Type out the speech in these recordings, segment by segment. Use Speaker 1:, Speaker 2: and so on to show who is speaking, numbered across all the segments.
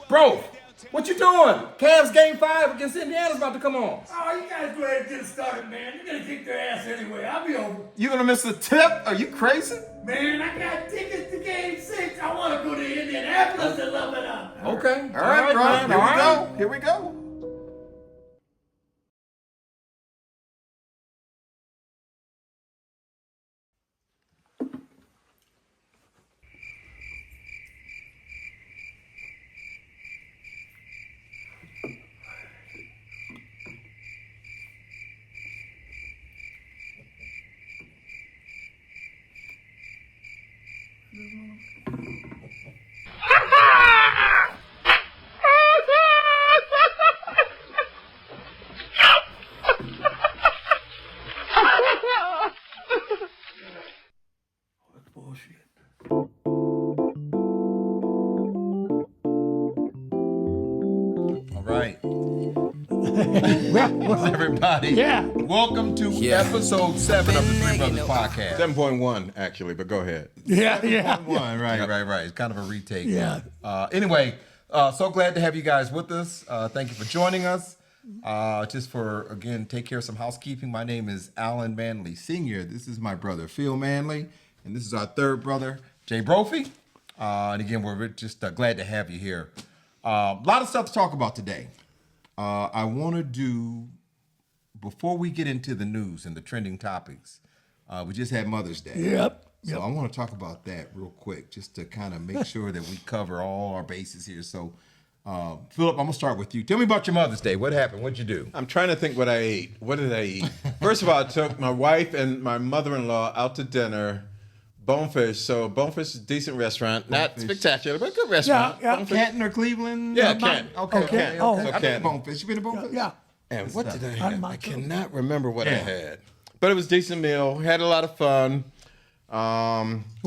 Speaker 1: Bro, what you doing? Cavs game 5 against Indiana's about to come on.
Speaker 2: Oh, you guys go ahead and get it started, man. You're gonna kick their ass anyway. I'll be over.
Speaker 1: You gonna miss the tip? Are you crazy?
Speaker 2: Man, I got tickets to game 6. I wanna go to Indianapolis and love it up.
Speaker 1: Okay. All right, bro.
Speaker 3: man,
Speaker 1: Here
Speaker 3: all
Speaker 1: we
Speaker 3: right.
Speaker 1: go. Here we go. All right. Everybody.
Speaker 3: Yeah.
Speaker 1: Welcome to episode 7 of the Three Brothers Podcast.
Speaker 4: 7.1 actually, but go ahead.
Speaker 3: Yeah.
Speaker 1: Right. It's kind of a retake.
Speaker 3: Yeah.
Speaker 1: Anyway, so glad to have you guys with us. Thank you for joining us. Just for, again, take care of some housekeeping. My name is Alan Manley Sr. This is my brother, Phil Manley. And this is our third brother, Jay Brophy. And again, we're just glad to have you here. A lot of stuff to talk about today. I want to do, before we get into the news and the trending topics, we just had Mother's Day.
Speaker 3: Yep.
Speaker 1: So I want to talk about that real quick, just to kind of make sure that we cover all our bases here. So, Philip, I'm going to start with you. Tell me about your Mother's Day. What happened? What'd you do?
Speaker 4: I'm trying to think what I ate. What did I eat? First of all, I took my wife and my mother-in-law out to dinner. Bonefish. So Bonefish is a decent restaurant. Not spectacular, but a good restaurant.
Speaker 3: Yeah.
Speaker 4: Bonefish.
Speaker 1: Canton or Cleveland?
Speaker 4: Yeah, Canton.
Speaker 1: Okay.
Speaker 3: Oh,
Speaker 1: I've been to
Speaker 4: Canton.
Speaker 1: Bonefish. You been to Bonefish?
Speaker 3: Yeah.
Speaker 4: And what did I
Speaker 3: Out of
Speaker 4: have?
Speaker 3: my
Speaker 4: I
Speaker 3: throat.
Speaker 4: cannot remember what I
Speaker 1: Yeah.
Speaker 4: had. But it was a decent meal. Had a lot of fun.
Speaker 1: Who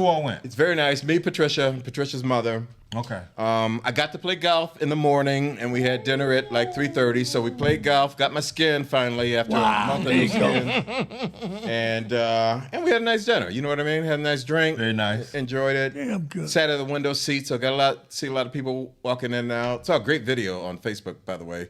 Speaker 1: all went?
Speaker 4: It's very nice. Me, Patricia's mother.
Speaker 1: Okay.
Speaker 4: I got to play golf in the morning, and we had dinner at like 3:30. So we played golf. Got my skin finally after
Speaker 3: Wow,
Speaker 4: a month
Speaker 3: there
Speaker 4: of no
Speaker 3: you
Speaker 4: skin. And we had a nice dinner. You know what I mean? Had a nice drink.
Speaker 1: Very nice.
Speaker 4: Enjoyed it.
Speaker 3: Damn good.
Speaker 4: Sat at the window seat, so see a lot of people walking in and out. Saw a great video on Facebook, by the way,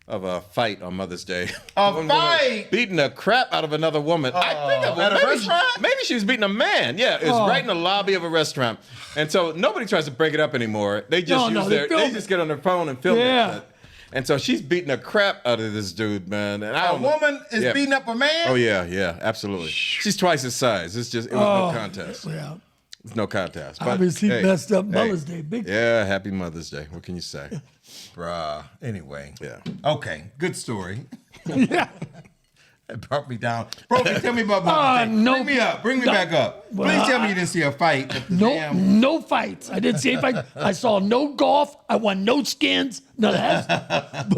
Speaker 4: of a fight on Mother's Day.
Speaker 1: A
Speaker 4: One woman
Speaker 1: fight?
Speaker 4: beating the crap out of another woman. I think
Speaker 1: at a restaurant?
Speaker 4: maybe she was beating a man. Yeah, it was right in the lobby of a restaurant. And so nobody tries to break it up anymore. They just they just get on their phone and film
Speaker 3: Yeah.
Speaker 4: that shit. And so she's beating the crap out of this dude, man. And I
Speaker 1: A
Speaker 4: don't know-
Speaker 1: woman is
Speaker 4: Yeah.
Speaker 1: beating up a man?
Speaker 4: Oh yeah, absolutely. She's twice his size. It was no contest.
Speaker 3: Yeah.
Speaker 4: It's no contest. But,
Speaker 3: Obviously
Speaker 4: hey,
Speaker 3: messed up
Speaker 4: hey.
Speaker 3: Mother's Day. Big.
Speaker 4: Yeah, happy Mother's Day. What can you say?
Speaker 1: Bruh. Anyway.
Speaker 4: Yeah.
Speaker 1: Okay. Good story.
Speaker 3: Yeah.
Speaker 1: It brought me down. Bro, tell me about Mother's Day.
Speaker 3: no.
Speaker 1: Bring me up. Bring me back up.
Speaker 3: Well,
Speaker 1: Please tell me you didn't see a fight at the damn...
Speaker 3: No fights. I didn't see any fights. I saw no golf. I won no skins. None of that.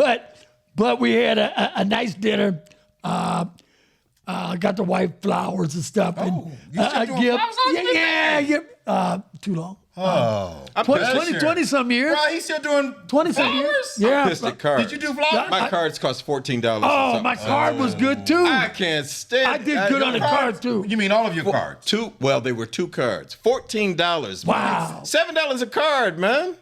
Speaker 3: But we had a nice dinner. Got the wife flowers and stuff.
Speaker 1: Oh,
Speaker 3: and,
Speaker 1: you still doing flowers on Mother's Day?
Speaker 3: Yeah. Too long.
Speaker 1: Oh.
Speaker 3: 20 some years.
Speaker 1: Bro, he's still doing
Speaker 3: 20 some years.
Speaker 1: flowers?
Speaker 3: Yeah.
Speaker 4: Artistic cards.
Speaker 1: Did you do flowers?
Speaker 4: My cards cost $14.
Speaker 3: Oh, my card was good too.
Speaker 4: I can't stand.
Speaker 3: I did good on the card too.
Speaker 1: You mean all of your cards?
Speaker 4: Well, they were 2 cards. $14.
Speaker 3: Wow.
Speaker 4: $7 a card, man.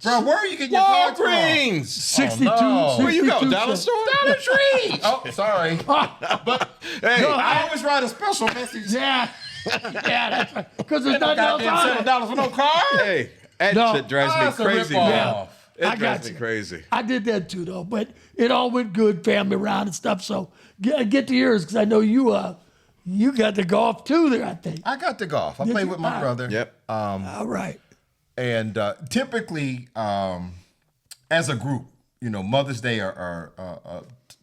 Speaker 1: Bro, where are you getting your cards from?
Speaker 4: Walgreens.
Speaker 3: 62.
Speaker 1: Oh, no.
Speaker 4: Where you go?
Speaker 3: 62
Speaker 4: Dollar
Speaker 3: cents.
Speaker 4: store?
Speaker 1: Dollar Tree. Oh, sorry. But
Speaker 4: Hey,
Speaker 3: No,
Speaker 1: I always write a special message.
Speaker 3: Yeah. Yeah, that's right. Because there's nothing else
Speaker 1: Goddamn
Speaker 3: on it.
Speaker 1: $7 for no card?
Speaker 4: hey, that
Speaker 3: No.
Speaker 4: shit drives
Speaker 1: Oh,
Speaker 4: me
Speaker 1: that's a
Speaker 4: crazy.
Speaker 1: ripoff.
Speaker 4: man. It
Speaker 3: I got
Speaker 4: drives me
Speaker 3: you.
Speaker 4: crazy.
Speaker 3: I did that too, though. But it all went good, family around and stuff. So get to yours because I know you got the golf too there, I think.
Speaker 1: I got to golf. I
Speaker 3: Did
Speaker 1: played
Speaker 3: you?
Speaker 1: with my
Speaker 3: Ah.
Speaker 1: brother.
Speaker 4: Yep.
Speaker 3: All right.
Speaker 1: And typically, as a group, you know, Mother's Day are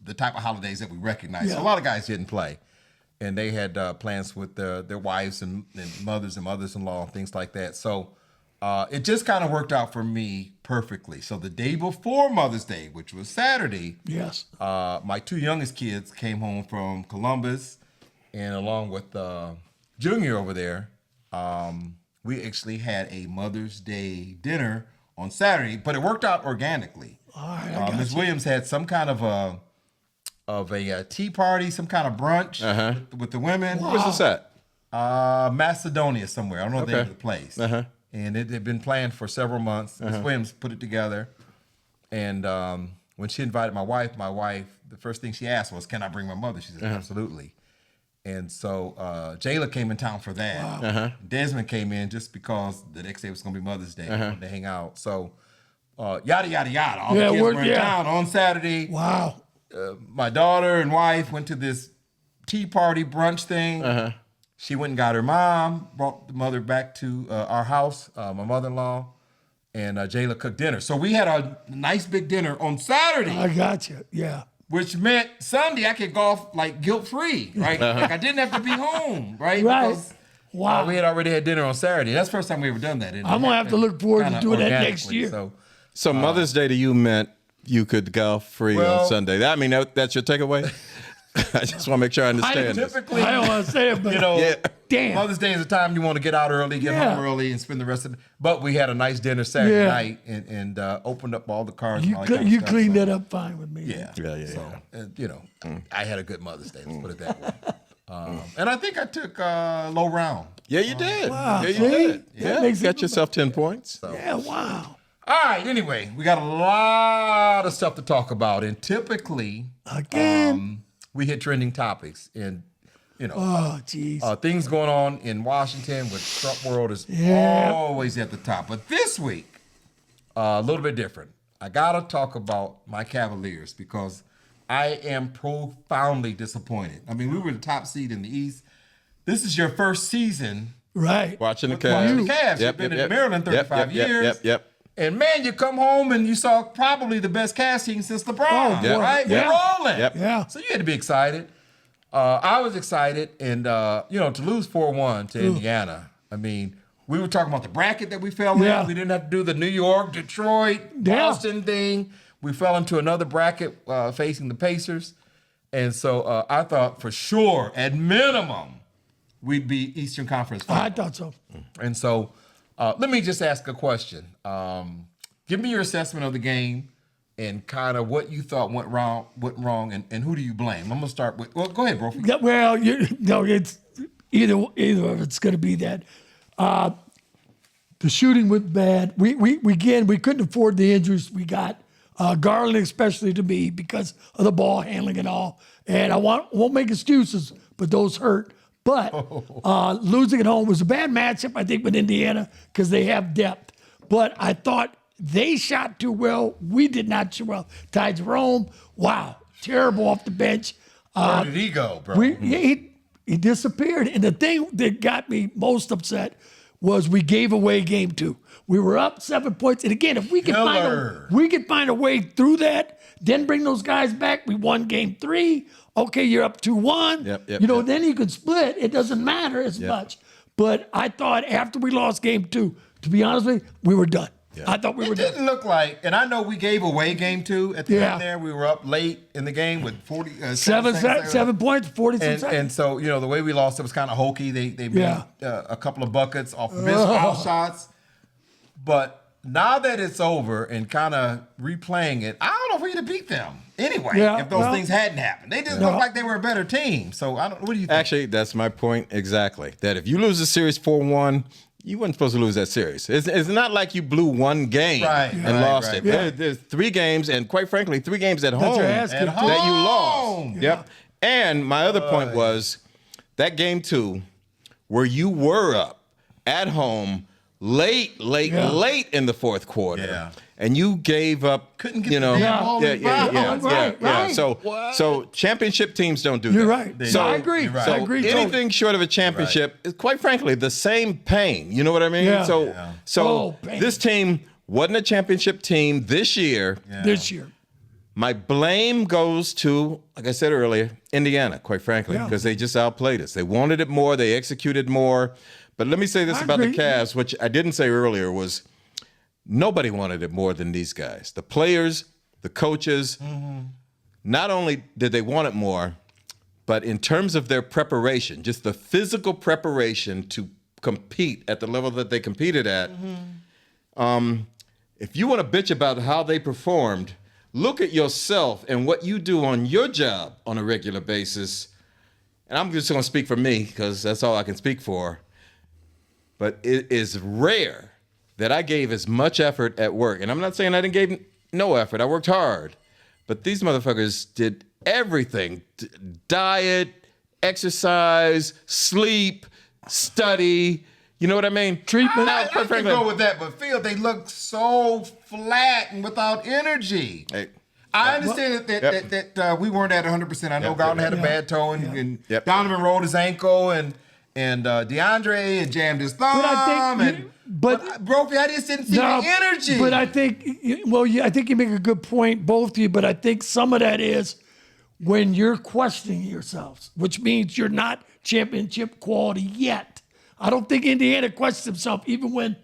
Speaker 1: the type of holidays that we recognize.
Speaker 3: Yeah.
Speaker 1: So a lot of guys didn't play. And they had plans with their wives and mothers-in-law and things like that. So it just kind of worked out for me perfectly. So the day before Mother's Day, which was Saturday,
Speaker 3: Yes.
Speaker 1: my 2 youngest kids came home from Columbus, and along with Junior over there, we actually had a Mother's Day dinner on Saturday, but it worked out organically.
Speaker 3: All right. I got
Speaker 1: Ms.
Speaker 3: you.
Speaker 1: Williams had some kind of a tea party, some kind of brunch with the women.
Speaker 4: Where's this at?
Speaker 1: Macedonia somewhere. I don't know the name
Speaker 4: Okay.
Speaker 1: of the place. And it had been planned for several months. Ms. Williams put it together. And when she invited my wife, the first thing she asked was, "Can I bring my mother?" She said, "Absolutely." And so Jayla came in town for that.
Speaker 4: Uh-huh.
Speaker 1: Desmond came in just because the next day was going to be Mother's Day. They wanted to hang out. So yada, yada, yada. All the kids were in town on Saturday.
Speaker 3: Wow.
Speaker 1: My daughter and wife went to this tea party brunch thing. She went and got her mom, brought the mother back to our house, my mother-in-law, and Jayla cooked dinner. So we had a nice big dinner on Saturday.
Speaker 3: I got you. Yeah.
Speaker 1: Which meant Sunday I could golf like guilt-free, right? Like I didn't have to be home, right?
Speaker 3: Right.
Speaker 1: Because
Speaker 3: Wow.
Speaker 1: we had already had dinner on Saturday. That's the first time we ever done that. And
Speaker 3: I'm gonna have to look forward to
Speaker 1: kinda
Speaker 3: doing that next
Speaker 1: organically.
Speaker 3: year.
Speaker 4: So Mother's Day to you meant you could golf free
Speaker 1: Well-
Speaker 4: on Sunday. I mean, that's your takeaway? I just want to make sure I understand this.
Speaker 1: Typically,
Speaker 3: I don't want to say it, but
Speaker 1: you know,
Speaker 4: Yeah.
Speaker 3: damn.
Speaker 1: Mother's Day is a time you want to get out early, get
Speaker 3: Yeah.
Speaker 1: home early, and spend the rest of it. But we had a nice dinner Saturday
Speaker 3: Yeah.
Speaker 1: night and opened up all the cars.
Speaker 3: You
Speaker 1: and all that kind of
Speaker 3: you
Speaker 1: stuff,
Speaker 3: cleaned
Speaker 1: so-
Speaker 3: that up fine with me.
Speaker 1: Yeah.
Speaker 4: Yeah.
Speaker 1: So, you know, I had a good Mother's Day. Let's put it that way. And I think I took low round.
Speaker 4: Yeah, you did.
Speaker 3: Wow.
Speaker 4: Yeah, you
Speaker 3: See?
Speaker 4: did.
Speaker 3: That
Speaker 4: Yeah,
Speaker 3: makes it
Speaker 4: got yourself 10 points.
Speaker 3: Yeah, wow.
Speaker 1: All right. Anyway, we got a lot of stuff to talk about, and typically
Speaker 3: Again.
Speaker 1: we hit trending topics, and you know,
Speaker 3: Oh, jeez.
Speaker 1: things going on in Washington with Trump world is
Speaker 3: Yeah.
Speaker 1: always at the top. But this week, a little bit different. I gotta talk about my Cavaliers because I am profoundly disappointed. I mean, we were the top seed in the East. This is your first season
Speaker 3: Right.
Speaker 4: Watching the
Speaker 1: watching
Speaker 4: Cavs.
Speaker 1: the Cavs. You've been in Maryland 35 years.
Speaker 4: Yep.
Speaker 1: And man, you come home and you saw probably the best casting since LeBron,
Speaker 3: Oh, boy.
Speaker 1: right?
Speaker 3: Yeah.
Speaker 1: We're rolling.
Speaker 4: Yep.
Speaker 3: Yeah.
Speaker 1: So you had to be excited. I was excited, and you know, to lose 4-1 to Indiana. I mean, we were talking about the bracket that we fell
Speaker 3: Yeah.
Speaker 1: in. We didn't have to do the New York, Detroit,
Speaker 3: Yeah.
Speaker 1: Boston thing. We fell into another bracket facing the Pacers, and so I thought for sure, at minimum, we'd be Eastern Conference
Speaker 3: I
Speaker 1: final.
Speaker 3: thought so.
Speaker 1: And so, let me just ask a question. Give me your assessment of the game and kind of what you thought went wrong, and who do you blame? I'm gonna start with. Well, go ahead, Brophy.
Speaker 3: Yeah, well, it's either of it's going to be that. The shooting was bad. We couldn't afford the injuries we got. Garland, especially to me, because of the ball handling and all. And I won't make excuses, but those hurt. But losing at home was a bad matchup, I think, with Indiana because they have depth. But I thought they shot too well. We did not shoot well. Ty Jerome, wow, terrible off the bench.
Speaker 1: Where did he go, bro?
Speaker 3: He disappeared. And the thing that got me most upset was we gave away game 2. We were up 7 points. And again, if we could find a way through that, then bring those guys back. We won game 3. Okay, you're up 2-1.
Speaker 4: Yep,
Speaker 3: Then you can split. It doesn't matter as much. But I thought after we lost game 2, to be honest with you, we were done.
Speaker 4: Yeah.
Speaker 3: I thought we were
Speaker 1: It
Speaker 3: done.
Speaker 1: didn't look like, and I know we gave away game 2 at the
Speaker 3: Yeah.
Speaker 1: end there. We were up late in the game with
Speaker 3: 7 points, 40 some
Speaker 1: And
Speaker 3: seconds.
Speaker 1: so, you know, the way we lost, it was kind of hokey. They made
Speaker 3: Yeah.
Speaker 1: a couple of buckets off missed foul shots. But now that it's over and kind of replaying it, I don't know if we'd have beat them anyway
Speaker 3: Yeah,
Speaker 1: if those
Speaker 3: well,
Speaker 1: things hadn't happened. They just looked like they were a better team. So, I don't. What do you think?
Speaker 4: Actually, that's my point exactly. That if you lose the series 4-1, you weren't supposed to lose that series. It's not like you blew one game and lost it.
Speaker 3: Yeah.
Speaker 4: There's 3 games, and quite frankly, 3 games at home
Speaker 3: your ass
Speaker 4: that
Speaker 3: kicked,
Speaker 1: too.
Speaker 4: you lost.
Speaker 1: Home.
Speaker 4: Yep. And my other point was that game 2, where you were up at home late in the fourth quarter.
Speaker 1: Yeah.
Speaker 4: And you gave up,
Speaker 1: Couldn't get
Speaker 4: you know,
Speaker 1: the damn ball in the foul.
Speaker 3: Right.
Speaker 4: So championship teams don't do
Speaker 3: You're
Speaker 4: that.
Speaker 3: right.
Speaker 4: So
Speaker 3: I agree.
Speaker 1: You're right.
Speaker 3: I
Speaker 4: so
Speaker 3: agree. totally.
Speaker 4: anything short of a championship is, quite frankly, the same pain. You know what I mean?
Speaker 3: Yeah.
Speaker 4: So
Speaker 3: pain.
Speaker 4: this team wasn't a championship team this year.
Speaker 3: This year.
Speaker 4: My blame goes to, like I said earlier, Indiana, quite frankly,
Speaker 3: Yeah.
Speaker 4: because they just outplayed us. They wanted it more. They executed more. But let me say this
Speaker 3: I
Speaker 4: about
Speaker 3: agree.
Speaker 4: the Cavs, which I didn't say earlier, was nobody wanted it more than these guys. The players, the coaches, not only did they want it more, but in terms of their preparation, just the physical preparation to compete at the level that they competed at, if you want to bitch about how they performed, look at yourself and what you do on your job on a regular basis. And I'm just going to speak for me because that's all I can speak for. But it is rare that I gave as much effort at work. And I'm not saying I didn't no effort. I worked hard. But these motherfuckers did everything. Diet, exercise, sleep, study. You know what I mean?
Speaker 3: Treatment.
Speaker 1: I can go with that, but Phil, they look so flat and without energy.
Speaker 4: Hey.
Speaker 1: I understand that we weren't at 100%. I know Garland had a bad toe, and Donovan rolled his ankle, and DeAndre and jammed his thumb. But Brophy, I just didn't see the energy.
Speaker 3: But I think, I think you make a good point, both of you. But I think some of that is when you're questioning yourselves, which means you're not championship quality yet. I don't think Indiana questions himself even when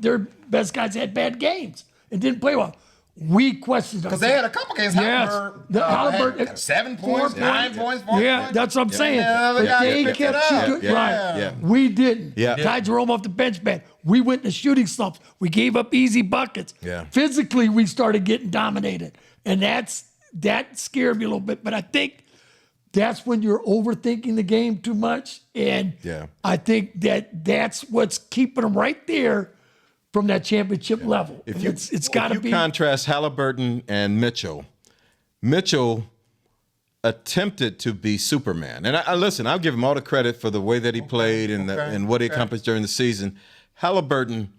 Speaker 3: their best guys had bad games and didn't play well. We questioned
Speaker 1: because they had a couple games.
Speaker 3: Halliburton
Speaker 1: had 7 points, 9 points, 4 points.
Speaker 3: That's what I'm saying. But they kept you good. Right. We didn't. Ty Jerome off the bench, man. We went to shooting slumps. We gave up easy buckets. Physically, we started getting dominated, and that scared me a little bit. But I think that's when you're overthinking the game too much, and I think that's what's keeping them right there from that championship level. It's got to be.
Speaker 4: If you contrast Halliburton and Mitchell attempted to be Superman. And listen, I'll give him all the credit for the way that he played and what he accomplished during the season. Halliburton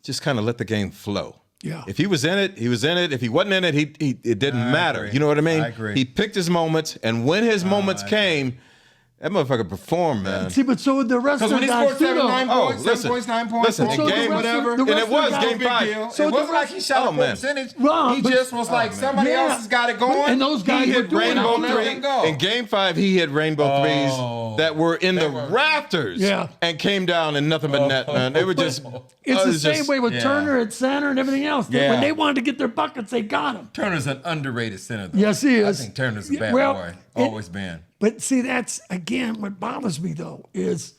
Speaker 4: just kind of let the game flow.
Speaker 3: Yeah.
Speaker 4: If he was in it, he was in it. If he wasn't in it, it didn't matter.
Speaker 1: Agree.
Speaker 4: You know what I mean?
Speaker 1: I agree.
Speaker 4: He picked his moments, and when his moments came, that motherfucker performed, man.
Speaker 3: See, but so did the rest of
Speaker 1: Because
Speaker 3: the
Speaker 1: when he
Speaker 3: guys
Speaker 1: scored
Speaker 3: too,
Speaker 1: 9
Speaker 3: though.
Speaker 1: points, 7 points, 9 points,
Speaker 4: listen,
Speaker 1: one
Speaker 4: the
Speaker 1: game,
Speaker 4: game-
Speaker 1: whatever.
Speaker 3: the
Speaker 4: And
Speaker 3: rest
Speaker 4: it
Speaker 3: of
Speaker 4: was
Speaker 3: the
Speaker 4: game
Speaker 3: guys-
Speaker 4: 5.
Speaker 1: Deal.
Speaker 3: So
Speaker 1: It
Speaker 3: the
Speaker 1: wasn't like
Speaker 3: rest-
Speaker 1: he shot a full
Speaker 4: man.
Speaker 1: percentage.
Speaker 3: Well,
Speaker 1: He
Speaker 3: but-
Speaker 1: just was like, somebody else has got it going.
Speaker 3: And those guys
Speaker 1: he
Speaker 3: were
Speaker 1: hit
Speaker 3: doing it.
Speaker 1: rainbow
Speaker 3: Don't let
Speaker 1: three.
Speaker 3: them
Speaker 1: Go.
Speaker 4: In game 5, he hit rainbow threes that were in the rafters and came down in nothing but net, man. They were just.
Speaker 3: It's
Speaker 4: it
Speaker 3: the
Speaker 4: was
Speaker 3: same
Speaker 4: just-
Speaker 3: way with Turner at center and everything else.
Speaker 1: Yeah.
Speaker 3: When they wanted to get their buckets, they got them.
Speaker 1: Turner's an underrated center, though.
Speaker 3: Yes, he is.
Speaker 1: I think Turner's a bad
Speaker 3: Well,
Speaker 1: boy. Always been.
Speaker 3: But see, that's, again, what bothers me, though, is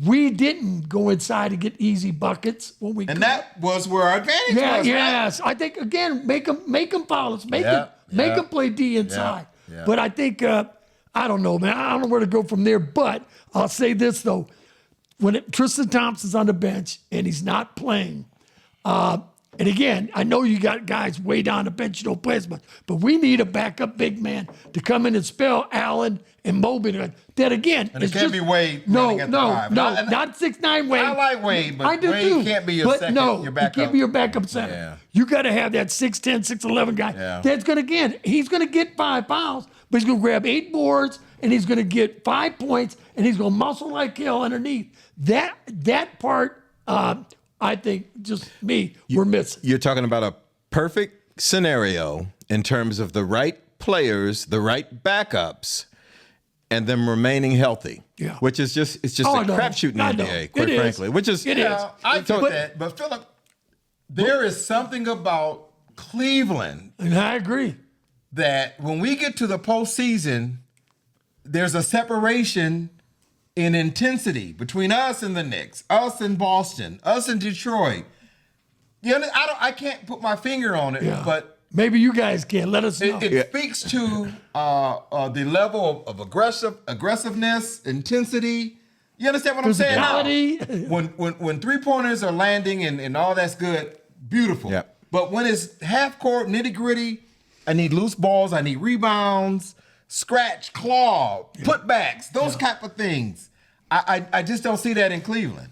Speaker 3: we didn't go inside and get easy buckets when we
Speaker 1: And
Speaker 3: could.
Speaker 1: that was where our advantage was, right?
Speaker 3: Yes. I think, again, make them foul us. Make them play D inside.
Speaker 1: Yeah.
Speaker 3: But I think, I don't know, man. I don't know where to go from there. But I'll say this, though. When Tristan Thompson's on the bench and he's not playing, and again, I know you got guys way down the bench who don't play as much, but we need a backup big man to come in and spell Allen and Mobley. That again,
Speaker 1: And it can't be Wade running at the five.
Speaker 3: not 6'9" Wade.
Speaker 1: I like Wade, but
Speaker 3: I do
Speaker 1: Wade
Speaker 3: too.
Speaker 1: can't be your
Speaker 3: but
Speaker 1: second,
Speaker 3: no,
Speaker 1: your
Speaker 3: he
Speaker 1: backup.
Speaker 3: can't be your backup center.
Speaker 1: Yeah.
Speaker 3: You got to have that 6'10", 6'11" guy.
Speaker 1: Yeah.
Speaker 3: That's going to, again, he's going to get 5 fouls, but he's going to grab 8 boards, and he's going to get 5 points, and he's going to muscle like hell underneath. That part, I think, just we're missing.
Speaker 4: You're talking about a perfect scenario in terms of the right players, the right backups, and them remaining healthy.
Speaker 3: Yeah.
Speaker 4: Which is just a crapshoot in the NBA, quite frankly. Which is
Speaker 3: It is.
Speaker 1: I get that, but Philip, there is something about Cleveland
Speaker 3: And I agree.
Speaker 1: that when we get to the postseason, there's a separation in intensity between us and the Knicks, us and Boston, us and Detroit. I can't put my finger on it, but
Speaker 3: Maybe you guys can. Let us know.
Speaker 1: it speaks to the level of aggressiveness, intensity. You understand what I'm saying? Now,
Speaker 3: Physicality.
Speaker 1: when 3-pointers are landing and all that's good, beautiful.
Speaker 4: Yeah.
Speaker 1: But when it's half court, nitty gritty, I need loose balls, I need rebounds, scratch, claw, putbacks, those type of things. I just don't see that in Cleveland.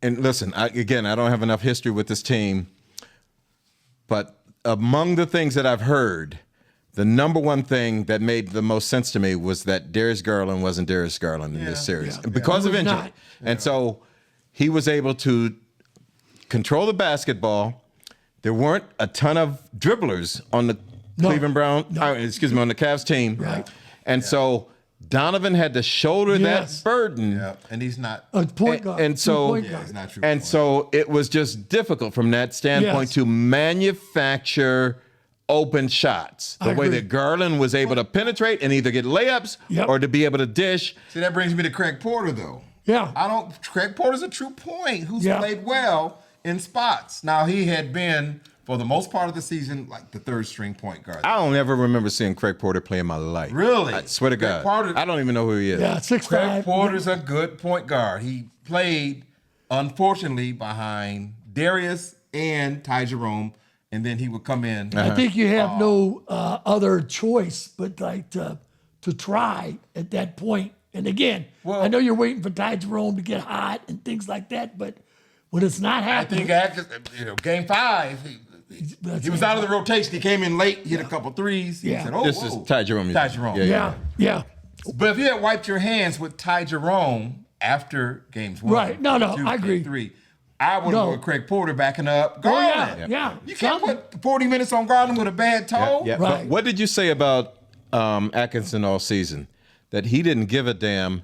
Speaker 4: And listen, I don't have enough history with this team, but among the things that I've heard, the number one thing that made the most sense to me was that Darius Garland wasn't Darius Garland in this series because of
Speaker 3: He was
Speaker 4: injury.
Speaker 3: not.
Speaker 4: And so he was able to control the basketball. There weren't a ton of dribblers on the Cleveland on the Cavs team.
Speaker 3: Right.
Speaker 4: And so Donovan had to shoulder that burden.
Speaker 1: Yeah, and he's not.
Speaker 3: A point guard.
Speaker 4: And so,
Speaker 3: Point guard.
Speaker 1: he's not true.
Speaker 4: and so it was just difficult from that standpoint
Speaker 3: Yes.
Speaker 4: to manufacture open shots. The
Speaker 3: I
Speaker 4: way
Speaker 3: agree.
Speaker 4: that Garland was able to penetrate and either get layups
Speaker 3: Yep.
Speaker 4: or to be able to dish.
Speaker 1: See, that brings me to Craig Porter, though.
Speaker 3: Yeah.
Speaker 1: Craig Porter's a true point who's
Speaker 3: Yeah.
Speaker 1: played well in spots. Now, he had been, for the most part of the season, like the third string point guard.
Speaker 4: I don't ever remember seeing Craig Porter play in my life.
Speaker 1: Really?
Speaker 4: I swear to
Speaker 1: Craig
Speaker 4: God.
Speaker 1: Porter-
Speaker 4: I don't even know who he is.
Speaker 3: Yeah, 6'5".
Speaker 1: Craig Porter's a good point guard. He played, unfortunately, behind Darius and Ty Jerome and then he would come in.
Speaker 3: I think you have no other choice but like to try at that point. And again,
Speaker 1: Well-
Speaker 3: I know you're waiting for Ty Jerome to get hot and things like that, but when it's not
Speaker 1: I
Speaker 3: happening,
Speaker 1: think Atkins, game 5, he was out of the rotation. He came in late, hit a couple threes. He
Speaker 3: Yeah.
Speaker 1: said, oh,
Speaker 4: This
Speaker 1: whoa.
Speaker 4: is Ty Jerome.
Speaker 1: Ty Jerome.
Speaker 3: yeah.
Speaker 1: But if you had wiped your hands with Ty Jerome after games 1,
Speaker 3: Right. No,
Speaker 1: 2,
Speaker 3: I agree.
Speaker 1: 3, I would have
Speaker 3: No.
Speaker 1: put Craig Porter backing up
Speaker 3: Oh,
Speaker 1: Garland.
Speaker 3: yeah.
Speaker 1: You can't
Speaker 3: Something.
Speaker 1: put 40 minutes on Garland with a bad toe.
Speaker 4: Yeah.
Speaker 3: Right.
Speaker 4: But what did you say about Atkinson all season? That he didn't give a damn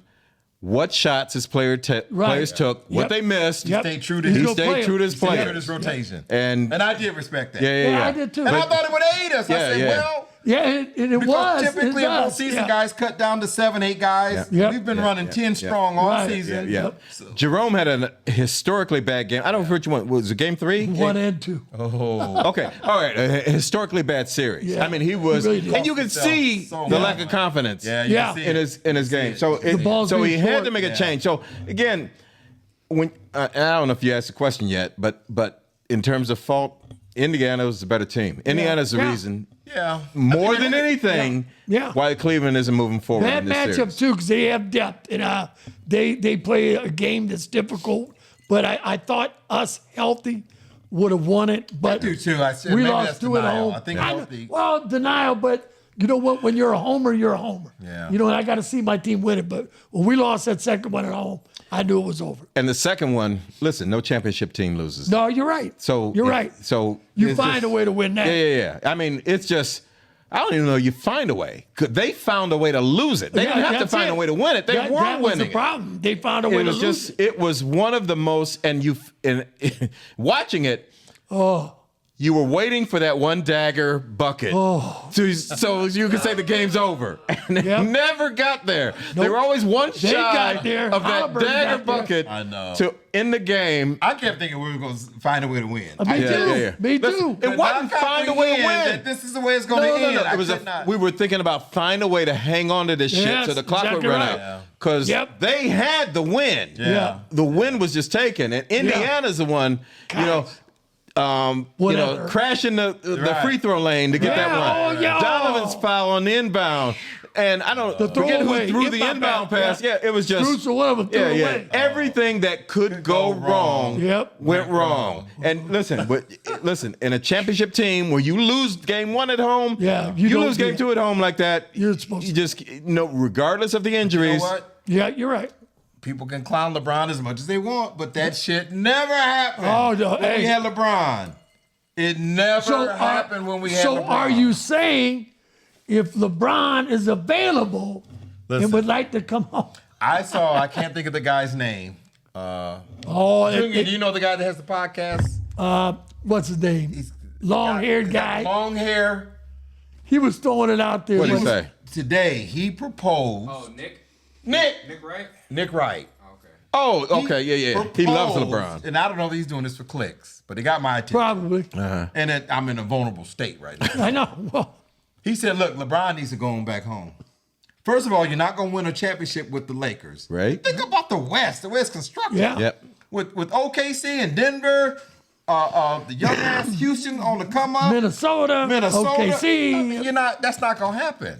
Speaker 4: what shots his players took, what
Speaker 3: Yep.
Speaker 4: they missed.
Speaker 3: Yep.
Speaker 1: Stayed true to
Speaker 3: He's
Speaker 1: his
Speaker 3: gonna
Speaker 4: stayed
Speaker 3: play
Speaker 4: true
Speaker 3: him.
Speaker 4: to his
Speaker 1: Stayed true to
Speaker 4: players.
Speaker 1: his rotation.
Speaker 4: And
Speaker 1: I did respect that.
Speaker 4: yeah.
Speaker 3: I did too.
Speaker 1: And I thought it would aid us. I said, well,
Speaker 3: Yeah, and it
Speaker 1: because
Speaker 3: was.
Speaker 1: typically
Speaker 3: it
Speaker 1: in
Speaker 3: does.
Speaker 1: postseason,
Speaker 3: Yeah.
Speaker 1: guys cut down to 7, 8 guys.
Speaker 3: Yeah.
Speaker 1: We've been
Speaker 4: Yeah.
Speaker 1: running 10 strong all
Speaker 3: Right.
Speaker 1: season.
Speaker 4: Yeah.
Speaker 3: Yep.
Speaker 4: Jerome had a historically bad game. I don't know which one. Was it game 3?
Speaker 3: 1 and 2.
Speaker 4: Okay. All right. A historically bad series.
Speaker 3: Yeah.
Speaker 4: I mean, he was,
Speaker 3: He really did.
Speaker 4: and you can see
Speaker 1: So
Speaker 4: the
Speaker 1: much.
Speaker 4: lack of confidence.
Speaker 1: Yeah, you
Speaker 3: Yeah.
Speaker 1: can see
Speaker 4: in
Speaker 1: it.
Speaker 4: his game. So
Speaker 3: ball's
Speaker 4: so he
Speaker 3: being
Speaker 4: had
Speaker 3: short.
Speaker 4: to make a
Speaker 1: Yeah.
Speaker 4: change. So again, when I don't know if you asked the question yet, but in terms of fault, Indiana was the better team. Indiana's the
Speaker 3: Yeah.
Speaker 4: reason
Speaker 1: Yeah.
Speaker 4: more than anything
Speaker 3: Yeah.
Speaker 4: why Cleveland isn't moving forward
Speaker 3: Bad
Speaker 4: in this
Speaker 3: matchup
Speaker 4: series.
Speaker 3: too, because they have depth and they play a game that's difficult. But I thought us healthy would have won it. But
Speaker 1: I do too. I said
Speaker 3: we
Speaker 1: maybe
Speaker 3: lost
Speaker 1: that's
Speaker 3: 2 at
Speaker 1: denial.
Speaker 3: home.
Speaker 1: I think
Speaker 3: know-
Speaker 1: healthy.
Speaker 3: well, denial, but you know what? When you're a homer, you're a homer.
Speaker 1: Yeah.
Speaker 3: You know, and I got to see my team win it. But when we lost that second one at home, I knew it was over.
Speaker 4: And the second one, listen, no championship team loses.
Speaker 3: No, you're right.
Speaker 4: So
Speaker 3: you're right.
Speaker 4: So
Speaker 3: You
Speaker 4: it's
Speaker 3: find
Speaker 4: just-
Speaker 3: a way to win that.
Speaker 4: Yeah. I mean, it's just I don't even know you find a way. 'Cause they found a way to lose it. They
Speaker 3: Yeah,
Speaker 4: didn't have to
Speaker 3: that's
Speaker 4: find
Speaker 3: it.
Speaker 4: a way to win it. They
Speaker 3: That
Speaker 4: weren't
Speaker 3: was
Speaker 4: winning
Speaker 3: the problem. They found a way
Speaker 4: it
Speaker 3: to
Speaker 4: was
Speaker 3: lose
Speaker 4: just
Speaker 3: it.
Speaker 4: it was one of the most and watching it you were waiting for that one dagger bucket so you could say the game's over. And they
Speaker 3: Yep.
Speaker 4: never got there. They were always one
Speaker 3: They
Speaker 4: shy
Speaker 3: got there.
Speaker 4: of that
Speaker 3: Halliburton
Speaker 4: dagger
Speaker 3: got there.
Speaker 4: bucket
Speaker 1: I know.
Speaker 4: to end the game.
Speaker 1: I kept thinking we were going to find a way to win.
Speaker 3: Me
Speaker 4: Yeah,
Speaker 3: too.
Speaker 4: yeah.
Speaker 3: Me
Speaker 4: Listen,
Speaker 3: too.
Speaker 4: it
Speaker 1: But
Speaker 4: wasn't
Speaker 1: I
Speaker 4: find a way to
Speaker 1: comprehend
Speaker 4: win.
Speaker 1: that this is the way it's going
Speaker 4: No,
Speaker 1: to
Speaker 4: no,
Speaker 1: end.
Speaker 4: no.
Speaker 1: I
Speaker 4: It was
Speaker 1: could not.
Speaker 4: we were thinking about find a way to hang on to this shit
Speaker 3: Yes,
Speaker 4: so the clock would
Speaker 3: exactly
Speaker 4: run
Speaker 3: right.
Speaker 4: out. Because
Speaker 3: Yep.
Speaker 4: they had the win.
Speaker 3: Yeah.
Speaker 4: The win was just taken. And Indiana's the one,
Speaker 3: Whatever.
Speaker 4: crashing the
Speaker 1: Right.
Speaker 4: free throw lane to get that
Speaker 3: Yeah,
Speaker 4: one.
Speaker 3: oh, yeah.
Speaker 4: Donovan's foul on the inbound. And I don't forget who
Speaker 3: throwaway,
Speaker 4: threw the inbound pass. Yeah, it was just
Speaker 3: Bruce Sullivan threw it away.
Speaker 4: Everything that could go wrong
Speaker 3: Yep.
Speaker 4: went wrong. And listen, in a championship team where you lose game 1 at home,
Speaker 3: Yeah,
Speaker 4: you
Speaker 3: you don't
Speaker 4: lose
Speaker 3: do
Speaker 4: game
Speaker 3: that.
Speaker 4: 2 at home like that,
Speaker 3: You're supposed
Speaker 4: you
Speaker 3: to.
Speaker 4: just regardless of the
Speaker 1: You know
Speaker 4: injuries.
Speaker 1: what?
Speaker 3: Yeah, you're right.
Speaker 1: People can clown LeBron as much as they want, but that shit never happened.
Speaker 3: Oh, no,
Speaker 1: when we
Speaker 3: hey.
Speaker 1: had LeBron. It never happened when we had
Speaker 3: so
Speaker 1: LeBron.
Speaker 3: are you saying if LeBron is available
Speaker 1: Listen.
Speaker 3: and would like to come home?
Speaker 1: I can't think of the guy's name.
Speaker 3: Oh,
Speaker 1: Junior, do you know the guy that has the podcast?
Speaker 3: what's his name? Long-haired guy.
Speaker 1: Long hair.
Speaker 3: He was throwing it out there.
Speaker 4: What did he
Speaker 3: wasn't
Speaker 4: say?
Speaker 1: Today, he proposed.
Speaker 5: Oh, Nick?
Speaker 1: Nick
Speaker 5: Wright?
Speaker 1: Wright.
Speaker 5: Okay.
Speaker 4: Oh, okay, yeah. He loves
Speaker 1: proposed,
Speaker 4: LeBron.
Speaker 1: And I don't know if he's doing this for clicks, but he got my attention.
Speaker 3: Probably.
Speaker 1: And I'm in a vulnerable state right now.
Speaker 3: I know. Well,
Speaker 1: He said, look, LeBron needs to go on back home. First of all, you're not going to win a championship with the Lakers.
Speaker 4: Right.
Speaker 1: Think about the West. The West construction.
Speaker 3: yeah.
Speaker 4: Yep.
Speaker 1: With OKC and Denver, the young ass Houston on the come up.
Speaker 3: Minnesota, OKC.
Speaker 1: I mean, that's not going to happen.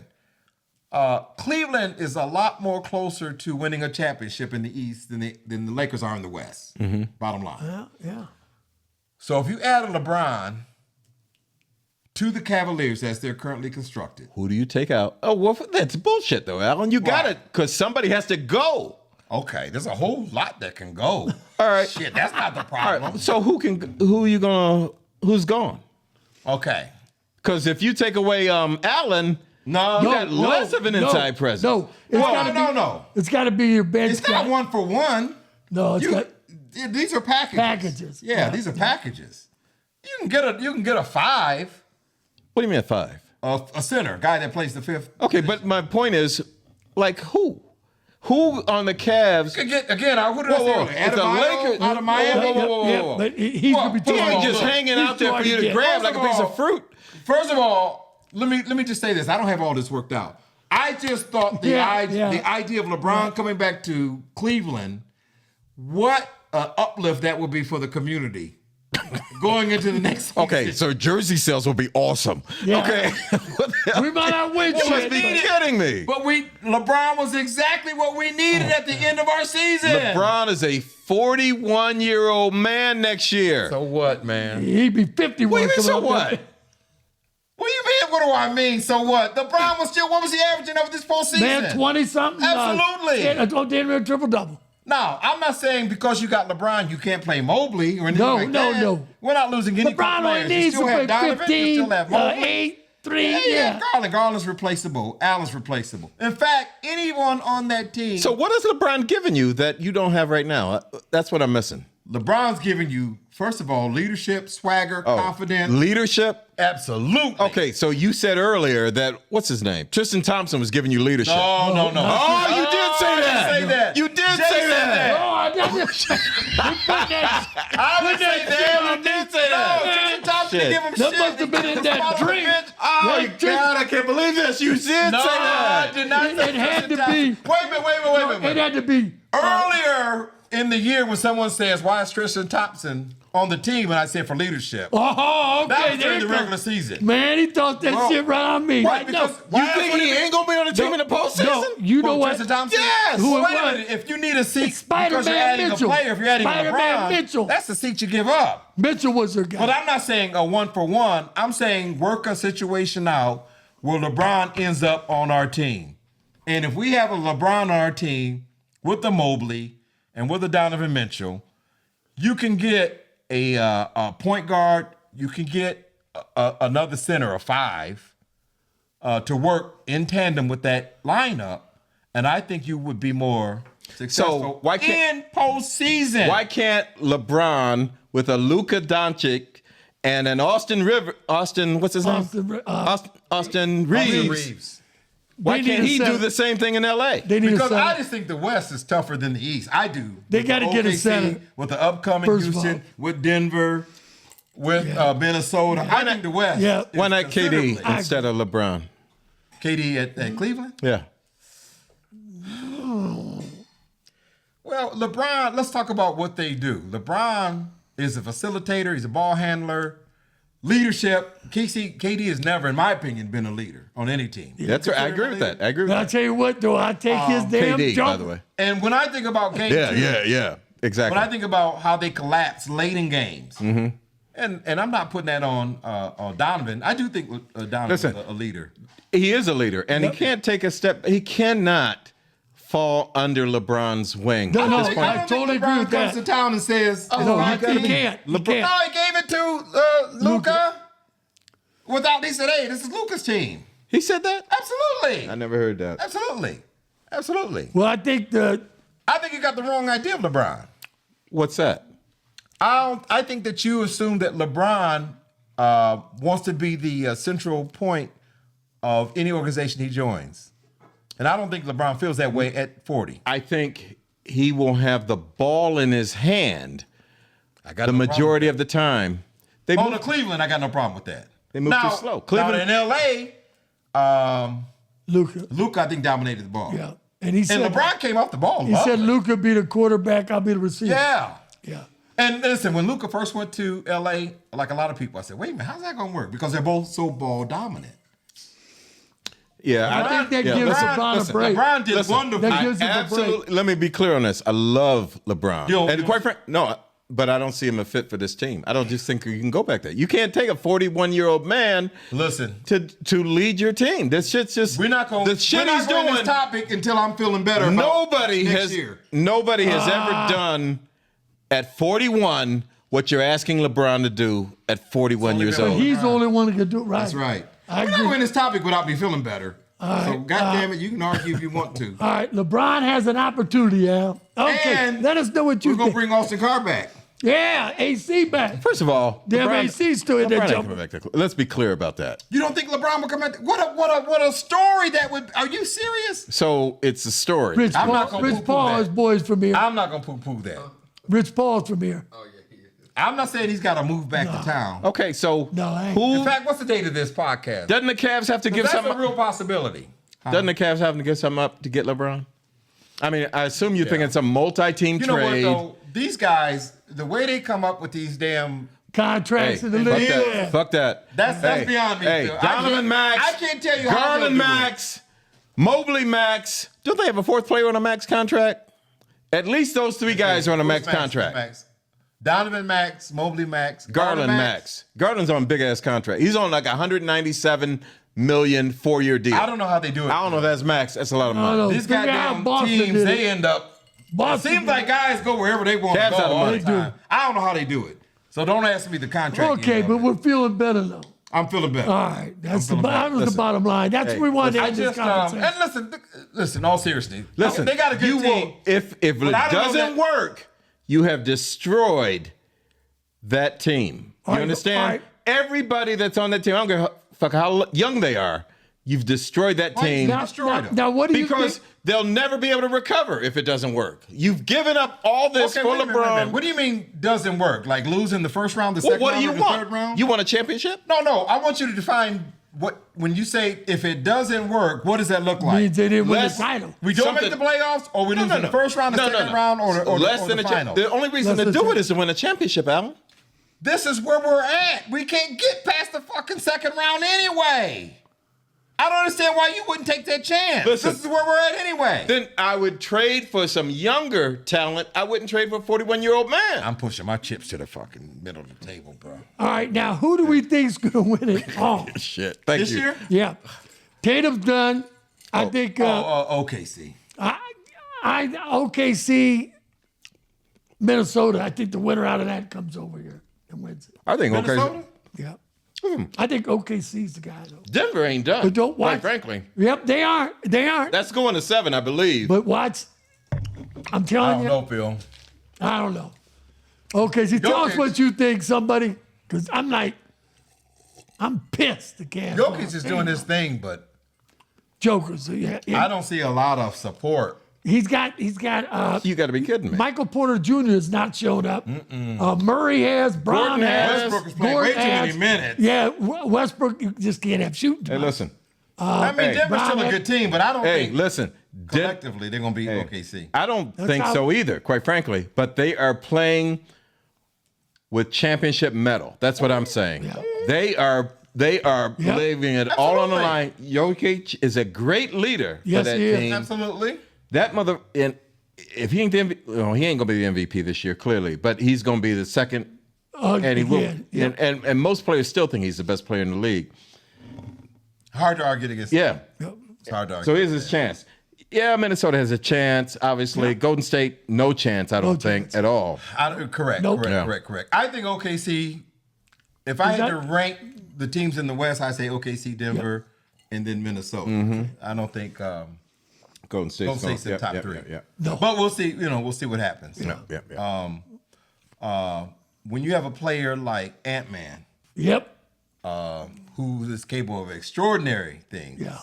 Speaker 1: Cleveland is a lot more closer to winning a championship in the East than the Lakers are in the West. Bottom line.
Speaker 3: Yeah.
Speaker 1: So if you add a LeBron to the Cavaliers as they're currently constructed,
Speaker 4: Who do you take out? Oh, well, that's bullshit though, Alan. You got
Speaker 1: Why?
Speaker 4: it because somebody has to go.
Speaker 1: okay, there's a whole lot that can go.
Speaker 4: All right.
Speaker 1: Shit, that's not the
Speaker 4: All
Speaker 1: problem.
Speaker 4: right. So who's gone?
Speaker 1: Okay.
Speaker 4: Because if you take away Allen,
Speaker 1: No,
Speaker 4: you got less of an inside presence.
Speaker 3: No, it's gotta be,
Speaker 1: no.
Speaker 3: It's got to be your bench
Speaker 1: It's not
Speaker 3: guy.
Speaker 1: one for one.
Speaker 3: No, it's got
Speaker 1: These are packages.
Speaker 3: packages.
Speaker 1: Yeah, these are packages. You can get a 5,
Speaker 4: What do you mean a 5?
Speaker 1: a center, guy that plays the 5th.
Speaker 4: Okay, but my point is, like who? Who on the Cavs?
Speaker 1: Again, what did I say
Speaker 4: Whoa,
Speaker 1: earlier?
Speaker 4: it's a Lakers-
Speaker 1: out of Miami.
Speaker 4: Whoa.
Speaker 3: But he's
Speaker 1: Well,
Speaker 3: going to be
Speaker 1: he
Speaker 4: He
Speaker 3: throwing
Speaker 4: ain't just
Speaker 1: look,
Speaker 4: hanging
Speaker 3: he's
Speaker 4: out there for
Speaker 3: trying
Speaker 4: you
Speaker 3: to
Speaker 4: to
Speaker 3: get-
Speaker 4: grab
Speaker 1: First
Speaker 4: like a
Speaker 1: of
Speaker 4: piece
Speaker 1: all-
Speaker 4: of fruit.
Speaker 1: First of all, let me just say this. I don't have all this worked out. I just thought the idea of LeBron coming back to Cleveland, what an uplift that would be for the community going into the next season.
Speaker 4: Okay, so jersey sales will be awesome.
Speaker 3: Yeah.
Speaker 4: Okay.
Speaker 3: We might not win
Speaker 4: You must
Speaker 3: shit.
Speaker 4: be kidding me.
Speaker 1: But LeBron was exactly what we needed at the end of our season.
Speaker 4: LeBron is a 41-year-old man next year.
Speaker 1: So what, man?
Speaker 3: He'd be 51.
Speaker 4: What do you mean,
Speaker 3: coming
Speaker 4: so
Speaker 3: up
Speaker 4: what?
Speaker 3: there.
Speaker 1: What do you mean? What do I mean? So what? LeBron was still, what was he averaging over this postseason?
Speaker 3: Man, 20-something.
Speaker 1: Absolutely.
Speaker 3: Damn triple-double.
Speaker 1: No, I'm not saying because you got LeBron, you can't play Mobley or anything like that.
Speaker 3: No.
Speaker 1: We're not losing any
Speaker 3: LeBron only
Speaker 1: players. You
Speaker 3: needs
Speaker 1: still
Speaker 3: to
Speaker 1: have
Speaker 3: play
Speaker 1: Donovan, you
Speaker 3: 15,
Speaker 1: still have Mobley.
Speaker 3: 8, 3,
Speaker 1: Yeah. Garland's replaceable. Allen's replaceable. In fact, anyone on that team.
Speaker 4: So what has LeBron given you that you don't have right now? That's what I'm missing.
Speaker 1: LeBron's giving you, first of all, leadership, swagger, confidence.
Speaker 4: Leadership?
Speaker 1: Absolutely.
Speaker 4: Okay, so you said earlier that, what's his name? Tristan Thompson was giving you leadership.
Speaker 1: No.
Speaker 4: Oh, you did say that.
Speaker 1: I didn't say that.
Speaker 4: You did
Speaker 1: Jay
Speaker 4: say
Speaker 1: said
Speaker 4: that.
Speaker 3: Oh, I didn't.
Speaker 1: I didn't say that.
Speaker 4: You did say
Speaker 1: No,
Speaker 4: that.
Speaker 1: Tristan Thompson
Speaker 4: Shit.
Speaker 1: give him
Speaker 3: That
Speaker 1: shit.
Speaker 3: must have been in
Speaker 1: He
Speaker 3: that
Speaker 1: was on the
Speaker 3: drink.
Speaker 1: bench.
Speaker 4: Oh,
Speaker 3: Yeah,
Speaker 4: God, I can't believe this. You did
Speaker 1: No,
Speaker 4: say
Speaker 1: I
Speaker 4: that.
Speaker 1: did not say
Speaker 3: It had to
Speaker 1: Tristan
Speaker 3: be.
Speaker 1: Thompson. Wait a minute.
Speaker 3: It had to be.
Speaker 1: Earlier in the year when someone says, why is Tristan Thompson on the team? And I said for leadership.
Speaker 3: Oh,
Speaker 1: That
Speaker 3: okay.
Speaker 1: was
Speaker 3: There
Speaker 1: during the
Speaker 3: you go.
Speaker 1: regular season.
Speaker 3: Man, he thought that
Speaker 1: Well,
Speaker 3: shit right on me.
Speaker 1: why?
Speaker 3: No,
Speaker 1: Because-
Speaker 4: You
Speaker 1: why
Speaker 4: think he ain't going to be on the team in the postseason?
Speaker 3: no, you know
Speaker 1: Who,
Speaker 3: what?
Speaker 1: Tristan Thompson?
Speaker 4: Yes.
Speaker 3: Who it
Speaker 1: Wait a
Speaker 3: was?
Speaker 1: minute. If you need a seat
Speaker 3: It's Spider-Man
Speaker 1: because you're adding
Speaker 3: Mitchell.
Speaker 1: a player, if you're adding
Speaker 3: Spider-Man
Speaker 1: LeBron,
Speaker 3: Mitchell.
Speaker 1: that's the seat you give up.
Speaker 3: Mitchell was their guy.
Speaker 1: But I'm not saying a 1-for-1. I'm saying work a situation out where LeBron ends up on our team. And if we have a LeBron on our team with the Mobley and with the Donovan Mitchell, you can get a point guard. You can get another center, a 5, to work in tandem with that lineup. And I think you would be more successful
Speaker 4: why can't-
Speaker 1: in postseason.
Speaker 4: Why can't LeBron with a Luka Doncic and an what's his name? Austin Reeves. Why
Speaker 3: They
Speaker 4: can't
Speaker 3: need
Speaker 4: he
Speaker 3: a
Speaker 4: do
Speaker 3: center.
Speaker 4: the same thing in LA?
Speaker 3: They need
Speaker 1: Because
Speaker 3: a
Speaker 1: I
Speaker 3: center.
Speaker 1: just think the West is tougher than the East. I do.
Speaker 3: They
Speaker 1: With
Speaker 3: gotta
Speaker 1: the
Speaker 3: get a
Speaker 1: OKC,
Speaker 3: center.
Speaker 1: with the upcoming
Speaker 3: First of all.
Speaker 1: Houston, with Denver, with Minnesota. I think the West.
Speaker 3: Yeah.
Speaker 1: is
Speaker 4: Why not KD
Speaker 1: considerably-
Speaker 4: instead of LeBron?
Speaker 1: KD at Cleveland?
Speaker 4: Yeah.
Speaker 1: Well, LeBron, let's talk about what they do. LeBron is a facilitator. He's a ball handler. Leadership. KD has never, in my opinion, been a leader on any team.
Speaker 4: That's right. I agree with that. I agree with
Speaker 3: But I
Speaker 4: that.
Speaker 3: tell you what, though, I take his damn
Speaker 4: KD,
Speaker 3: jump.
Speaker 4: by the way.
Speaker 1: And when I think about game 2,
Speaker 4: Yeah. Exactly.
Speaker 1: when I think about how they collapse late in games, and I'm not putting that on Donovan. I do think Donovan's
Speaker 4: Listen.
Speaker 1: a leader.
Speaker 4: He is a leader, and he can't take a step. He cannot fall under LeBron's wing
Speaker 3: No,
Speaker 4: at
Speaker 3: no,
Speaker 4: this
Speaker 1: I
Speaker 4: point.
Speaker 3: I
Speaker 1: don't
Speaker 3: totally
Speaker 1: think
Speaker 3: agree
Speaker 1: LeBron
Speaker 3: with
Speaker 1: comes
Speaker 3: that.
Speaker 1: to town and says,
Speaker 3: No,
Speaker 1: my
Speaker 3: he
Speaker 1: team.
Speaker 3: can't. He
Speaker 4: LeBron-
Speaker 3: can't.
Speaker 1: No, he gave it to Luka. Without, he said, hey, this is Luka's team.
Speaker 4: He said that?
Speaker 1: Absolutely.
Speaker 4: I never heard that.
Speaker 1: Absolutely.
Speaker 3: Well, I think
Speaker 1: I think you got the wrong idea of LeBron.
Speaker 4: What's that?
Speaker 1: I think that you assume that LeBron wants to be the central point of any organization he joins. And I don't think LeBron feels that way at 40.
Speaker 4: I think he will have the ball in his hand
Speaker 1: I got
Speaker 4: the majority of the time. They
Speaker 1: On
Speaker 4: move-
Speaker 1: to Cleveland, I got no problem with that.
Speaker 4: They move too slow.
Speaker 1: Cleveland. Now in LA,
Speaker 3: Luka.
Speaker 1: Luka, I think, dominated the ball.
Speaker 3: Yeah. And he said,
Speaker 1: And LeBron came off the ball.
Speaker 3: he said,
Speaker 1: lovely.
Speaker 3: Luka be the quarterback, I'll be the receiver.
Speaker 1: Yeah.
Speaker 3: Yeah.
Speaker 1: And listen, when Luka first went to LA, like a lot of people, I said, wait a minute, how's that going to work? Because they're both so ball dominant.
Speaker 4: Yeah,
Speaker 3: I think that gives
Speaker 4: listen,
Speaker 3: LeBron a
Speaker 4: listen.
Speaker 3: break.
Speaker 1: LeBron did
Speaker 4: Listen,
Speaker 1: wonderful.
Speaker 3: That gives him a break.
Speaker 4: Absolutely. Let me be clear on this. I love LeBron.
Speaker 1: You don't-
Speaker 4: And quite frankly, no, but I don't see him a fit for this team. I don't just think you can go back there. You can't take a 41-year-old man
Speaker 1: Listen,
Speaker 4: to lead your team. This shit's just
Speaker 1: we're not going
Speaker 4: the shit he's
Speaker 1: this
Speaker 4: doing.
Speaker 1: topic until I'm feeling better. about
Speaker 4: Nobody
Speaker 1: next
Speaker 4: has
Speaker 1: year.
Speaker 4: nobody has ever done at 41 what you're asking LeBron to do at 41 years
Speaker 1: been
Speaker 4: old.
Speaker 3: He's the only one that can do it right.
Speaker 1: That's right.
Speaker 3: I
Speaker 1: We're not
Speaker 3: agree.
Speaker 1: going this topic without me feeling better. So,
Speaker 3: right,
Speaker 1: goddamn it, you can argue if you want to.
Speaker 3: All right, LeBron has an opportunity, Al. Okay,
Speaker 1: And
Speaker 3: let us know what
Speaker 1: We're
Speaker 3: you
Speaker 1: going to
Speaker 3: think.
Speaker 1: bring Austin Carr back.
Speaker 3: Yeah, AC back.
Speaker 4: First of all,
Speaker 3: Damn,
Speaker 4: LeBron-
Speaker 3: AC still in that
Speaker 4: LeBron ain't
Speaker 3: jumper.
Speaker 4: coming back to- Let's be clear about that.
Speaker 1: You don't think LeBron will come back? What a story that would. Are you serious?
Speaker 4: So it's a story.
Speaker 3: Rich
Speaker 1: I'm not
Speaker 3: Paul,
Speaker 1: gonna
Speaker 3: Rich
Speaker 1: poo-poo
Speaker 3: Paul
Speaker 1: that.
Speaker 3: is boys from here.
Speaker 1: I'm not going to poo-poo that.
Speaker 3: Rich Paul's from here.
Speaker 1: I'm not saying he's got to move back to town.
Speaker 4: Okay, so
Speaker 3: No, I ain't.
Speaker 1: In
Speaker 4: who
Speaker 1: fact, what's the date of this podcast?
Speaker 4: doesn't the Cavs have to give
Speaker 1: That's
Speaker 4: something?
Speaker 1: a real possibility.
Speaker 4: Doesn't the Cavs have to give something up to get LeBron? I mean, I assume you're thinking it's a multi-team
Speaker 1: You know what,
Speaker 4: trade.
Speaker 1: though? These guys, the way they come up with these damn
Speaker 3: contracts in the
Speaker 4: fuck
Speaker 3: league.
Speaker 4: that.
Speaker 3: Yeah.
Speaker 4: Fuck that.
Speaker 1: That's beyond me.
Speaker 4: Hey,
Speaker 1: Phil.
Speaker 4: Donovan Max.
Speaker 1: I can't tell you how
Speaker 4: Garland
Speaker 1: they'll do it.
Speaker 4: Max. Mobley Max. Don't they have a fourth player on a max contract? At least those three guys are on a max contract.
Speaker 1: Max. Donovan Max, Mobley Max,
Speaker 4: Garland Max. Garland's on a big ass contract. He's on like $197 million 4-year deal.
Speaker 1: I don't know how they do it.
Speaker 4: I don't know if that's max. That's a lot of
Speaker 3: I don't
Speaker 4: money.
Speaker 3: know.
Speaker 1: These
Speaker 3: Figure out
Speaker 1: goddamn
Speaker 3: Boston
Speaker 1: teams,
Speaker 3: did
Speaker 1: they
Speaker 3: it.
Speaker 1: end up.
Speaker 3: Boston
Speaker 1: It seems like guys go wherever they want
Speaker 4: Cavs
Speaker 1: to go
Speaker 4: out of
Speaker 1: all
Speaker 4: money.
Speaker 1: the time. I don't know how they do it. So don't ask me the contract.
Speaker 3: Okay, but we're feeling better though.
Speaker 1: I'm feeling better.
Speaker 3: All right, that was
Speaker 4: Listen.
Speaker 3: the bottom line. That's what we wanted to
Speaker 1: I
Speaker 3: end this
Speaker 1: just
Speaker 3: conversation.
Speaker 1: and listen. All seriously,
Speaker 4: Listen,
Speaker 1: they got a good
Speaker 4: you
Speaker 1: team.
Speaker 4: will, if it
Speaker 1: But I don't know
Speaker 4: doesn't
Speaker 1: that-
Speaker 4: work, you have destroyed that team.
Speaker 3: All
Speaker 4: You
Speaker 3: right,
Speaker 4: understand?
Speaker 3: all right.
Speaker 4: Everybody that's on that team, I don't give a fuck how young they are. You've destroyed that team
Speaker 3: Now, what do you
Speaker 4: because
Speaker 3: think?
Speaker 4: they'll never be able to recover if it doesn't work. You've given up all this
Speaker 1: Okay,
Speaker 4: for
Speaker 1: wait a minute, wait a
Speaker 4: LeBron.
Speaker 1: minute. What do you mean doesn't work? Like losing the first round, the
Speaker 4: Well,
Speaker 1: second
Speaker 4: what do
Speaker 1: round,
Speaker 4: you
Speaker 1: or the
Speaker 4: want?
Speaker 1: third round?
Speaker 4: You want a championship?
Speaker 1: No. I want you to define what when you say if it doesn't work. What does that look like?
Speaker 3: Means they didn't win the
Speaker 4: Less-
Speaker 3: title.
Speaker 1: We don't make
Speaker 4: Something-
Speaker 1: the playoffs, or we lose in the first round, the second round, or
Speaker 4: less
Speaker 1: or
Speaker 4: than
Speaker 1: the
Speaker 4: a
Speaker 1: final.
Speaker 4: The only reason
Speaker 3: Less
Speaker 4: to
Speaker 3: than
Speaker 4: do
Speaker 3: a
Speaker 4: it is to win a championship, Alan.
Speaker 1: This is where we're at. We can't get past the fucking second round anyway. I don't understand why you wouldn't take that chance.
Speaker 4: Listen.
Speaker 1: This is where we're at anyway.
Speaker 4: Then I would trade for some younger talent. I wouldn't trade for a 41-year-old man.
Speaker 1: I'm pushing my chips to the fucking middle of the table, bro.
Speaker 3: All right, now who do we think's going to win it all?
Speaker 4: Shit. Thank
Speaker 1: This
Speaker 4: you.
Speaker 1: year?
Speaker 3: Yeah, Tatum's done. I think
Speaker 1: OKC.
Speaker 3: OKC, Minnesota. I think the winner out of that comes over here and wins it.
Speaker 4: I think
Speaker 1: Minnesota?
Speaker 4: okay.
Speaker 3: Yeah, I think OKC's the guy though.
Speaker 4: Denver ain't done.
Speaker 3: But don't watch.
Speaker 4: Quite frankly.
Speaker 3: Yep, they aren't. They aren't.
Speaker 4: That's going to 7, I believe.
Speaker 3: But watch. I'm
Speaker 1: I
Speaker 3: telling
Speaker 1: don't
Speaker 3: you.
Speaker 1: know, Phil.
Speaker 3: I don't know. Okay, so tell us
Speaker 1: Jokic.
Speaker 3: what you think, somebody, because I'm pissed. The Cavs.
Speaker 1: Jokic is doing his thing, but
Speaker 3: Jokers. Yeah,
Speaker 1: I don't see a lot of support.
Speaker 3: He's got.
Speaker 4: You got to be kidding me.
Speaker 3: Michael Porter Jr. has not showed up. Murray has. Brown
Speaker 4: Gordon
Speaker 3: has.
Speaker 4: has.
Speaker 1: Westbrook is playing
Speaker 3: Gordon
Speaker 1: way too many
Speaker 3: has.
Speaker 1: minutes.
Speaker 3: Yeah, Westbrook, you just can't have shooting.
Speaker 4: Hey, listen.
Speaker 1: I mean,
Speaker 4: hey,
Speaker 1: Denver's still a
Speaker 3: Brown-
Speaker 1: good team, but I don't
Speaker 4: Hey,
Speaker 1: think
Speaker 4: listen.
Speaker 1: collectively they're going to beat OKC.
Speaker 4: I don't think
Speaker 3: how-
Speaker 4: so either, quite frankly. But they are playing with championship metal. That's what I'm saying.
Speaker 3: Yeah.
Speaker 4: They are
Speaker 3: Yeah.
Speaker 4: leaving it all on the
Speaker 1: Absolutely.
Speaker 4: line. Jokic is a great leader
Speaker 3: Yes,
Speaker 4: for that
Speaker 3: he is.
Speaker 4: team.
Speaker 1: Absolutely.
Speaker 4: That mother, and if he ain't the MVP, well, he ain't gonna be the MVP this year, clearly, but he's gonna be the second, and he will.
Speaker 3: Again, yeah.
Speaker 4: And most players still think he's the best player in the league.
Speaker 1: Hard to argue against.
Speaker 4: Yeah.
Speaker 1: It's hard to argue.
Speaker 4: So here's his chance. Yeah, Minnesota has a chance. Obviously, Golden State, no chance. I don't think
Speaker 3: chance.
Speaker 4: at all.
Speaker 1: Correct.
Speaker 3: Nope.
Speaker 4: Yeah.
Speaker 1: Correct. I think OKC. If I had to rank the teams in the West, I say OKC, Denver, and then Minnesota.
Speaker 4: Mm-hmm.
Speaker 1: I don't think
Speaker 4: Golden State's
Speaker 1: Golden State's in the top three.
Speaker 4: Yeah.
Speaker 3: No.
Speaker 1: But we'll see. We'll see what happens.
Speaker 4: Yeah.
Speaker 1: When you have a player like Ant-Man,
Speaker 3: Yep.
Speaker 1: who is capable of extraordinary things,
Speaker 3: Yeah.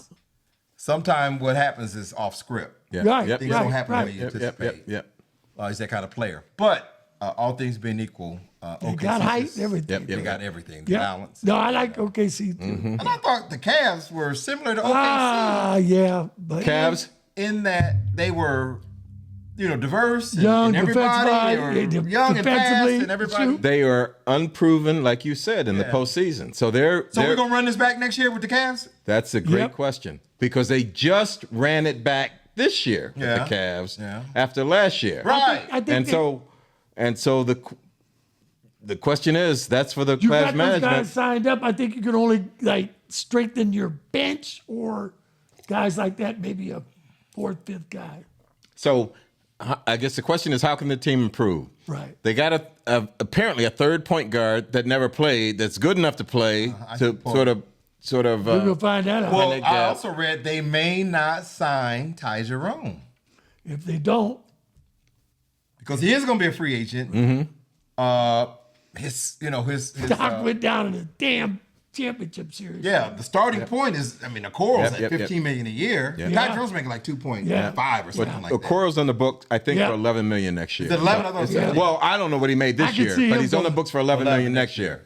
Speaker 1: sometimes what happens is off script.
Speaker 4: Yeah.
Speaker 3: Right,
Speaker 4: Yep.
Speaker 1: Things
Speaker 3: right,
Speaker 1: don't happen
Speaker 3: right.
Speaker 1: the way you
Speaker 4: Yep.
Speaker 1: anticipate.
Speaker 4: Yep.
Speaker 1: He's that kind of player. But all things being equal,
Speaker 3: They got height
Speaker 1: just-
Speaker 3: and everything.
Speaker 1: They got everything. The
Speaker 3: Yeah.
Speaker 1: balance.
Speaker 3: No, I like OKC too.
Speaker 1: And I thought the Cavs were similar to OKC
Speaker 3: Yeah, but
Speaker 4: Cavs.
Speaker 1: in that they were, diverse and,
Speaker 3: Young,
Speaker 1: everybody. They were
Speaker 3: defensively,
Speaker 1: young and fast
Speaker 3: defensively,
Speaker 1: and everybody.
Speaker 3: shoot.
Speaker 4: They are unproven, like you said, in the postseason. So
Speaker 1: So we're gonna run this back next year with the Cavs?
Speaker 4: That's a great
Speaker 3: Yep.
Speaker 4: question because they just ran it back this year with
Speaker 1: Yeah.
Speaker 4: the Cavs
Speaker 1: Yeah.
Speaker 4: after last year.
Speaker 1: Right.
Speaker 3: I think
Speaker 4: And so the question is, that's for the
Speaker 3: you
Speaker 4: class
Speaker 3: got those
Speaker 4: management.
Speaker 3: guys signed up. I think you can only strengthen your bench or guys like that, maybe a fourth, fifth guy.
Speaker 4: So I guess the question is, how can the team improve?
Speaker 3: Right.
Speaker 4: They got apparently a third point guard that never played that's good enough to play to sort of.
Speaker 3: We're gonna find that out.
Speaker 1: Well,
Speaker 4: that
Speaker 1: I
Speaker 4: gap.
Speaker 1: also read they may not sign Ty Jerome
Speaker 3: If they don't,
Speaker 1: because he is gonna be a free agent.
Speaker 4: Mm-hmm.
Speaker 1: His
Speaker 3: Doc went down in the damn championship series.
Speaker 1: yeah, the starting point is, the Corals
Speaker 4: Yep,
Speaker 1: at $15 million a year.
Speaker 4: Yep.
Speaker 1: Ty
Speaker 3: Yeah.
Speaker 1: Jerome's making like 2.5
Speaker 3: Yeah.
Speaker 1: or something like that.
Speaker 4: Okoro's on the book, I think,
Speaker 3: Yeah.
Speaker 4: for $11 million next year.
Speaker 1: Is it 11? I thought it was 17.
Speaker 4: Well, I don't know what he made
Speaker 3: I
Speaker 4: this
Speaker 3: can
Speaker 4: year,
Speaker 3: see
Speaker 4: but
Speaker 3: him
Speaker 4: he's on the
Speaker 3: going
Speaker 4: books for $11 million next year.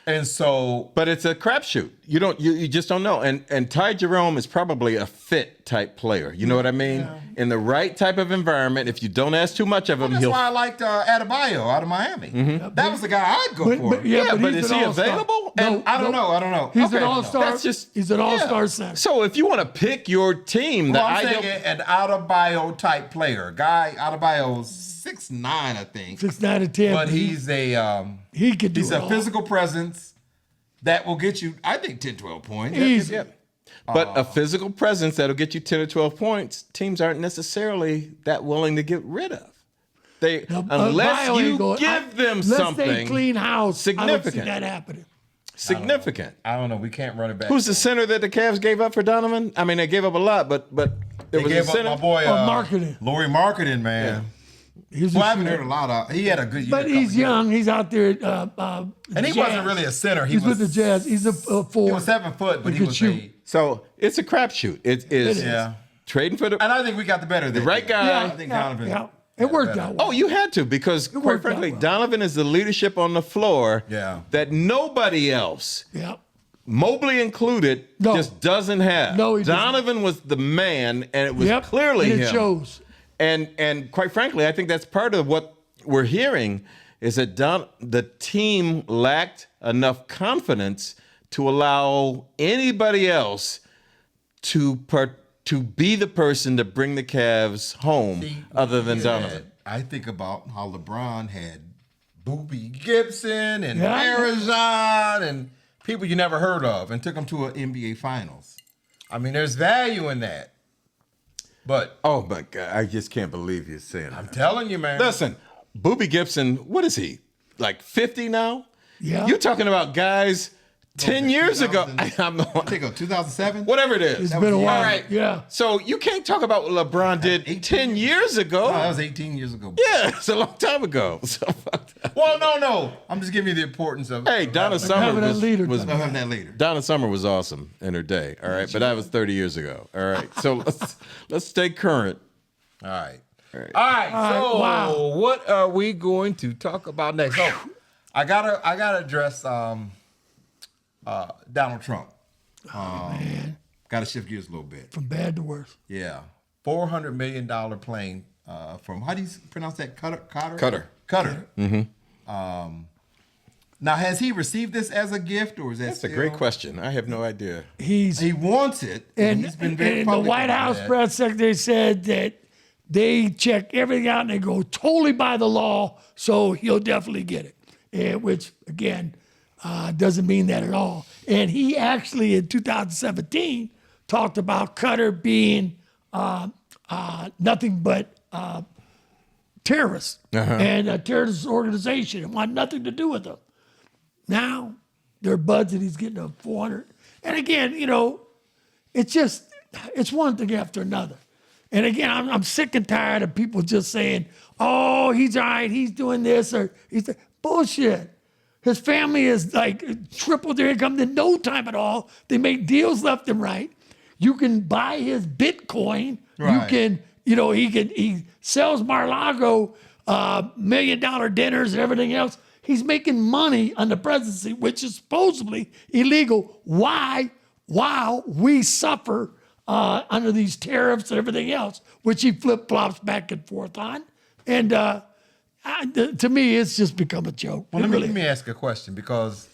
Speaker 1: And so,
Speaker 4: But it's a crapshoot. You just don't know. And Ty Jerome is probably a fit type player. You know what I mean? In the right type of environment, if you don't ask too much of him,
Speaker 1: that's why I liked Adebayo out of Miami. That was the guy I'd go for.
Speaker 3: But
Speaker 4: but
Speaker 3: he's
Speaker 4: is
Speaker 3: an
Speaker 4: he
Speaker 3: all-star.
Speaker 4: available?
Speaker 3: No,
Speaker 1: I don't know.
Speaker 3: He's
Speaker 1: Okay.
Speaker 3: an all-star.
Speaker 4: That's just-
Speaker 3: He's an all-star center.
Speaker 4: So if you want to pick your team,
Speaker 1: Well,
Speaker 4: the
Speaker 1: I'm
Speaker 4: ideal.
Speaker 1: saying an Adebayo type player. Guy Adebayo's 6'9", I think.
Speaker 3: 6'9" to 10.
Speaker 1: But he's
Speaker 3: he could do
Speaker 1: he's
Speaker 3: it
Speaker 1: a
Speaker 3: all.
Speaker 1: physical presence that will get you, I think, 10, 12 points.
Speaker 3: Easy.
Speaker 4: Yeah. But a physical presence that'll get you 10 or 12 points, teams aren't necessarily that willing to get rid of. They unless
Speaker 3: Bio ain't
Speaker 4: you
Speaker 3: going-
Speaker 4: give them
Speaker 3: unless they
Speaker 4: something
Speaker 3: clean house. I don't see
Speaker 4: significant.
Speaker 3: that happening.
Speaker 4: Significant.
Speaker 1: I don't know. We can't run it back.
Speaker 4: Who's the center that the Cavs gave up for Donovan? I mean, they gave up a lot, but there
Speaker 1: They
Speaker 4: was a
Speaker 1: gave up
Speaker 4: center.
Speaker 1: my boy
Speaker 3: Marketing.
Speaker 1: Laurie Marketing, man.
Speaker 3: He's
Speaker 1: Well, I
Speaker 3: a
Speaker 1: haven't
Speaker 3: shooter.
Speaker 1: heard a lot of. He had a good year.
Speaker 3: But he's young. He's out there.
Speaker 1: And he
Speaker 3: Jazz.
Speaker 1: wasn't really a center.
Speaker 3: He's with the Jazz. He's a forward.
Speaker 1: He was 7 foot, but
Speaker 3: He
Speaker 1: he
Speaker 3: could
Speaker 1: was
Speaker 3: shoot.
Speaker 4: So it's a crapshoot. It is.
Speaker 3: is.
Speaker 1: Yeah.
Speaker 4: Trading for the.
Speaker 1: And I think we got the better of that.
Speaker 4: right guy.
Speaker 3: Yeah,
Speaker 1: I think
Speaker 3: yeah,
Speaker 1: Donovan.
Speaker 3: yeah. It worked out well.
Speaker 4: Oh, you had to because, quite
Speaker 3: worked out
Speaker 4: frankly,
Speaker 3: well.
Speaker 4: Donovan is the leadership on the floor
Speaker 1: Yeah.
Speaker 4: that nobody else,
Speaker 3: Yeah.
Speaker 4: Mobley included,
Speaker 3: No.
Speaker 4: just doesn't have.
Speaker 3: No, he doesn't.
Speaker 4: Donovan was the man, and it was
Speaker 3: Yep.
Speaker 4: clearly
Speaker 3: and it
Speaker 4: him.
Speaker 3: shows.
Speaker 4: And quite frankly, I think that's part of what we're hearing is that the team lacked enough confidence to allow anybody else to be the person to bring the Cavs home other than Donovan.
Speaker 1: I think about how LeBron had Boobie Gibson and
Speaker 3: Yeah.
Speaker 1: Arajon and people you never heard of and took them to an NBA Finals. I mean, there's value in that. But
Speaker 4: Oh my God, I just can't believe you're saying that.
Speaker 1: I'm telling you, man.
Speaker 4: Listen, Boobie Gibson, what is he? Like 50 now?
Speaker 3: Yeah.
Speaker 4: You're talking about guys 10 years ago.
Speaker 1: I think of 2007.
Speaker 4: Whatever it is.
Speaker 3: It's been a while.
Speaker 4: All right.
Speaker 3: Yeah.
Speaker 4: So you can't talk about what LeBron did
Speaker 1: 18
Speaker 4: 10 years ago.
Speaker 1: No, that was 18 years ago.
Speaker 4: Yeah, it's a long time ago. So fuck that.
Speaker 1: Well, no. I'm just giving you the importance of
Speaker 4: Hey, Donna Summer
Speaker 3: having that leader
Speaker 4: was
Speaker 1: of having that leader.
Speaker 4: Donna Summer was awesome in her day. All right, but that was 30 years ago. All right, so let's stay current.
Speaker 1: All right. So
Speaker 3: wow.
Speaker 1: what are we going to talk about next? Oh, I gotta address Donald Trump.
Speaker 3: Man,
Speaker 1: Gotta shift gears a little bit.
Speaker 3: from bad to worse.
Speaker 1: Yeah. $400 million plane from, how do you pronounce that? Cutter.
Speaker 4: Cutter.
Speaker 1: Now, has he received this as a gift or is that
Speaker 4: That's a great question. I have no idea.
Speaker 3: He's
Speaker 1: He wants it.
Speaker 3: and,
Speaker 1: he's been very
Speaker 3: and the
Speaker 1: public
Speaker 3: White
Speaker 1: about
Speaker 3: House
Speaker 1: that.
Speaker 3: press secretary said that they check everything out and they go totally by the law, so he'll definitely get it. And which again doesn't mean that at all. And he actually in 2017 talked about Qatar being nothing but terrorists and a terrorist organization and want nothing to do with them. Now they're buds and he's getting a 400. And again, it's one thing after another. And again, I'm sick and tired of people just saying, "Oh, he's all right, he's doing this," or he's bullshit. His family is like tripled their income in no time at all. They make deals left and right. You can buy his Bitcoin.
Speaker 1: Right.
Speaker 3: You can, he sells Mar-a-Lago $1 million dinners and everything else. He's making money on the presidency, which is supposedly illegal. Why? While we suffer under these tariffs and everything else, which he flip-flops back and forth on. And to me, it's just become a joke.
Speaker 1: Well,
Speaker 3: It
Speaker 1: let
Speaker 3: really-
Speaker 1: me ask a question, because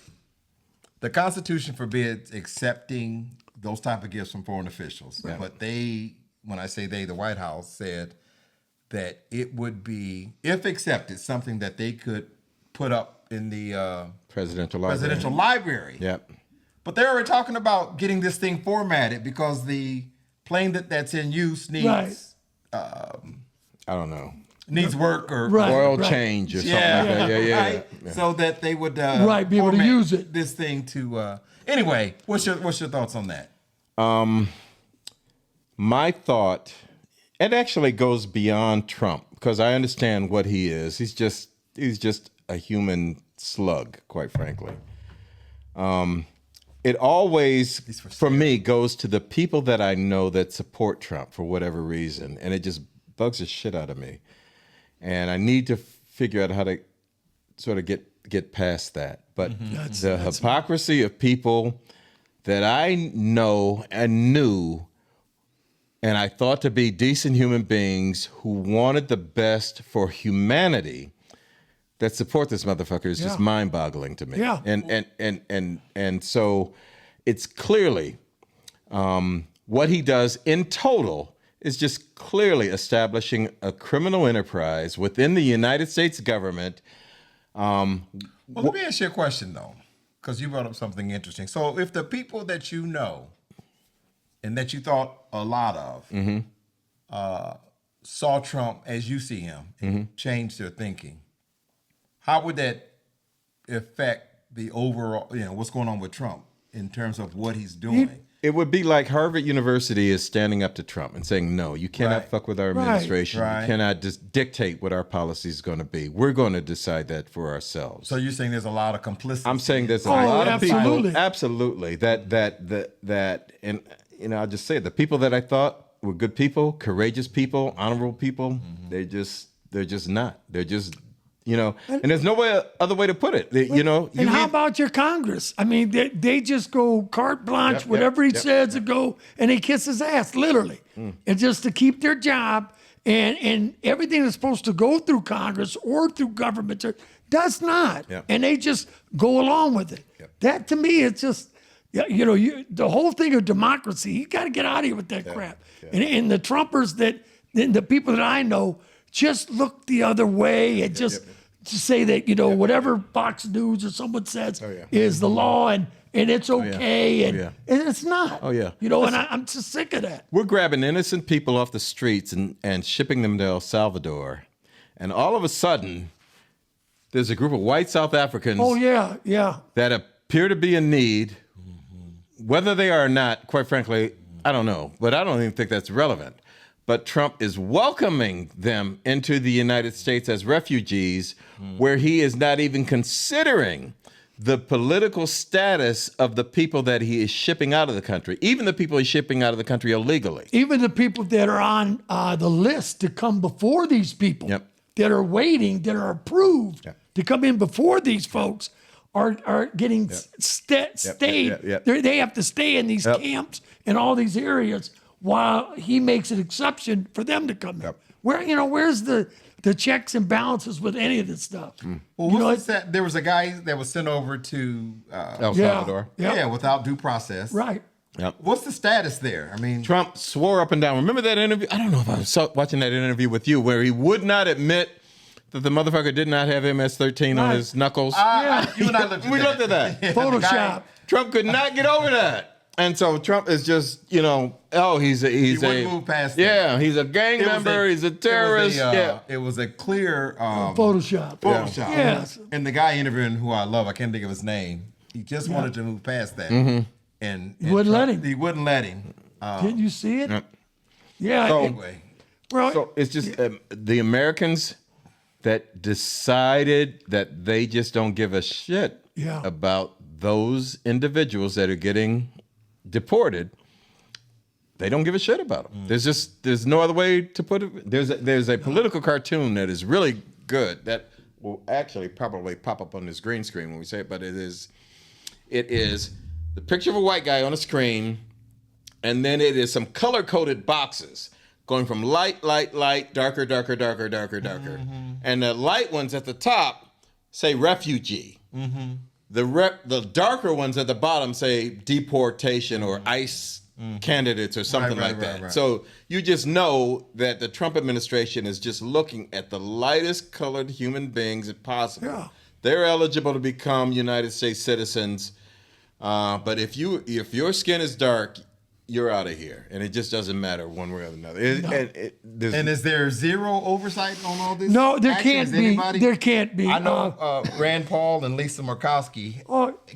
Speaker 1: the Constitution forbids accepting those type of gifts from foreign officials.
Speaker 4: Yeah.
Speaker 1: But they, when I say they, the White House said that it would be, if accepted, something that they could put up in the
Speaker 4: Presidential library.
Speaker 1: presidential library.
Speaker 4: Yep.
Speaker 1: But they're already talking about getting this thing formatted because the plane that's in use needs
Speaker 3: Right.
Speaker 4: I don't know.
Speaker 1: needs work or
Speaker 3: Right.
Speaker 4: Oil change or something like that. Yeah.
Speaker 1: right? So that they would
Speaker 3: Right, be able to
Speaker 1: format
Speaker 3: use it.
Speaker 1: This thing to anyway. What's your thoughts on that?
Speaker 4: My thought, it actually goes beyond Trump because I understand what he is. He's just a human slug, quite frankly. It always, for me, goes to the people that I know that support Trump for whatever reason, and it just bugs the shit out of me. And I need to figure out how to sort of get past that. But the hypocrisy of people that I know and knew and I thought to be decent human beings who wanted the best for humanity that support this motherfucker is just mind-boggling to me.
Speaker 3: Yeah.
Speaker 4: And so it's clearly what he does in total is just clearly establishing a criminal enterprise within the United States government.
Speaker 1: Well, let me ask you a question, though, because you brought up something interesting. So if the people that you know and that you thought a lot of saw Trump as you see him and changed their thinking, how would that affect the overall, what's going on with Trump in terms of what he's doing?
Speaker 4: It would be like Harvard University is standing up to Trump and saying, no, you cannot fuck with our administration.
Speaker 1: Right.
Speaker 4: You cannot just dictate what our policy is going to be. We're going to decide that for ourselves.
Speaker 1: So you're saying there's a lot of complicity?
Speaker 4: I'm saying there's a lot of
Speaker 3: absolutely.
Speaker 4: people, absolutely, that, and I'll just say it, the people that I thought were good people, courageous people, honorable people, they're just not. They're just, and there's no other way to put it.
Speaker 3: And how about your Congress? I mean, they just go carte blanche, whatever he says to go, and they kiss his ass, literally. And just to keep their job, and everything that's supposed to go through Congress or through government does not. And they just go along with it. That, to me, it's just, the whole thing of democracy, you got to get out of here with that crap. And the Trumpers the people that I know just look the other way and just say that, whatever Fox News or someone says is the law and it's okay. And it's not. And I'm just sick of that.
Speaker 4: We're grabbing innocent people off the streets and shipping them to El Salvador. And all of a sudden, there's a group of white South Africans that appear to be in need. Whether they are or not, quite frankly, I don't know. But I don't even think that's relevant. But Trump is welcoming them into the United States as refugees, where he is not even considering the political status of the people that he is shipping out of the country, even the people he's shipping out of the country illegally.
Speaker 3: Even the people that are on the list to come before these people that are waiting, that are approved to come in before these folks are getting stayed. They have to stay in these camps and all these areas while he makes an exception for them to come in. Where's the checks and balances with any of this stuff?
Speaker 1: Well, there was a guy that was sent over to
Speaker 4: El Salvador.
Speaker 1: Without due process.
Speaker 3: Right.
Speaker 1: What's the status there? I mean,
Speaker 4: Trump swore up and down. Remember that interview? I don't know if I was watching that interview with you where he would not admit that the motherfucker did not have MS-13 on his knuckles.
Speaker 1: You and I looked at
Speaker 4: we looked at that.
Speaker 3: Photoshop.
Speaker 4: Trump could not get over that. And so Trump is just, he wouldn't
Speaker 1: move past that.
Speaker 4: Yeah, he's a gang member, he's a terrorist.
Speaker 1: It was a clear
Speaker 3: Photoshop.
Speaker 1: Yes. And the guy interviewing who I love, I can't think of his name, he just wanted to move past that. And
Speaker 3: he wouldn't let him.
Speaker 1: He wouldn't let him.
Speaker 3: Didn't you see it? Yeah.
Speaker 4: So,
Speaker 1: anyway.
Speaker 4: So it's just the Americans that decided that they just don't give a shit about those individuals that are getting deported. They don't give a shit about them. There's no other way to put it. There's a political cartoon that is really good that will actually probably pop up on this green screen when we say it, but it is the picture of a white guy on a screen, and then it is some color-coded boxes going from light, darker, darker. And the light ones at the top say refugee. The darker ones at the bottom say deportation or ICE candidates or something like that. Right. So you just know that the Trump administration is just looking at the lightest colored human beings possible. Yeah. They're eligible to become United States citizens. But if your skin is dark, you're out of here, and it just doesn't matter one way or another.
Speaker 1: And is there zero oversight on all this?
Speaker 3: No, there can't be. There can't be.
Speaker 1: I know Rand Paul and Lisa Murkowski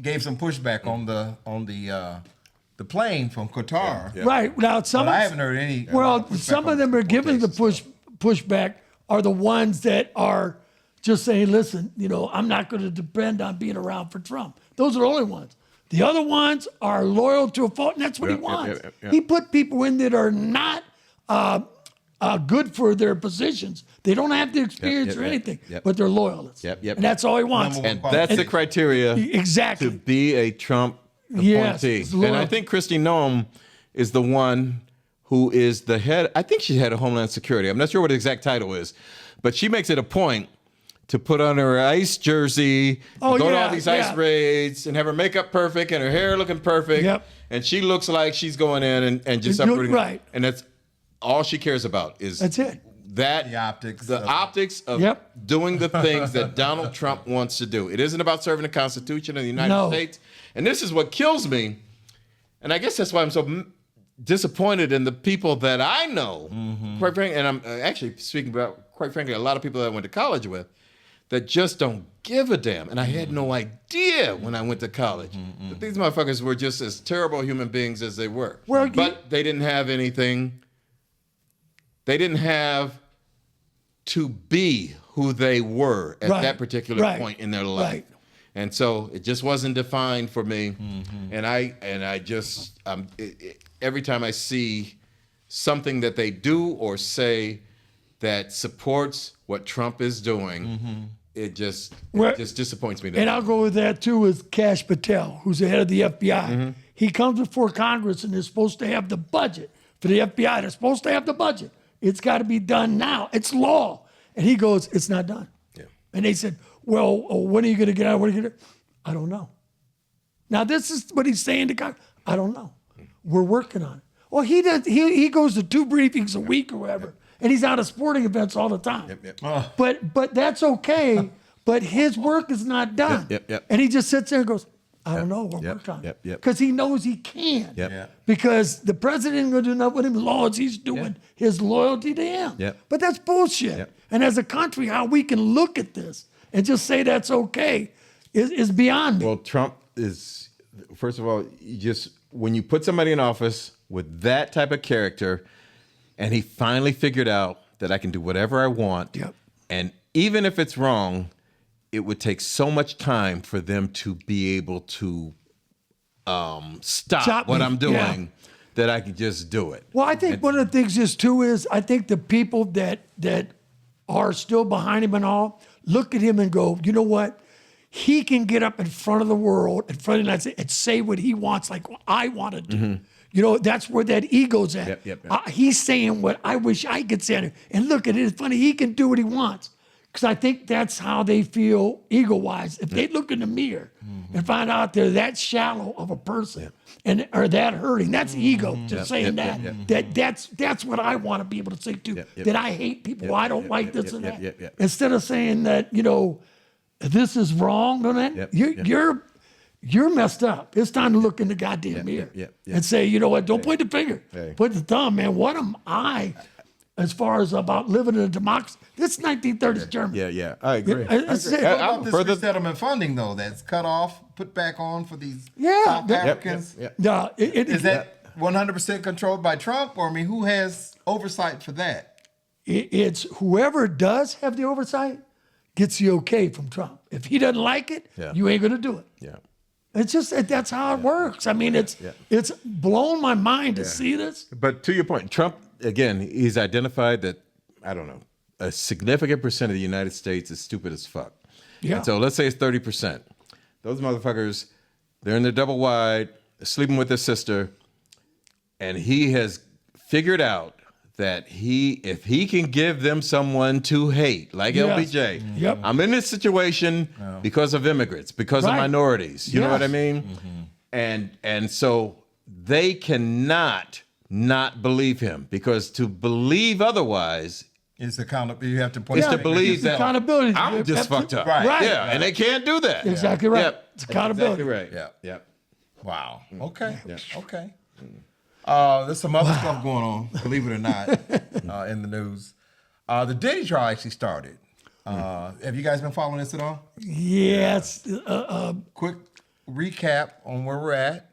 Speaker 1: gave some pushback on the plane from Qatar.
Speaker 3: Yeah. Right now, I
Speaker 1: haven't heard any.
Speaker 3: Well, some of them are giving the pushback are the ones that are just saying, "Listen, I'm not going to depend on being around for Trump." Those are the only ones. The other ones are loyal to a fault, and that's what he wants. He put people in that are not good for their positions. They don't have the experience or anything, but they're loyalists.
Speaker 4: Yep.
Speaker 3: And that's all he wants.
Speaker 1: Number
Speaker 4: And that's the criteria
Speaker 3: Exactly.
Speaker 4: to be a Trump
Speaker 3: Yes,
Speaker 4: appointee.
Speaker 3: it's
Speaker 4: And I
Speaker 3: loyalty.
Speaker 4: think Kristi Noem is the one who is the head. I think she's head of Homeland Security. I'm not sure what the exact title is, but she makes it a point to put on her ice jersey, go to all these ice raids, and have her makeup perfect and her hair looking perfect.
Speaker 3: Yep.
Speaker 4: And she looks like she's going in and just
Speaker 3: You're
Speaker 4: uprooting.
Speaker 3: right.
Speaker 4: And that's all she cares about is
Speaker 3: That's it.
Speaker 1: The optics
Speaker 4: the
Speaker 1: of-
Speaker 4: optics of doing the things that Donald Trump wants to do. It isn't about serving the Constitution of the United States. And this is what kills me. And I guess that's why I'm so disappointed in the people that I know. Quite frankly, and I'm actually speaking about, quite frankly, a lot of people that I went to college with that just don't give a damn. And I had no idea when I went to college that these motherfuckers were just as terrible human beings as they were.
Speaker 3: Well,
Speaker 4: but they didn't have anything. They didn't have to be who they were at that particular point in their life.
Speaker 3: Right.
Speaker 4: And so it just wasn't defined for me. And I just, every time I see something that they do or say that supports what Trump is doing, it just disappoints me.
Speaker 3: And I'll go with that too with Kash Patel, who's the head of the FBI. He comes before Congress and they're supposed to have the budget for the FBI. They're supposed to have the budget. It's got to be done now. It's law. And he goes, it's not done.
Speaker 4: Yeah.
Speaker 3: And they said, well, when are you going to get out? When are you going to? I don't know. Now, this is what he's saying to Congress. I don't know. We're working on it. Well, he does. He goes to 2 briefings a week or whatever, and he's out at sporting events all the time. But that's okay. But his work is not done. And he just sits there and goes, I don't know. We're working on it. Because he knows he can. Because the president ain't going to do nothing with him as long as he's doing his loyalty to him. But that's bullshit. And as a country, how we can look at this and just say that's okay is beyond me.
Speaker 4: Well, Trump is, first of all, when you put somebody in office with that type of character, and he finally figured out that I can do whatever I want, and even if it's wrong, it would take so much time for them to be able to stop what I'm doing that I can just do it.
Speaker 3: Well, I think one of the things is too is I think the people that are still behind him and all look at him and go, you know what? He can get up in front of the world, in front of the United States, and say what he wants, like what I want to do. You know, that's where that ego's at. He's saying what I wish I could say. And look at it, it's funny, he can do what he wants. Because I think that's how they feel ego-wise. If they look in the mirror and find out they're that shallow of a person and or that hurting, that's ego. Just saying that's what I want to be able to say too. That I hate people. I don't like this and that. Instead of saying that, you know, this is wrong, you're messed up. It's time to look in the goddamn mirror and say, you know what? Don't point the finger. Put the thumb, man. What am I? As far as about living in a democracy, this is 1930s Germany.
Speaker 4: I agree.
Speaker 3: It's
Speaker 1: What about this resettlement funding, though, that's cut off, put back on for these South Africans? Is that 100% controlled by Trump? Or, I mean, who has oversight for that?
Speaker 3: It's whoever does have the oversight gets the okay from Trump. If he doesn't like it, you ain't going to do it. It's just, that's how it works. I mean, it's blown my mind to see this.
Speaker 4: But to your point, Trump, again, he's identified that, I don't know, a significant percent of the United States is stupid as fuck. And so let's say it's 30%. Those motherfuckers, they're in their double wide, sleeping with their sister, and he has figured out that if he can give them someone to hate, like LBJ, I'm in this situation because of immigrants, because of minorities. You know what I mean? And so they cannot not believe him, because to believe otherwise
Speaker 1: It's accountability. You have to point.
Speaker 4: is to believe that
Speaker 3: accountability.
Speaker 4: I'm just fucked up.
Speaker 3: Right.
Speaker 4: Yeah, and they can't do that.
Speaker 3: Exactly right.
Speaker 4: Yep.
Speaker 3: It's accountability.
Speaker 4: Exactly right.
Speaker 1: Yeah. Wow. Okay. Okay. There's some other stuff going on, believe it or not, in the news. The Diddy trial actually started. Have you guys been following this at all?
Speaker 3: Yes.
Speaker 1: Quick recap on where we're at.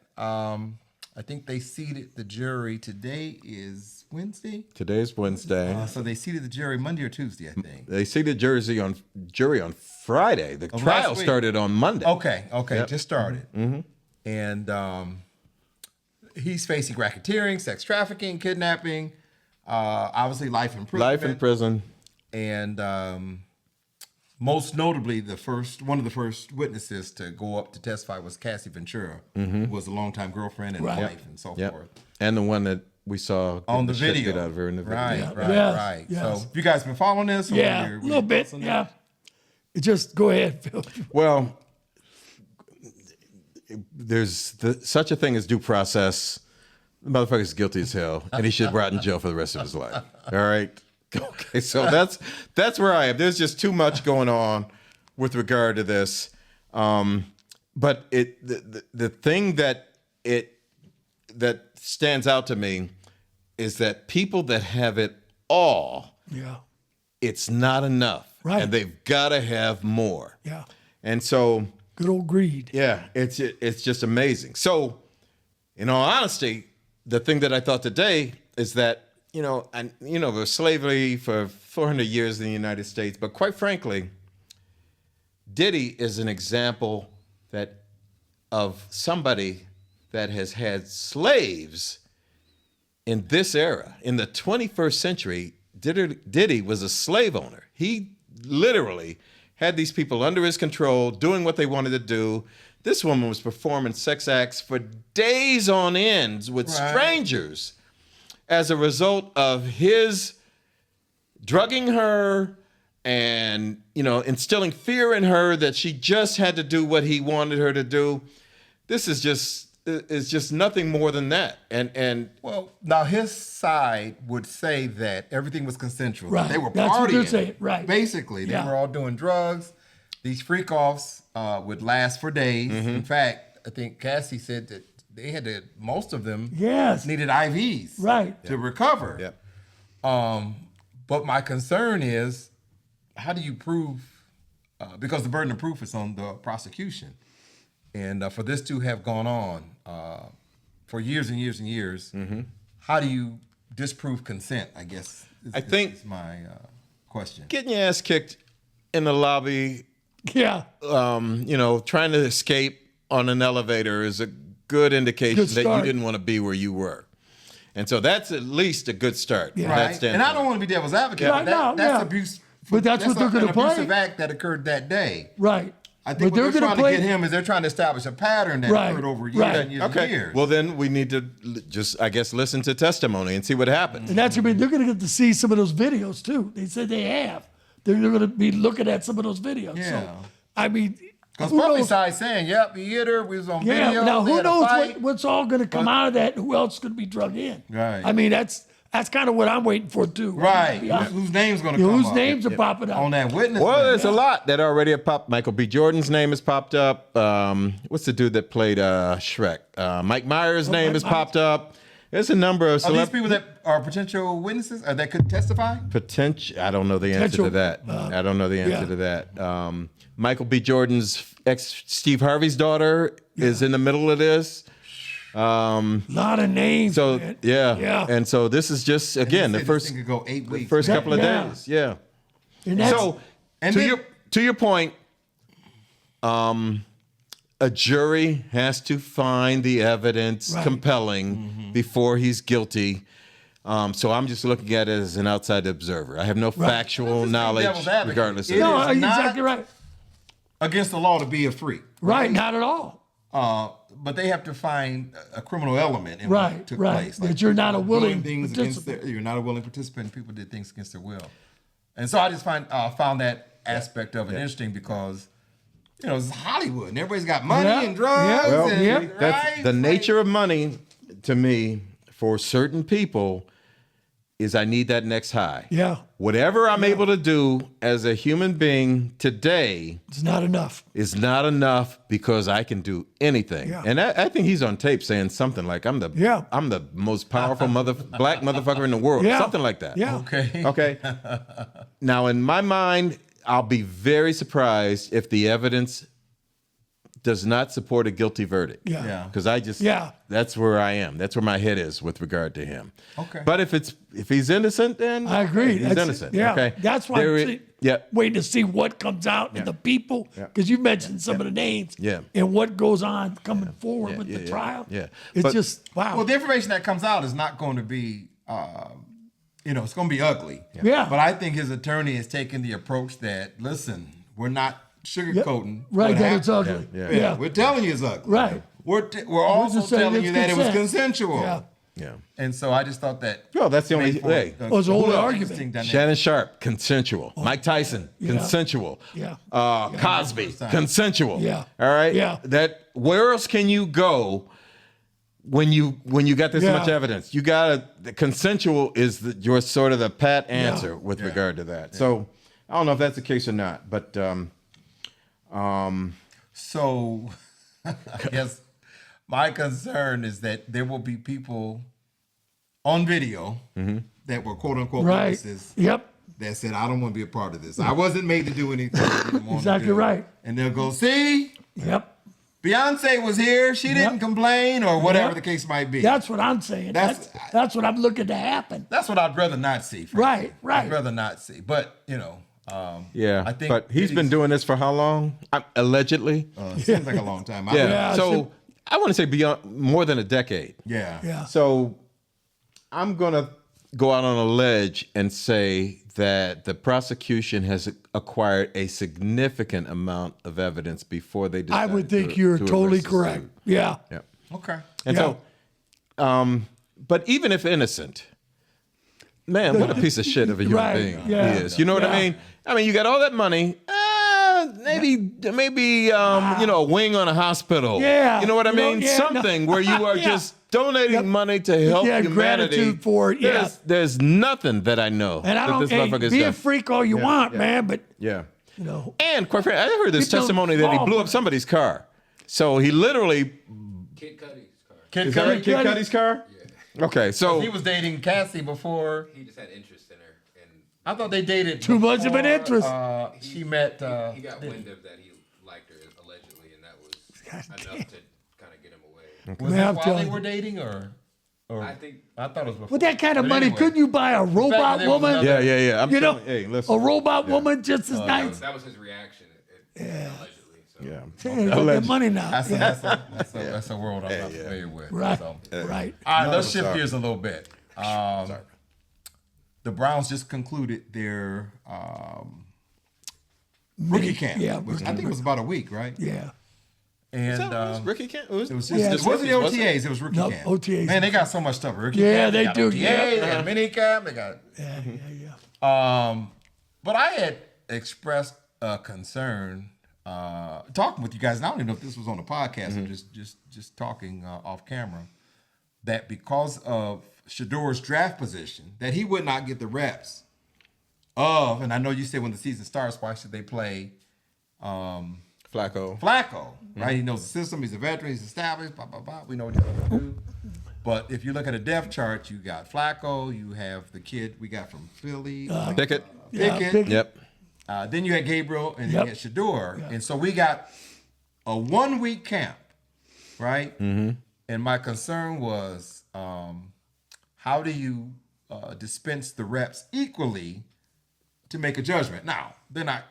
Speaker 1: I think they seated the jury. Today is Wednesday.
Speaker 4: Today's Wednesday.
Speaker 1: So they seated the jury Monday or Tuesday, I think.
Speaker 4: They seated jury on Friday. The trial started on Monday.
Speaker 1: Okay. Just started. And he's facing racketeering, sex trafficking, kidnapping, Obviously, life in prison.
Speaker 4: Life in prison.
Speaker 1: And most notably, one of the first witnesses to go up to testify was Cassie Ventura, who was a longtime girlfriend and wife and so
Speaker 4: Yep.
Speaker 1: forth.
Speaker 4: And the one that we saw
Speaker 1: On the
Speaker 4: shit
Speaker 1: video.
Speaker 4: get out of her in the video.
Speaker 1: Right,
Speaker 3: Yeah.
Speaker 1: right,
Speaker 3: Yes,
Speaker 1: right.
Speaker 3: yes.
Speaker 1: So, have you guys been following this? Or
Speaker 3: Yeah,
Speaker 1: your
Speaker 3: a little bit.
Speaker 1: thoughts on
Speaker 3: Yeah.
Speaker 1: that?
Speaker 3: Just go ahead, Phil.
Speaker 4: Well, there's such a thing as due process. The motherfucker's guilty as hell, and he should rot in jail for the rest of his life. All right. Okay, so that's where I am. There's just too much going on with regard to this. But the thing that stands out to me is that people that have it all,
Speaker 3: Yeah.
Speaker 4: it's not enough,
Speaker 3: Right.
Speaker 4: and they've got to have more.
Speaker 3: Yeah.
Speaker 4: And so,
Speaker 3: Good old greed.
Speaker 4: yeah, it's just amazing. So, in all honesty, the thing that I thought today is that there's slavery for 400 years in the United States, but quite frankly, Diddy is an example of somebody that has had slaves in this era. In the 21st century, Diddy was a slave owner. He literally had these people under his control, doing what they wanted to do. This woman was performing sex acts for days on end with strangers as a result of his drugging her and, instilling fear in her that she just had to do what he wanted her to do. This is just nothing more than that. And
Speaker 1: Well, now his side would say that everything was consensual.
Speaker 3: Right.
Speaker 1: They were
Speaker 3: That's what
Speaker 1: partying.
Speaker 3: they're saying. Right.
Speaker 1: Basically, they
Speaker 3: Yeah.
Speaker 1: were all doing drugs. These freak offs would last for days. In fact, I think Cassie said that they had to, most of them
Speaker 3: Yes.
Speaker 1: needed IVs
Speaker 3: Right.
Speaker 1: to recover.
Speaker 4: yeah.
Speaker 1: But my concern is, how do you prove, because the burden of proof is on the prosecution. And for this to have gone on for years and years and years, how do you disprove consent, I guess,
Speaker 4: I think-
Speaker 1: is my question.
Speaker 4: Getting your ass kicked in the lobby,
Speaker 3: Yeah.
Speaker 4: trying to escape on an elevator is a good indication
Speaker 3: Good
Speaker 4: that you
Speaker 3: start.
Speaker 4: didn't want to be where you were. And so that's at least a good start.
Speaker 3: Yeah.
Speaker 4: from that
Speaker 1: Right? And I
Speaker 4: standpoint.
Speaker 1: don't want to be devil's advocate,
Speaker 3: Right,
Speaker 1: but
Speaker 3: no,
Speaker 1: that's
Speaker 3: yeah.
Speaker 1: abuse.
Speaker 3: But that's what they're
Speaker 1: an
Speaker 3: gonna play.
Speaker 1: abusive act that occurred that day.
Speaker 3: Right.
Speaker 1: I think
Speaker 3: But
Speaker 1: what they're
Speaker 3: gonna
Speaker 1: trying to get him is they're trying to establish a pattern that
Speaker 3: Right,
Speaker 1: occurred over years
Speaker 3: right.
Speaker 1: and years and
Speaker 4: Okay.
Speaker 1: years.
Speaker 4: Well, then we need to just, I guess, listen to testimony and see what happens.
Speaker 3: And that's they're going to get to see some of those videos too. They said they have. They're going to be looking at some of those videos.
Speaker 1: Yeah.
Speaker 3: So, I mean,
Speaker 1: Because
Speaker 3: who
Speaker 1: Brophy
Speaker 3: knows?
Speaker 1: side saying, "Yep, he hit her. We was on
Speaker 3: Yeah.
Speaker 1: video.
Speaker 3: Now
Speaker 1: they
Speaker 3: who
Speaker 1: had a
Speaker 3: knows
Speaker 1: fight."
Speaker 3: what's all going to come out of that? Who else is going to be drug in?
Speaker 1: Right.
Speaker 3: I mean, that's kind of what I'm waiting for too.
Speaker 1: Right.
Speaker 3: To be honest.
Speaker 1: Whose name's going to
Speaker 3: You know,
Speaker 1: come
Speaker 3: whose
Speaker 1: up
Speaker 3: names are popping
Speaker 1: on
Speaker 3: up?
Speaker 1: that witness
Speaker 4: Well,
Speaker 1: list?
Speaker 4: there's a lot that already have popped. Michael B. Jordan's name has popped up. What's the dude that played Shrek? Mike Myers' name
Speaker 3: Mike
Speaker 4: has
Speaker 3: Myers.
Speaker 4: popped up. There's a number of
Speaker 1: Are these people that are potential witnesses or that could testify?
Speaker 4: potential. I don't know the answer to that. I don't know the answer
Speaker 3: yeah.
Speaker 4: to that. Michael B. Jordan's ex Steve Harvey's daughter is in the middle of this.
Speaker 3: Lot of names.
Speaker 4: So
Speaker 3: man.
Speaker 4: yeah. And so this is just again
Speaker 1: They
Speaker 4: the
Speaker 1: said this
Speaker 4: first
Speaker 1: thing could go 8 weeks.
Speaker 4: first
Speaker 1: man.
Speaker 4: couple of
Speaker 3: Yeah.
Speaker 4: days. Yeah.
Speaker 3: And that's,
Speaker 4: So
Speaker 1: And
Speaker 4: to
Speaker 1: then-
Speaker 4: your point, a jury has to find the evidence
Speaker 3: Right.
Speaker 4: compelling before he's guilty. So I'm just looking at it as an outside observer. I have no factual knowledge,
Speaker 1: devil's advocate.
Speaker 4: regardless.
Speaker 1: It
Speaker 4: Of
Speaker 3: no,
Speaker 1: is
Speaker 3: you're
Speaker 1: not-
Speaker 3: exactly right.
Speaker 1: against the law to be a freak.
Speaker 3: Right. Not at all.
Speaker 1: But they have to find a criminal element in
Speaker 3: Right,
Speaker 1: what took
Speaker 3: right.
Speaker 1: place.
Speaker 3: That you're not a
Speaker 1: doing
Speaker 3: willing
Speaker 1: things against
Speaker 3: participant.
Speaker 1: you're not a willing participant. People did things against their will, and so I just found that aspect of it interesting because it's Hollywood and everybody's got money
Speaker 3: Yeah,
Speaker 1: and drugs.
Speaker 3: yeah,
Speaker 1: and,
Speaker 3: yeah.
Speaker 4: That's
Speaker 1: right?
Speaker 4: the nature of money to me for certain people is I need that next high.
Speaker 3: Yeah.
Speaker 4: Whatever I'm able to do as a human being today
Speaker 3: It's not enough.
Speaker 4: is not enough because I can do anything.
Speaker 3: Yeah.
Speaker 4: And I think he's on tape saying something like I'm the most powerful black motherfucker in the world.
Speaker 3: Yeah.
Speaker 4: Something like that.
Speaker 3: Yeah.
Speaker 1: Okay.
Speaker 4: Okay. Now, in my mind, I'll be very surprised if the evidence does not support a guilty verdict.
Speaker 3: Yeah.
Speaker 1: Yeah.
Speaker 4: Because
Speaker 3: Yeah.
Speaker 4: that's where I am. That's where my head is with regard to him.
Speaker 1: Okay.
Speaker 4: But if he's innocent, then
Speaker 3: I agree.
Speaker 4: He's
Speaker 3: That's-
Speaker 4: innocent.
Speaker 3: Yeah.
Speaker 4: Okay.
Speaker 3: That's why
Speaker 4: There
Speaker 3: I'm waiting to see what comes out and the people, because you mentioned some of the names
Speaker 4: Yeah.
Speaker 3: and what goes on coming forward with the trial.
Speaker 4: Yeah.
Speaker 3: It's
Speaker 4: But-
Speaker 3: just, wow.
Speaker 1: Well, the information that comes out is not going to be it's going to be ugly.
Speaker 3: Yeah.
Speaker 1: But I think his attorney has taken the approach that, listen, we're not sugarcoating.
Speaker 3: Right,
Speaker 1: what
Speaker 3: that it's
Speaker 1: happened.
Speaker 3: ugly. Yeah.
Speaker 1: We're telling you it's ugly.
Speaker 3: Right.
Speaker 1: We're also
Speaker 3: just saying
Speaker 1: telling you
Speaker 3: it's
Speaker 1: that it was
Speaker 3: consent.
Speaker 1: consensual.
Speaker 3: Yeah.
Speaker 4: Yeah.
Speaker 1: And so I just thought that.
Speaker 4: Well, that's the only
Speaker 1: made for
Speaker 4: way.
Speaker 1: a-
Speaker 3: Was the only
Speaker 1: a
Speaker 3: argument.
Speaker 1: interesting dynamic.
Speaker 4: Shannon Sharp, consensual. Mike Tyson,
Speaker 3: Yeah.
Speaker 4: consensual.
Speaker 3: Yeah.
Speaker 4: Cosby, consensual.
Speaker 3: Yeah.
Speaker 4: All right.
Speaker 3: Yeah.
Speaker 4: That where else can you go when you got this
Speaker 3: Yeah.
Speaker 4: much evidence? You got the consensual is your sort of the pat answer with
Speaker 1: Yeah.
Speaker 4: regard to that. So I don't know if that's the case or not, but
Speaker 1: So I guess my concern is that there will be people on video that were quote unquote
Speaker 3: Right.
Speaker 1: witnesses
Speaker 3: Yep.
Speaker 1: that said, I don't want to be a part of this. I wasn't made to do anything. I didn't want to
Speaker 3: Exactly
Speaker 1: do."
Speaker 3: right.
Speaker 1: And they'll go, see,
Speaker 3: Yep.
Speaker 1: Beyonce was here. She didn't
Speaker 3: Yep.
Speaker 1: complain or whatever
Speaker 3: Yep.
Speaker 1: the case might be.
Speaker 3: That's what I'm saying.
Speaker 1: That's-
Speaker 3: That's what I'm looking to happen.
Speaker 1: That's what I'd rather not see. frankly.
Speaker 3: Right, right.
Speaker 1: I'd rather not see. But,
Speaker 4: yeah.
Speaker 1: I think
Speaker 4: but he's been doing this for how long? Allegedly.
Speaker 1: Seems like a long time. I
Speaker 4: Yeah.
Speaker 1: don't know.
Speaker 3: Yeah,
Speaker 4: So I want to say beyond more than a decade.
Speaker 1: Yeah.
Speaker 3: Yeah.
Speaker 4: So I'm going to go out on a ledge and say that the prosecution has acquired a significant amount of evidence before they
Speaker 3: I
Speaker 4: decided
Speaker 3: would think
Speaker 4: to
Speaker 3: you're
Speaker 4: to
Speaker 3: totally
Speaker 4: arrest the
Speaker 3: correct.
Speaker 4: student.
Speaker 3: Yeah.
Speaker 4: Yeah.
Speaker 1: Okay.
Speaker 4: And
Speaker 3: Yeah.
Speaker 4: so, but even if innocent, man, what a piece of shit of a human
Speaker 3: Right,
Speaker 4: being
Speaker 3: yeah.
Speaker 4: he is. You know what I
Speaker 3: Yeah.
Speaker 4: mean? I mean, you got all that money. Maybe a wing on a hospital.
Speaker 3: Yeah.
Speaker 4: You know what I
Speaker 3: You know,
Speaker 4: mean?
Speaker 3: yeah,
Speaker 4: Something where you are
Speaker 3: Yeah.
Speaker 4: just donating
Speaker 3: Yep.
Speaker 4: money to help
Speaker 3: Yeah,
Speaker 4: humanity.
Speaker 3: gratitude for it, yeah.
Speaker 4: There's nothing that I know
Speaker 3: And I
Speaker 4: that
Speaker 3: don't
Speaker 4: this motherfucker's
Speaker 3: be a
Speaker 4: done.
Speaker 3: freak all you want, man, but
Speaker 4: Yeah.
Speaker 3: and
Speaker 4: And quite frankly, I heard this
Speaker 3: People
Speaker 4: testimony that he
Speaker 3: fall
Speaker 4: blew
Speaker 3: for
Speaker 4: up
Speaker 3: it.
Speaker 4: somebody's car. So he literally
Speaker 2: Kid Cudi's car.
Speaker 1: Kid
Speaker 4: is that right?
Speaker 1: Cudi,
Speaker 4: Kid
Speaker 3: Cudi?
Speaker 4: Cudi's car? Okay, so
Speaker 1: he was dating Cassie before.
Speaker 2: He just had interest in her, and
Speaker 1: I thought they dated
Speaker 3: Too much of an
Speaker 1: before,
Speaker 3: interest.
Speaker 1: She met.
Speaker 2: he got wind of that he liked her allegedly, and that was enough to kind of get him away.
Speaker 1: Was
Speaker 3: Man,
Speaker 1: that
Speaker 3: I'm
Speaker 1: while
Speaker 3: telling
Speaker 1: they
Speaker 3: you.
Speaker 1: were dating, or
Speaker 2: I think
Speaker 1: I thought it was before.
Speaker 3: with that kind of
Speaker 1: But
Speaker 3: money,
Speaker 1: anyway.
Speaker 3: couldn't you buy a robot
Speaker 1: there was
Speaker 3: woman?
Speaker 1: another-
Speaker 4: yeah. I'm
Speaker 3: You know,
Speaker 4: telling- hey, listen.
Speaker 3: a robot woman just as nice.
Speaker 2: that was his reaction, allegedly. So.
Speaker 4: Yeah.
Speaker 3: Hey, you got that money now.
Speaker 1: That's,
Speaker 3: Yeah.
Speaker 1: that's a world I'm not familiar with.
Speaker 3: Right,
Speaker 1: So.
Speaker 3: right.
Speaker 1: All right, let's
Speaker 4: I'm
Speaker 1: shift
Speaker 4: sorry.
Speaker 1: gears a little bit. The Browns just concluded their rookie camp.
Speaker 3: yeah,
Speaker 1: which I think it was about a week, right?
Speaker 3: Yeah.
Speaker 1: And
Speaker 4: Rookie can't. It was,
Speaker 1: it was just
Speaker 3: Yeah,
Speaker 1: it wasn't the
Speaker 4: rookies, wasn't
Speaker 1: OTAs. It was rookie
Speaker 3: No,
Speaker 1: camp.
Speaker 3: OTAs.
Speaker 1: Man, they got so much stuff. Rookie
Speaker 3: Yeah,
Speaker 1: camp,
Speaker 3: they
Speaker 1: got
Speaker 3: do,
Speaker 1: OTAs,
Speaker 3: yeah.
Speaker 1: They got mini camp. They got.
Speaker 3: Yeah.
Speaker 1: But I had expressed a concern talking with you guys. And I don't even know if this was on the podcast or just talking off camera. That because of Shedeur's draft position, that he would not get the reps of. And I know you said when the season starts, why should they play
Speaker 4: Flacco.
Speaker 1: Flacco? Right? He knows the system. He's a veteran. He's established. Blah blah blah. We know what he's going to do. But if you look at a depth chart, you got Flacco. You have the kid we got from Philly.
Speaker 4: Pickett.
Speaker 3: Yeah,
Speaker 1: Pickett.
Speaker 3: Pickett.
Speaker 4: Yep.
Speaker 1: Then you had Gabriel and
Speaker 3: Yep.
Speaker 1: then you had Shedeur. And so we got a 1 week camp, right? Mm-hmm. And my concern was how do you dispense the reps equally to make a judgment? Now, they're not,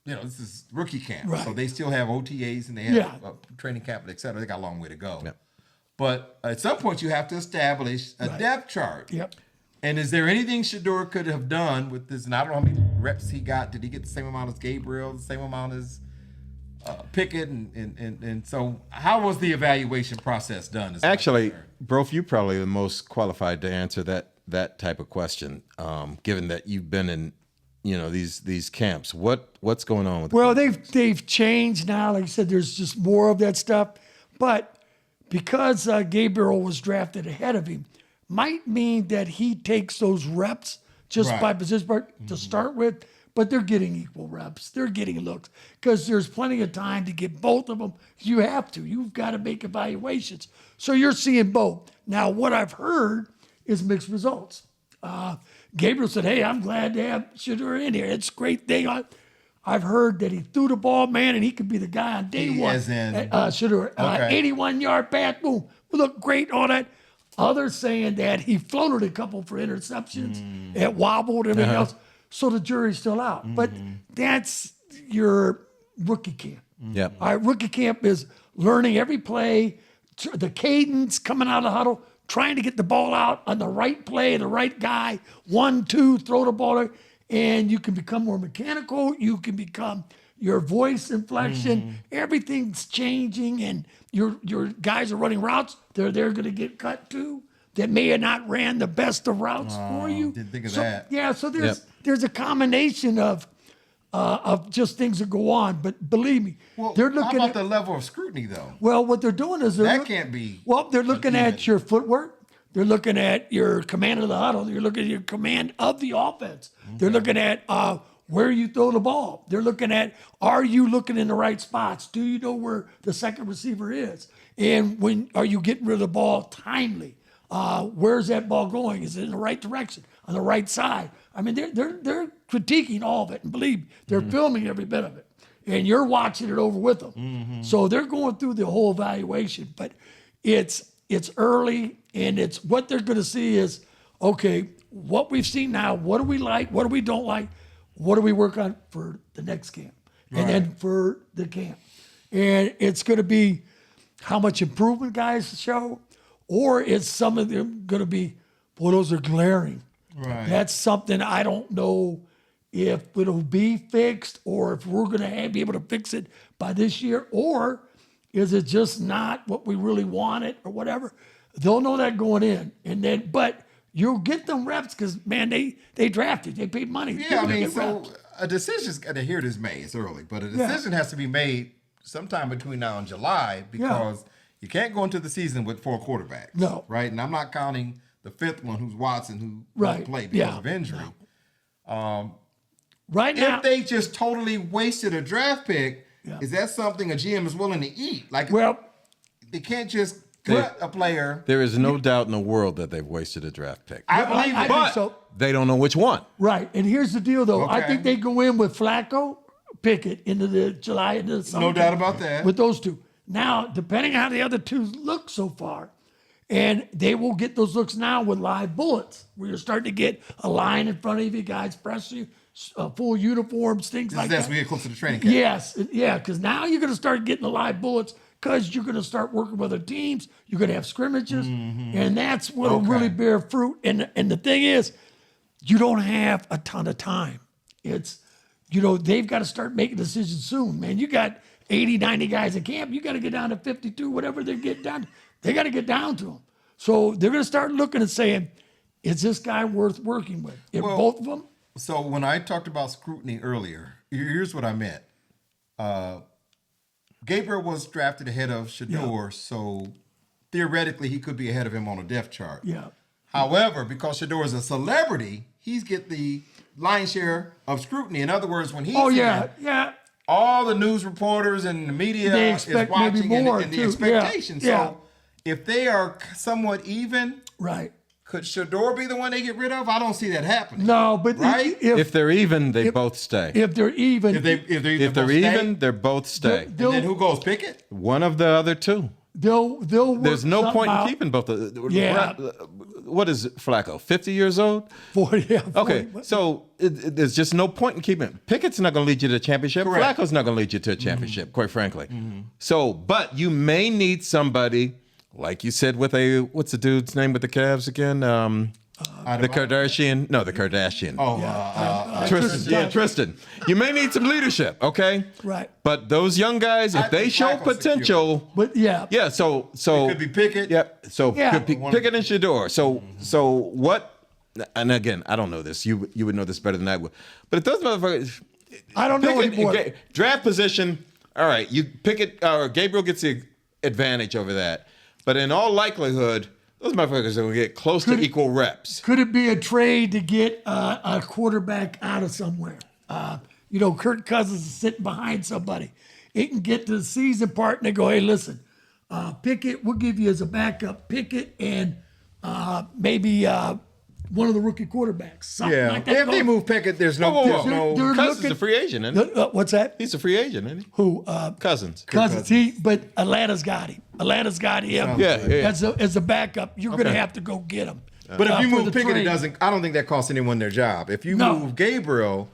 Speaker 1: this is rookie camp.
Speaker 3: Right.
Speaker 1: So they still have OTAs and they have
Speaker 3: Yeah.
Speaker 1: training camp, et cetera. They got a long way to go.
Speaker 4: Yep.
Speaker 1: But at some point, you have to establish a depth chart.
Speaker 3: Yep.
Speaker 1: And is there anything Shedeur could have done with this? And I don't know how many reps he got. Did he get the same amount as Gabriel, the same amount as Pickett? And so how was the evaluation process done? is my
Speaker 4: Actually,
Speaker 1: concern.
Speaker 4: Brophy, you're probably the most qualified to answer that type of question, given that you've been in, these camps. What's going on with?
Speaker 3: Well, they've changed now. Like I said, there's just more of that stuff. But because Gabriel was drafted ahead of him, might mean that he takes those reps just
Speaker 1: Right.
Speaker 3: by position to start with. But they're getting equal reps. They're getting looks because there's plenty of time to get both of them. You have to. You've got to make evaluations. So you're seeing both. Now, what I've heard is mixed results. Gabriel said, "Hey, I'm glad to have Shedeur in here. It's a great thing." I've heard that he threw the ball, man, and he could be the guy on day one.
Speaker 1: as in-
Speaker 3: Shedeur,
Speaker 1: Okay.
Speaker 3: 81-yard pass, boom, looked great on that. Others saying that he floated a couple for interceptions, it wobbled, everything else. So the jury's still out. But that's your rookie camp.
Speaker 4: Yep.
Speaker 3: All right, rookie camp is learning every play, the cadence coming out of the huddle, trying to get the ball out on the right play, the right guy, 1, 2, throw the ball, and you can become more mechanical. You can become your voice inflection. Everything's changing, and your guys are running routes. They're going to get cut too. That may have not ran the best of routes for you.
Speaker 1: Didn't think of that.
Speaker 3: Yeah, so there's a combination of just things that go on. But believe me,
Speaker 1: Well,
Speaker 3: they're
Speaker 1: how
Speaker 3: looking
Speaker 1: about
Speaker 3: at
Speaker 1: the level of scrutiny, though?
Speaker 3: well, what they're doing is
Speaker 1: That can't be
Speaker 3: Well, they're looking
Speaker 1: uneven.
Speaker 3: at your footwork. They're looking at your command of the huddle. You're looking at your command of the offense. They're looking at where you throw the ball. They're looking at, are you looking in the right spots? Do you know where the second receiver is? And when are you getting rid of the ball timely? Where's that ball going? Is it in the right direction, on the right side? I mean, they're critiquing all of it, and believe me, they're filming every bit of it, and you're watching it over with them. So they're going through the whole evaluation, but it's early, and it's what they're going to see is, okay, what we've seen now, what do we like, what do we don't like, what do we work on for the next camp, and then for the camp. And it's going to be how much improvement guys show, or is some of them going to be, boy, those are glaring.
Speaker 1: Right.
Speaker 3: That's something I don't know if it'll be fixed, or if we're going to be able to fix it by this year, or is it just not what we really wanted or whatever. They'll know that going in, and then but you'll get them reps because man, they drafted, they paid money.
Speaker 1: Yeah, I
Speaker 3: to
Speaker 1: mean,
Speaker 3: get
Speaker 1: so
Speaker 3: reps.
Speaker 1: a decision's got to hear this May. It's early, but a decision has to be made sometime between now and July because you can't go into the season with 4 quarterbacks.
Speaker 3: No.
Speaker 1: Right? And I'm not counting the 5th one, who's Watson, who
Speaker 3: Right.
Speaker 1: won't play because
Speaker 3: Yeah.
Speaker 1: of injury.
Speaker 3: Right now,
Speaker 1: If they just totally wasted a draft pick, is that something a GM is willing to eat? Like,
Speaker 3: well,
Speaker 1: they can't just cut a player.
Speaker 4: There is no doubt in the world that they've wasted a draft pick.
Speaker 1: I believe
Speaker 3: I
Speaker 1: it.
Speaker 3: think
Speaker 4: But
Speaker 3: so.
Speaker 4: they don't know which one.
Speaker 3: Right, and here's the deal though. I
Speaker 1: Okay.
Speaker 3: think they go in with Flacco, Pickett into the July, into the summer.
Speaker 1: No doubt about that.
Speaker 3: With those two. Now, depending on how the other two look so far, and they will get those looks now with live bullets, where you're starting to get a line in front of you, guys pressing you, full uniforms, things like
Speaker 1: As
Speaker 3: that.
Speaker 1: we get closer to training camp.
Speaker 3: Yes, yeah, because now you're going to start getting the live bullets because you're going to start working with other teams. You're going to have scrimmages, and that's what will really bear fruit. And the thing is, you don't have a ton of time. It's, they've got to start making decisions soon, man. You got 80, 90 guys in camp. You got to get down to 52, whatever they get down. They got to get down to them. So they're going to start looking and saying, is this guy worth working with? If
Speaker 1: Well,
Speaker 3: both of them,
Speaker 1: So when I talked about scrutiny earlier, here's what I meant. Gabriel was drafted ahead of Shedeur, so theoretically he could be ahead of him on a depth chart.
Speaker 3: yeah.
Speaker 1: However, because Shedeur is a celebrity, he's get the lion's share of scrutiny. In other words, when he's
Speaker 3: Oh,
Speaker 1: in,
Speaker 3: yeah.
Speaker 1: all the news reporters and the media
Speaker 3: They
Speaker 1: is
Speaker 3: expect maybe
Speaker 1: watching
Speaker 3: more,
Speaker 1: and the
Speaker 3: too.
Speaker 1: expectation.
Speaker 3: Yeah.
Speaker 1: So if they are somewhat even,
Speaker 3: Right.
Speaker 1: could Shedeur be the one they get rid of? I don't see that happening.
Speaker 3: No, but
Speaker 1: Right?
Speaker 4: If they're even, they both stay.
Speaker 3: if they're even,
Speaker 1: If they're
Speaker 4: If they're
Speaker 1: both stay,
Speaker 4: even, they're both stay.
Speaker 1: and then who goes Pickett?
Speaker 4: One of the other two.
Speaker 3: they'll work
Speaker 4: There's no
Speaker 3: something
Speaker 4: point in
Speaker 3: out
Speaker 4: keeping both of them.
Speaker 3: Yeah.
Speaker 4: What is Flacco? 50 years old?
Speaker 3: 40, yeah, 40.
Speaker 4: Okay, so there's just no point in keeping him. Pickett's not going to lead you to a championship.
Speaker 1: Correct.
Speaker 4: Flacco's not going to lead you to a championship, quite frankly. So, but you may need somebody, like you said, with what's the dude's name with the Cavs again? The Kardashian. No, the Kardashian. Tristan. You may need some leadership, okay?
Speaker 3: Right.
Speaker 4: But those young guys, if
Speaker 1: I
Speaker 4: they
Speaker 1: think
Speaker 4: show
Speaker 1: Flacco's
Speaker 4: potential,
Speaker 3: But yeah,
Speaker 4: so
Speaker 1: It could be Pickett.
Speaker 4: Yep. So
Speaker 3: Yeah.
Speaker 4: could be Pickett and Shedeur. So what? And again, I don't know this. You would know this better than I would. But if those motherfuckers,
Speaker 3: I don't know
Speaker 4: Pickett,
Speaker 3: anymore.
Speaker 4: draft position. All right, you pick it. Or Gabriel gets the advantage over that. But in all likelihood, those motherfuckers are gonna get close to equal reps.
Speaker 3: Could it be a trade to get a quarterback out of somewhere? Kirk Cousins is sitting behind somebody. It can get to the season part and they go, hey, listen, Pickett, we'll give you as a backup Pickett and maybe one of the rookie quarterbacks. Something
Speaker 1: Yeah.
Speaker 3: like that.
Speaker 1: If they move Pickett, there's no.
Speaker 4: Whoa, whoa,
Speaker 1: there's
Speaker 4: whoa.
Speaker 1: no
Speaker 3: They're
Speaker 4: Cousins
Speaker 3: looking-
Speaker 4: a free agent, isn't he?
Speaker 3: What's that?
Speaker 4: He's a free agent, isn't he?
Speaker 3: Who?
Speaker 4: Cousins.
Speaker 3: Cousins. But Atlanta's got him. Atlanta's got him.
Speaker 4: Yeah.
Speaker 3: As a backup, you're going to have to go get him.
Speaker 1: But if you
Speaker 3: for
Speaker 1: move
Speaker 3: the
Speaker 1: Pickett, it
Speaker 3: trade.
Speaker 1: doesn't. I don't think that costs anyone their job. If you
Speaker 3: No.
Speaker 1: move Gabriel,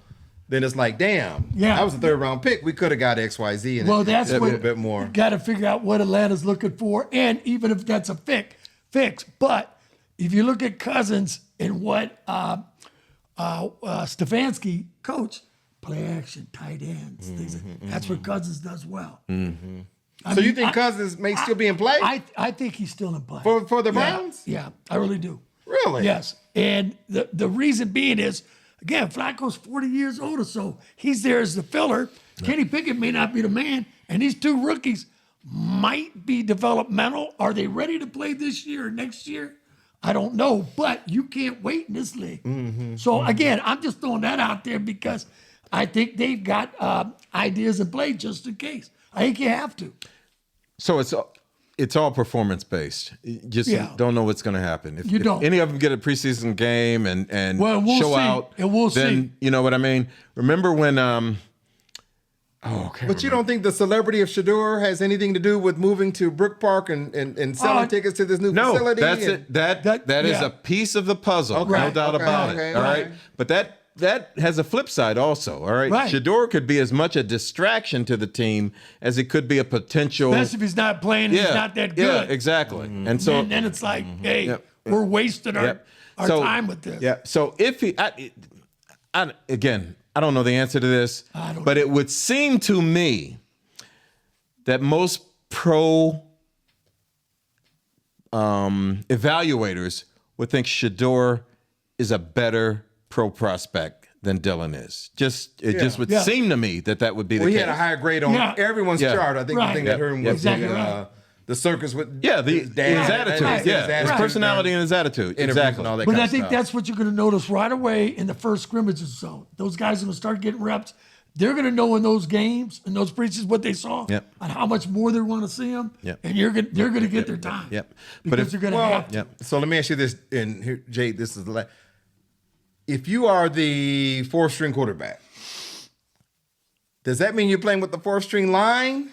Speaker 1: then it's like, damn,
Speaker 3: Yeah.
Speaker 1: that was a 3rd round pick. We could have got XYZ and
Speaker 3: Well, that's
Speaker 1: a
Speaker 3: what
Speaker 1: little bit more.
Speaker 3: Got to figure out what Atlanta's looking for, and even if that's a pick, fix. But if you look at Cousins and what Stefanski coached, play action, tight ends. That's what Cousins does well.
Speaker 1: So you think Cousins may still be in play
Speaker 3: I think he's still in play.
Speaker 1: for the Browns?
Speaker 3: Yeah, I really do.
Speaker 1: Really?
Speaker 3: Yes. And the reason being is, again, Flacco's 40 years older, so he's there as the filler. Kenny Pickett may not be the man, and these two rookies might be developmental. Are they ready to play this year or next year? I don't know, but you can't wait in this league. So, again, I'm just throwing that out there because I think they've got ideas in play just in case. I think you have to.
Speaker 4: So it's all performance based. You just don't know what's going to happen. If any of them get a preseason game and
Speaker 3: Well, we'll
Speaker 4: show
Speaker 3: see.
Speaker 4: out,
Speaker 3: And we'll
Speaker 4: then
Speaker 3: see.
Speaker 4: you know what I mean. Remember when?
Speaker 1: But you don't think the celebrity of Shedeur has anything to do with moving to Brook Park and selling tickets to this new
Speaker 4: No,
Speaker 1: facility?
Speaker 4: that's it. That is a piece of the puzzle, no doubt about it. All right, but that has a flip side also. All right, Shedeur could be as much a distraction to the team as it could be a potential.
Speaker 3: Especially if he's not playing, he's not that good.
Speaker 4: Yeah, exactly. And so
Speaker 3: then it's like, hey, we're wasting our time with this.
Speaker 4: Yeah. So if he, again, I don't know the answer to this, but it would seem to me that most pro evaluators would think Shedeur is a better pro prospect than Dylan is. It just would seem to me that would be the case.
Speaker 1: He had a higher grade on everyone's chart. I think the thing that hurt him was the circus with
Speaker 4: his attitude, his personality and his attitude, exactly.
Speaker 1: And all that
Speaker 3: But
Speaker 1: kind
Speaker 3: I
Speaker 1: of
Speaker 3: think
Speaker 1: stuff.
Speaker 3: that's what you're going to notice right away in the first scrimmages zone. Those guys are going to start getting reps. They're going to know in those games, in those preseasons, what they saw and how much more they want to see them. And they're going to get their time. Because they're going to have to.
Speaker 1: So let me ask you this, and here, Jay, this is the last. If you are the fourth string quarterback, does that mean you're playing with the fourth string line?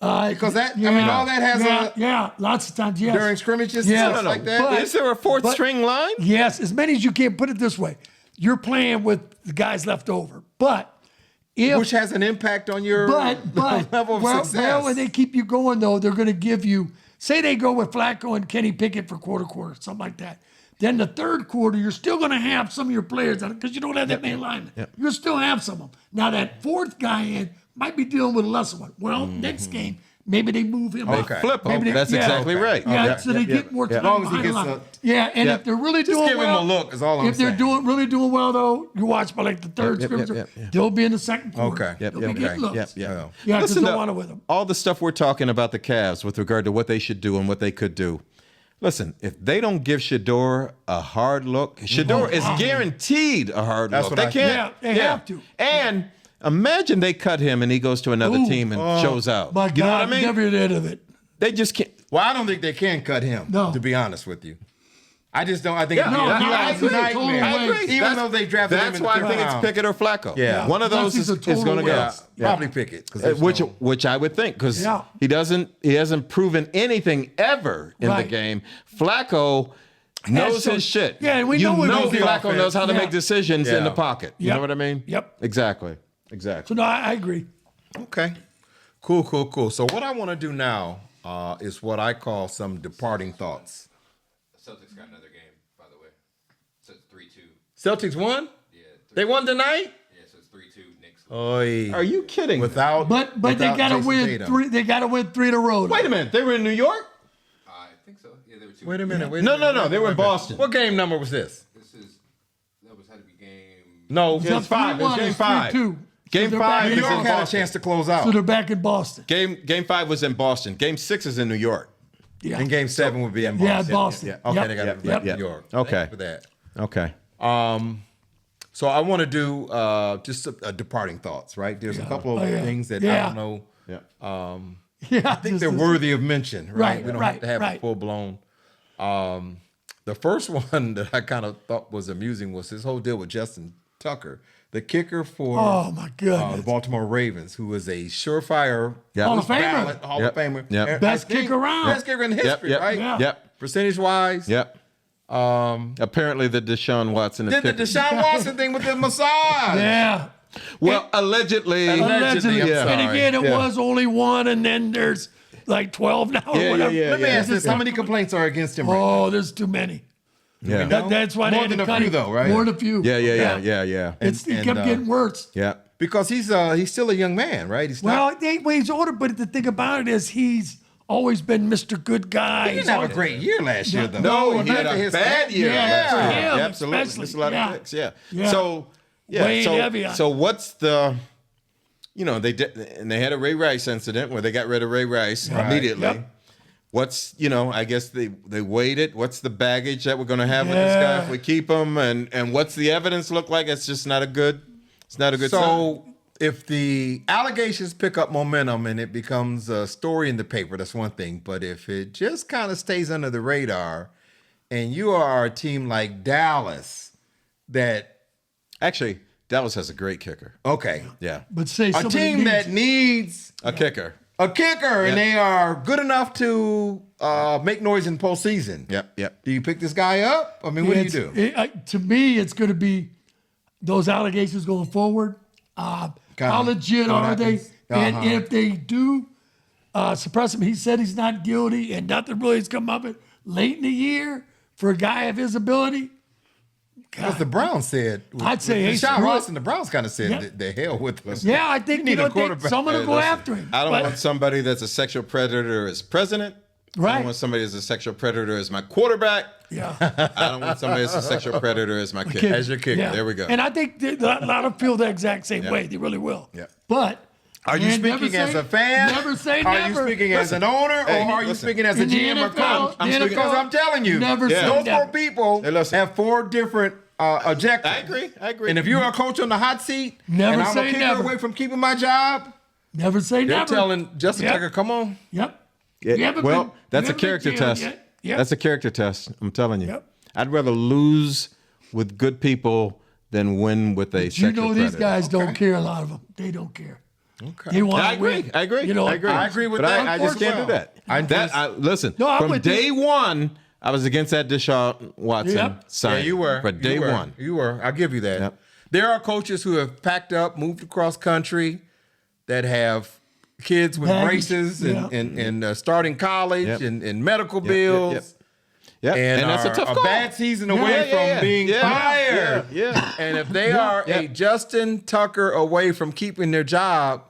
Speaker 1: Because that, I mean, all that has
Speaker 3: lots of times, yes.
Speaker 1: during scrimmages and stuff like that.
Speaker 3: But-
Speaker 4: Is there a fourth string line?
Speaker 3: Yes, as many as you can. Put it this way. You're playing with the guys left over. But if
Speaker 1: Which has an impact on your level of success.
Speaker 3: Well, when they keep you going, though, they're going to give you, say they go with Flacco and Kenny Pickett for quarter, something like that. Then the third quarter, you're still going to have some of your players because you don't have that many linemen. You'll still have some of them. Now, that fourth guy in might be dealing with a lesser one. Well, next game, maybe they move him up.
Speaker 4: Flip him. That's exactly right.
Speaker 3: Yeah, so they get more time.
Speaker 1: As long as he
Speaker 3: behind the
Speaker 1: gets
Speaker 3: line. And if they're really doing
Speaker 1: give him
Speaker 3: well,
Speaker 1: a look is all I'm
Speaker 3: if they're
Speaker 1: saying.
Speaker 3: really doing well, though, you watch by like the third scrimmage, they'll be in the second quarter.
Speaker 1: Okay.
Speaker 3: They'll be getting looks.
Speaker 1: Yeah.
Speaker 3: Yeah, because
Speaker 4: Listen
Speaker 3: they
Speaker 4: to
Speaker 3: want it with them.
Speaker 4: all the stuff we're talking about the Cavs with regard to what they should do and what they could do. Listen, if they don't give Shedeur a hard look, Shedeur is guaranteed a hard
Speaker 1: That's
Speaker 4: look.
Speaker 1: what
Speaker 4: They
Speaker 1: I
Speaker 4: can't.
Speaker 3: think. Yeah, they have to.
Speaker 4: And imagine they cut him and he goes to another team and shows out.
Speaker 3: My
Speaker 4: You know what I
Speaker 3: God,
Speaker 4: mean?
Speaker 3: never get rid of it.
Speaker 4: They just can't.
Speaker 1: Well, I don't think they can cut him, to be honest with you. I just don't. I think
Speaker 4: I
Speaker 1: it's a
Speaker 4: agree.
Speaker 1: nightmare.
Speaker 3: I agree.
Speaker 1: Even though they drafted him
Speaker 4: That's
Speaker 1: in the
Speaker 4: why I
Speaker 1: fifth
Speaker 4: think it's
Speaker 1: round.
Speaker 4: Pickett or Flacco.
Speaker 1: Yeah.
Speaker 4: One of those
Speaker 3: That's
Speaker 4: is
Speaker 3: just a total
Speaker 4: going to go.
Speaker 3: waste.
Speaker 1: Probably Pickett. 'Cause there's
Speaker 4: Which I would think because
Speaker 3: Yeah.
Speaker 4: he hasn't proven anything ever in the
Speaker 3: Right.
Speaker 4: game. Flacco knows
Speaker 3: some-
Speaker 4: his shit.
Speaker 3: Yeah, and we know what he
Speaker 4: Flacco
Speaker 1: offense.
Speaker 4: knows how to
Speaker 3: Yeah.
Speaker 4: make decisions in
Speaker 1: Yeah.
Speaker 4: the pocket. You
Speaker 3: Yep.
Speaker 4: know what I mean?
Speaker 3: Yep.
Speaker 4: Exactly.
Speaker 3: So, no, I agree.
Speaker 1: Okay. Cool. So what I want to do now is what I call some departing thoughts.
Speaker 2: Celtics got another game, by the way. So it's 3-2.
Speaker 1: Celtics won?
Speaker 2: Yeah,
Speaker 1: They won tonight?
Speaker 2: Yeah, so it's 3-2 Knicks.
Speaker 1: Oy.
Speaker 4: Are you kidding?
Speaker 1: Without
Speaker 3: But they
Speaker 1: without
Speaker 3: got to
Speaker 1: Jason
Speaker 3: win
Speaker 1: Tatum.
Speaker 3: three. They got to win 3 in a row.
Speaker 4: Wait a minute. They were in New York?
Speaker 2: I think so. Yeah, there were two.
Speaker 1: Wait a minute.
Speaker 4: No. They were in Boston.
Speaker 1: What game number was this?
Speaker 2: That had to be game.
Speaker 1: No.
Speaker 4: Game 5. It was game 5.
Speaker 3: 3-2.
Speaker 4: Game
Speaker 3: they're
Speaker 4: 5
Speaker 3: back
Speaker 1: New
Speaker 4: is
Speaker 3: in
Speaker 1: York
Speaker 4: in
Speaker 3: Boston.
Speaker 1: had a
Speaker 4: Boston.
Speaker 1: chance to close out.
Speaker 3: So they're back in Boston.
Speaker 4: Game 5 was in Boston. Game 6 is in New York.
Speaker 3: Yeah.
Speaker 1: And game 7 would be in Boston.
Speaker 3: Yeah, Boston.
Speaker 1: Yeah. Okay,
Speaker 3: Yep.
Speaker 1: they got it
Speaker 3: Yep.
Speaker 1: New York.
Speaker 4: Okay.
Speaker 1: Thank you for that.
Speaker 4: Okay.
Speaker 1: So I want to do just a departing thoughts, right? There's a couple of things that I don't know.
Speaker 4: Yeah.
Speaker 1: I think they're worthy of mention, right?
Speaker 3: Right,
Speaker 1: We don't
Speaker 3: right,
Speaker 1: have to have
Speaker 3: right.
Speaker 1: it full blown. The first one that I kind of thought was amusing was his whole deal with Justin Tucker, the kicker for
Speaker 3: Oh my
Speaker 1: the
Speaker 3: goodness.
Speaker 1: Baltimore Ravens, who is a surefire
Speaker 3: Hall of Famer.
Speaker 1: ballot Hall
Speaker 4: Yep.
Speaker 1: of Famer,
Speaker 4: Yep.
Speaker 1: And
Speaker 3: Best
Speaker 1: I think
Speaker 3: kicker around.
Speaker 1: best kicker in history,
Speaker 4: Yep.
Speaker 1: right?
Speaker 3: Yeah.
Speaker 4: Yep.
Speaker 1: Percentage wise,
Speaker 4: Yep. Apparently the Deshaun Watson is
Speaker 1: did the
Speaker 4: picking.
Speaker 1: Deshaun Watson thing with the massage.
Speaker 3: Yeah.
Speaker 4: Well, allegedly.
Speaker 1: Allegedly, I'm
Speaker 3: And
Speaker 1: sorry.
Speaker 3: again, it
Speaker 1: Yeah.
Speaker 3: was only one, and then there's like 12 now or
Speaker 4: Yeah,
Speaker 3: whatever.
Speaker 4: yeah,
Speaker 1: Let me ask this: how many complaints are against him right now?
Speaker 3: Oh, there's too many.
Speaker 4: Yeah.
Speaker 3: That's why they
Speaker 1: More
Speaker 3: had
Speaker 1: than
Speaker 3: to
Speaker 1: a
Speaker 3: cut
Speaker 1: few,
Speaker 3: him.
Speaker 1: though, right?
Speaker 3: More than a few.
Speaker 4: Yeah.
Speaker 3: It kept getting worse.
Speaker 4: Yeah.
Speaker 1: Because he's still a young man, right? He's
Speaker 3: Well,
Speaker 1: not.
Speaker 3: he's older, but the thing about it is he's always been Mr. Good Guy.
Speaker 1: He didn't have a great year last year, though.
Speaker 4: No, he had
Speaker 1: Back to
Speaker 4: a
Speaker 1: his
Speaker 4: bad year.
Speaker 3: Yeah,
Speaker 4: last
Speaker 3: for
Speaker 4: year.
Speaker 3: him,
Speaker 4: Yeah, absolutely.
Speaker 3: especially.
Speaker 4: Missed a lot
Speaker 3: Yeah.
Speaker 4: of picks. Yeah.
Speaker 3: Yeah.
Speaker 4: So
Speaker 3: Weighing heavy on
Speaker 4: so what's the they did, and they had a Ray Rice incident where they got rid of Ray Rice immediately.
Speaker 3: Yep.
Speaker 4: What's I guess they weighed it. What's the baggage that we're going to have with this guy if we keep him, and what's the evidence look like? It's just not a good. It's not a good sign.
Speaker 1: So if the allegations pick up momentum and it becomes a story in the paper, that's one thing. But if it just kind of stays under the radar, and you are a team like Dallas, that
Speaker 4: Actually, Dallas has a great kicker.
Speaker 1: okay,
Speaker 4: Yeah,
Speaker 3: But say
Speaker 1: a
Speaker 3: somebody
Speaker 1: team
Speaker 3: needs-
Speaker 1: that needs
Speaker 4: a kicker.
Speaker 1: a kicker, and they are good enough to make noise in postseason.
Speaker 4: Yep.
Speaker 1: Do you pick this guy up? I mean, what do you do?
Speaker 3: To me, it's going to be those allegations going forward. How legit
Speaker 1: what
Speaker 3: are they?
Speaker 1: happens?
Speaker 3: And
Speaker 1: Uh-huh.
Speaker 3: if they do suppress him, he said he's not guilty, and nothing really has come of it late in the year for a guy of his ability.
Speaker 1: Because the Browns said,
Speaker 3: I'd say, hey,
Speaker 1: Deshaun
Speaker 3: screw it.
Speaker 1: Watson, the Browns kind of said,
Speaker 3: Yeah.
Speaker 1: the hell with us.
Speaker 3: Yeah, I think
Speaker 1: need a quarterback.
Speaker 3: someone will
Speaker 4: Hey,
Speaker 3: go
Speaker 4: listen,
Speaker 3: after him.
Speaker 4: I don't
Speaker 3: But-
Speaker 4: want somebody that's a sexual predator as president. I
Speaker 3: Right.
Speaker 4: don't want somebody that's a sexual predator as my quarterback.
Speaker 3: Yeah.
Speaker 4: I don't want somebody that's a sexual predator as my kid.
Speaker 1: As your kicker.
Speaker 3: Yeah.
Speaker 4: There we go.
Speaker 3: And I think a lot of feel the exact same way. They really will.
Speaker 4: Yeah.
Speaker 3: But
Speaker 1: Are you
Speaker 3: man, never
Speaker 1: speaking as
Speaker 3: say-
Speaker 1: a fan?
Speaker 3: Never say
Speaker 1: Are
Speaker 3: never.
Speaker 1: you speaking as an owner, or are you
Speaker 4: listen.
Speaker 1: speaking as a
Speaker 3: In the
Speaker 1: GM or
Speaker 3: NFL,
Speaker 1: coach?
Speaker 3: the NFL,
Speaker 1: Because I'm telling you,
Speaker 3: never say
Speaker 1: those
Speaker 3: never.
Speaker 1: four people
Speaker 4: Hey, listen.
Speaker 1: have four different objectives.
Speaker 4: I agree.
Speaker 1: And if you're a coach on the hot seat,
Speaker 3: Never
Speaker 1: and I'm a
Speaker 3: say
Speaker 1: kicker
Speaker 3: never.
Speaker 1: away from keeping my job,
Speaker 3: Never say
Speaker 1: they're
Speaker 3: never.
Speaker 1: telling Justin
Speaker 3: Yep.
Speaker 1: Tucker, come on.
Speaker 3: Yep.
Speaker 4: Yeah,
Speaker 3: You haven't
Speaker 4: well,
Speaker 3: been-
Speaker 4: that's
Speaker 3: you
Speaker 4: a
Speaker 3: haven't been
Speaker 4: character
Speaker 3: jailed
Speaker 4: test.
Speaker 3: yet. Yep.
Speaker 4: That's a character test. I'm telling you.
Speaker 3: Yep.
Speaker 4: I'd rather lose with good people than win with a
Speaker 3: You
Speaker 4: sexual
Speaker 3: know these
Speaker 4: predator.
Speaker 3: guys don't care. A lot of them. They don't care.
Speaker 1: Okay.
Speaker 3: They want
Speaker 4: I
Speaker 3: to
Speaker 4: agree.
Speaker 3: win.
Speaker 4: I agree.
Speaker 3: You know,
Speaker 4: I agree.
Speaker 1: I agree with
Speaker 4: but
Speaker 1: that.
Speaker 4: I just can't do that. Listen,
Speaker 3: No, I'm
Speaker 4: from
Speaker 3: with you.
Speaker 4: day one, I was against that Deshaun Watson
Speaker 3: Yep.
Speaker 4: sign.
Speaker 1: Yeah, you were.
Speaker 4: From day
Speaker 1: You were.
Speaker 4: one.
Speaker 1: You were. I'll give you that.
Speaker 4: Yep.
Speaker 1: There are coaches who have packed up, moved across country, that have kids with
Speaker 3: Baggage.
Speaker 1: braces
Speaker 3: Yeah.
Speaker 1: and starting college
Speaker 4: Yep.
Speaker 1: and medical
Speaker 4: Yep,
Speaker 1: bills.
Speaker 4: Yep.
Speaker 1: And,
Speaker 4: that's a tough call.
Speaker 1: bad season away
Speaker 4: Yeah,
Speaker 1: from being fired.
Speaker 4: Yeah.
Speaker 1: And if they are a Justin Tucker away from keeping their job,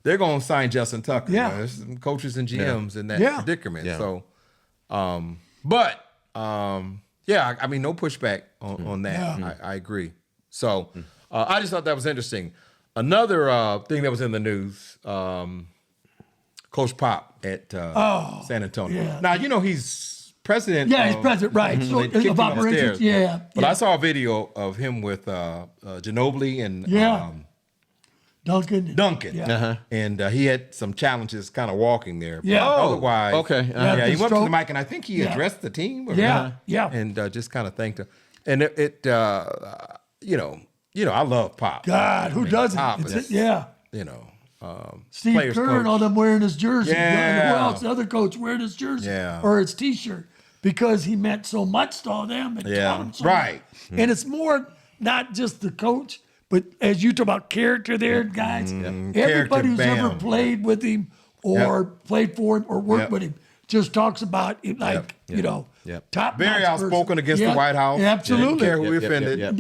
Speaker 1: they're going to sign Justin Tucker.
Speaker 3: Yeah.
Speaker 1: There's some coaches and GMs in that
Speaker 3: Yeah.
Speaker 1: predicament.
Speaker 4: Yeah.
Speaker 1: So, I mean, no pushback on that.
Speaker 3: Yeah.
Speaker 1: I agree. So, I just thought that was interesting. Another thing that was in the news, Coach Pop at San Antonio.
Speaker 3: yeah.
Speaker 1: Now, you know, he's president.
Speaker 3: Yeah, he's
Speaker 1: of-
Speaker 3: president, right. So,
Speaker 1: they kicked him
Speaker 3: of operations.
Speaker 1: upstairs.
Speaker 3: Yeah.
Speaker 1: But
Speaker 3: yeah.
Speaker 1: I saw a video of him with Ginobili and
Speaker 3: Yeah. Duncan.
Speaker 1: Duncan.
Speaker 3: Yeah.
Speaker 1: And he had some challenges kind of walking there. But
Speaker 3: Yeah. Oh,
Speaker 1: otherwise.
Speaker 4: okay.
Speaker 1: Yeah,
Speaker 3: Yeah,
Speaker 1: he
Speaker 3: the
Speaker 1: went up to the
Speaker 3: stroke.
Speaker 1: mic and I think he
Speaker 3: Yeah.
Speaker 1: addressed the team. Or,
Speaker 3: Yeah. Yeah.
Speaker 1: And just kind of thanked him. And I love Pop.
Speaker 3: God, who doesn't?
Speaker 1: Pop
Speaker 3: It's
Speaker 1: is,
Speaker 3: yeah. Steve
Speaker 1: players
Speaker 3: Kerr and
Speaker 1: coach.
Speaker 3: all them wearing his jersey.
Speaker 1: Yeah.
Speaker 3: Who else? The other coach wearing his jersey.
Speaker 1: Yeah.
Speaker 3: Or his T-shirt because he meant so much to all them. And
Speaker 1: Yeah.
Speaker 3: taught them so
Speaker 1: Right.
Speaker 3: much. And it's more not just the coach, but as you talk about character there, guys, everybody who's ever
Speaker 1: bam.
Speaker 3: played with him or played for him or worked
Speaker 1: Yep.
Speaker 3: with him just talks about it like, top
Speaker 1: Very
Speaker 3: notch
Speaker 1: outspoken
Speaker 3: person.
Speaker 1: against
Speaker 3: Yeah.
Speaker 1: the White House.
Speaker 3: Yeah, absolutely.
Speaker 1: Didn't care who he offended.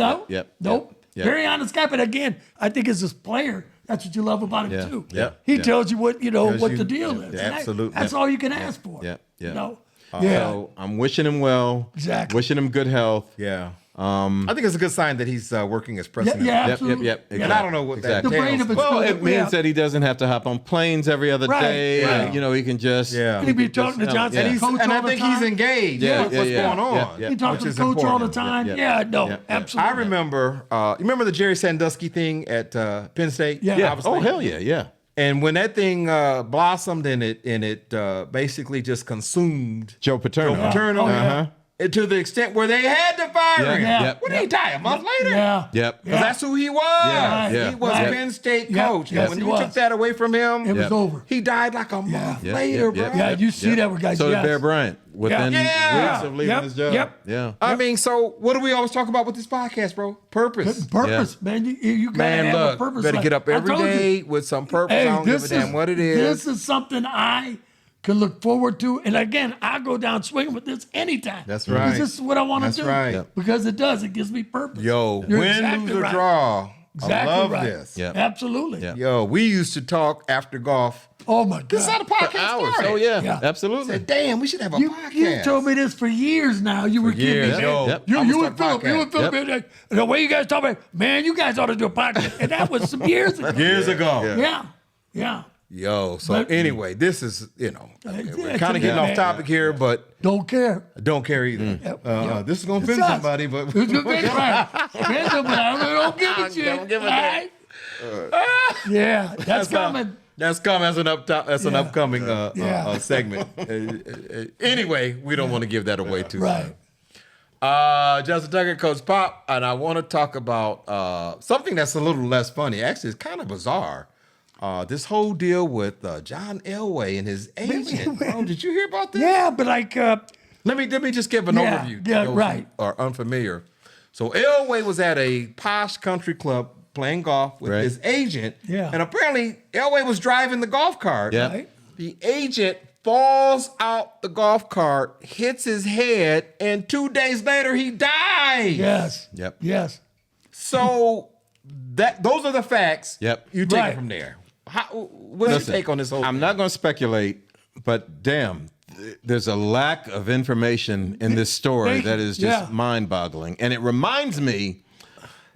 Speaker 3: Nope. Very honest guy. But again, I think as a player, that's what you love about him
Speaker 4: Yeah.
Speaker 3: too.
Speaker 4: Yeah.
Speaker 3: He
Speaker 4: Yeah.
Speaker 3: tells you what
Speaker 1: Tells
Speaker 3: what
Speaker 1: you-
Speaker 3: the deal
Speaker 1: yeah,
Speaker 3: is.
Speaker 1: yeah,
Speaker 3: And
Speaker 1: absolutely.
Speaker 3: That's all you can ask for.
Speaker 4: Yeah. Yeah.
Speaker 3: You know?
Speaker 4: So I'm wishing him well.
Speaker 3: Exactly.
Speaker 4: Wishing him good health.
Speaker 1: Yeah. I think it's a good sign that he's working as president.
Speaker 3: Yeah.
Speaker 4: Yep.
Speaker 3: Absolutely.
Speaker 1: And I don't know what
Speaker 4: Exactly.
Speaker 3: The
Speaker 1: that
Speaker 3: brain
Speaker 1: entails.
Speaker 3: of it.
Speaker 4: Well, it means
Speaker 3: Yeah.
Speaker 4: that he doesn't have to hop on planes every other
Speaker 3: Right,
Speaker 4: day.
Speaker 3: right.
Speaker 4: And, he can just.
Speaker 1: Yeah.
Speaker 3: He'd be talking to Johnson
Speaker 4: Yeah.
Speaker 3: and coach
Speaker 1: And
Speaker 3: all
Speaker 1: I
Speaker 3: the
Speaker 1: think
Speaker 3: time.
Speaker 1: he's engaged
Speaker 4: Yeah,
Speaker 1: with
Speaker 4: yeah,
Speaker 1: what's
Speaker 4: yeah.
Speaker 1: going on.
Speaker 4: Yeah, yeah.
Speaker 3: He talks
Speaker 1: which
Speaker 3: to
Speaker 1: is
Speaker 3: the coach all the
Speaker 1: important.
Speaker 3: time.
Speaker 4: Yeah.
Speaker 3: Yeah, no,
Speaker 4: Yeah.
Speaker 3: absolutely.
Speaker 1: I remember, you remember the Jerry Sandusky thing at Penn State?
Speaker 3: Yeah.
Speaker 4: Yeah.
Speaker 1: obviously?
Speaker 4: Oh, hell yeah. Yeah.
Speaker 1: And when that thing blossomed and it basically just consumed
Speaker 4: Joe Paterno.
Speaker 1: Paterno,
Speaker 3: Oh, yeah.
Speaker 1: and to the extent where they had to fire him.
Speaker 3: Yeah.
Speaker 4: Yep.
Speaker 1: What did he die a month later?
Speaker 3: Yeah.
Speaker 4: Yep.
Speaker 1: Because that's who he was.
Speaker 4: Yeah, yeah,
Speaker 1: He was
Speaker 3: right.
Speaker 1: Penn State
Speaker 3: Yeah,
Speaker 1: coach.
Speaker 3: yes,
Speaker 1: And when
Speaker 3: he
Speaker 1: you
Speaker 3: was.
Speaker 1: took that away from him,
Speaker 3: It was over.
Speaker 1: he died like a month
Speaker 4: Yeah,
Speaker 1: later,
Speaker 4: yeah,
Speaker 1: bro.
Speaker 3: Yeah, you see that with guys.
Speaker 4: So
Speaker 3: yes.
Speaker 4: did Bear Bryant within
Speaker 1: Yeah.
Speaker 4: weeks of leaving
Speaker 3: Yep,
Speaker 4: his job.
Speaker 3: yep.
Speaker 4: Yeah.
Speaker 1: I mean, so what do we always talk about with this podcast, bro? Purpose.
Speaker 3: Purpose, man. You gotta
Speaker 1: Man,
Speaker 3: have a
Speaker 1: look,
Speaker 3: purpose.
Speaker 1: better
Speaker 3: like-
Speaker 1: get up
Speaker 3: I
Speaker 1: every
Speaker 3: told you.
Speaker 1: day with some purpose.
Speaker 3: Hey,
Speaker 1: I don't give a damn what it is.
Speaker 3: This is something I can look forward to. And again, I go down swinging with this anytime.
Speaker 1: That's
Speaker 3: Because
Speaker 1: right.
Speaker 3: this is what I want
Speaker 1: That's
Speaker 3: to do.
Speaker 1: right. Yep.
Speaker 3: Because it does. It gives me purpose.
Speaker 1: Yo,
Speaker 3: You're
Speaker 1: win,
Speaker 3: exactly
Speaker 1: lose, or
Speaker 3: right.
Speaker 1: draw.
Speaker 3: Exactly
Speaker 1: I love
Speaker 3: right.
Speaker 1: this.
Speaker 4: Yeah.
Speaker 3: Absolutely.
Speaker 4: Yeah.
Speaker 1: Yo, we used to talk after golf.
Speaker 3: Oh my God.
Speaker 1: This is how the podcast
Speaker 4: Hours.
Speaker 1: started.
Speaker 4: Oh yeah,
Speaker 3: Yeah.
Speaker 4: absolutely.
Speaker 1: Said, damn, we should have a
Speaker 3: You
Speaker 1: podcast.
Speaker 3: told me this for years now. You were kidding
Speaker 1: years,
Speaker 3: me.
Speaker 1: yo.
Speaker 3: Man.
Speaker 4: Yep.
Speaker 3: You,
Speaker 1: I'm
Speaker 3: you
Speaker 1: gonna
Speaker 3: would
Speaker 1: start
Speaker 3: feel, you would feel
Speaker 4: Yep.
Speaker 3: good. The way you guys talk about, man, you guys ought to do a podcast. And that was some years ago.
Speaker 1: Years ago.
Speaker 3: Yeah.
Speaker 1: Yo, so
Speaker 3: But-
Speaker 1: anyway, this is, we're
Speaker 3: yeah,
Speaker 1: kind of getting off
Speaker 3: yeah.
Speaker 1: topic here, but
Speaker 3: Don't care.
Speaker 1: I don't care either.
Speaker 3: Yep.
Speaker 1: This is going to
Speaker 3: It's
Speaker 1: offend
Speaker 3: us.
Speaker 1: somebody, but
Speaker 3: It's gonna be right. Offend somebody. I don't give a shit.
Speaker 1: Don't give a
Speaker 3: All right? Yeah, that's coming.
Speaker 1: That's coming as an an upcoming
Speaker 3: Yeah.
Speaker 1: segment. Anyway, we don't want to give that away too
Speaker 3: Right.
Speaker 1: soon. Justin Tucker, Coach Pop, and I want to talk about something that's a little less funny. Actually, it's kind of bizarre. This whole deal with John Elway and his agent. Bro, did you hear about this?
Speaker 3: Yeah, but like,
Speaker 1: Let me just give an
Speaker 3: Yeah,
Speaker 1: overview. to
Speaker 3: yeah,
Speaker 1: those
Speaker 3: right.
Speaker 1: who are unfamiliar. So Elway was at a posh country club playing golf with
Speaker 4: Right.
Speaker 1: his agent.
Speaker 3: Yeah.
Speaker 1: And apparently Elway was driving the golf cart.
Speaker 4: Yeah.
Speaker 3: right?
Speaker 1: The agent falls out the golf cart, hits his head, and 2 days later he dies.
Speaker 3: Yes.
Speaker 4: Yep.
Speaker 3: Yes.
Speaker 1: So those are the facts.
Speaker 4: Yep.
Speaker 1: You take
Speaker 3: Right.
Speaker 1: it from there. What's
Speaker 4: Listen,
Speaker 1: your take on this whole
Speaker 4: I'm
Speaker 1: thing?
Speaker 4: not going to speculate, but damn, there's a lack of information in this story
Speaker 3: Thank
Speaker 4: that
Speaker 3: you.
Speaker 4: is just
Speaker 3: Yeah.
Speaker 4: mind-boggling, and it reminds me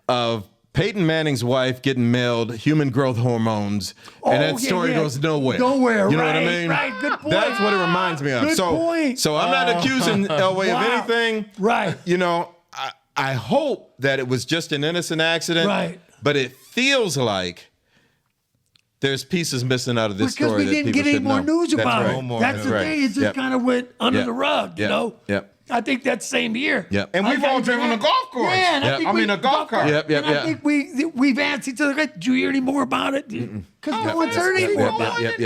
Speaker 4: of Peyton Manning's wife getting mailed human growth hormones, and that story goes nowhere.
Speaker 3: Nowhere.
Speaker 4: You know what I
Speaker 3: right,
Speaker 4: mean?
Speaker 3: Right. Good point.
Speaker 4: That's what it reminds me of.
Speaker 3: Good point.
Speaker 4: So I'm not accusing Elway
Speaker 3: Wow.
Speaker 4: of anything.
Speaker 3: Right.
Speaker 4: You know, I hope that it was just an innocent accident.
Speaker 3: Right.
Speaker 4: But it feels like there's pieces missing out of this
Speaker 3: Because
Speaker 4: story
Speaker 3: we
Speaker 4: that
Speaker 3: didn't
Speaker 4: people
Speaker 3: get any
Speaker 4: should
Speaker 3: more
Speaker 4: know.
Speaker 3: news
Speaker 4: That's
Speaker 3: about
Speaker 4: right.
Speaker 3: it.
Speaker 1: No more
Speaker 3: That's
Speaker 1: news.
Speaker 3: the
Speaker 4: Right.
Speaker 3: thing. It just
Speaker 4: Yep.
Speaker 3: kind of went under
Speaker 4: Yep.
Speaker 3: the rug, you
Speaker 4: Yep.
Speaker 3: know?
Speaker 4: Yep.
Speaker 3: I think that same year.
Speaker 4: Yep.
Speaker 1: And we've all driven a golf course.
Speaker 3: Yeah, and
Speaker 4: Yep.
Speaker 3: I think
Speaker 1: I mean, a golf cart.
Speaker 4: Yep, yep,
Speaker 3: and I
Speaker 4: yep.
Speaker 3: think we've asked each other, "Did you hear any more about it?" Because no one's heard any more about it.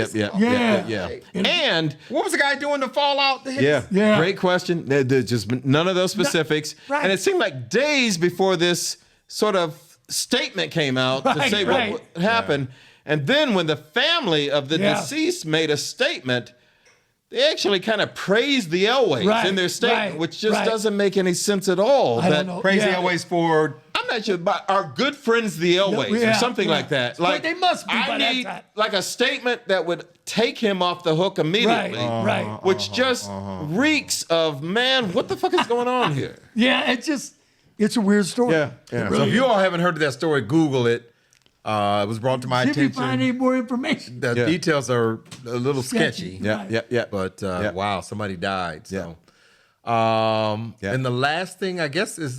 Speaker 4: Yeah. And
Speaker 1: What was the guy doing to fall out?
Speaker 3: Yeah.
Speaker 4: great question. There's just none of those specifics.
Speaker 3: right.
Speaker 4: And it seemed like days before this sort of statement came out to
Speaker 3: Right,
Speaker 4: say
Speaker 3: right.
Speaker 4: what happened. And then when the family of the
Speaker 3: Yeah.
Speaker 4: deceased made a statement, they actually kind of praised the Elways
Speaker 3: Right,
Speaker 4: in their statement,
Speaker 3: right,
Speaker 4: which just
Speaker 3: right.
Speaker 4: doesn't make any sense at all.
Speaker 3: I don't know.
Speaker 1: Crazy
Speaker 3: Yeah.
Speaker 1: always for
Speaker 4: I'm not sure, but our good friends, the Elways,
Speaker 3: Yeah,
Speaker 4: or something
Speaker 3: yeah.
Speaker 4: like that.
Speaker 3: But
Speaker 4: Like
Speaker 3: they must be by
Speaker 4: I
Speaker 3: that
Speaker 4: need
Speaker 3: time.
Speaker 4: like a statement that would take him off the hook
Speaker 3: Right,
Speaker 4: immediately,
Speaker 3: right.
Speaker 4: which just reeks of man. What the fuck is going on here?
Speaker 3: Yeah, it's a weird story.
Speaker 4: Yeah.
Speaker 1: So if you all haven't heard of that story, Google it. It was brought to my
Speaker 3: See if you find
Speaker 1: attention.
Speaker 3: any more information.
Speaker 1: The
Speaker 4: Yeah.
Speaker 1: details are a little sketchy.
Speaker 3: Sketchy.
Speaker 4: Yeah.
Speaker 1: But wow, somebody died. So,
Speaker 4: Yeah.
Speaker 1: and the last thing I guess is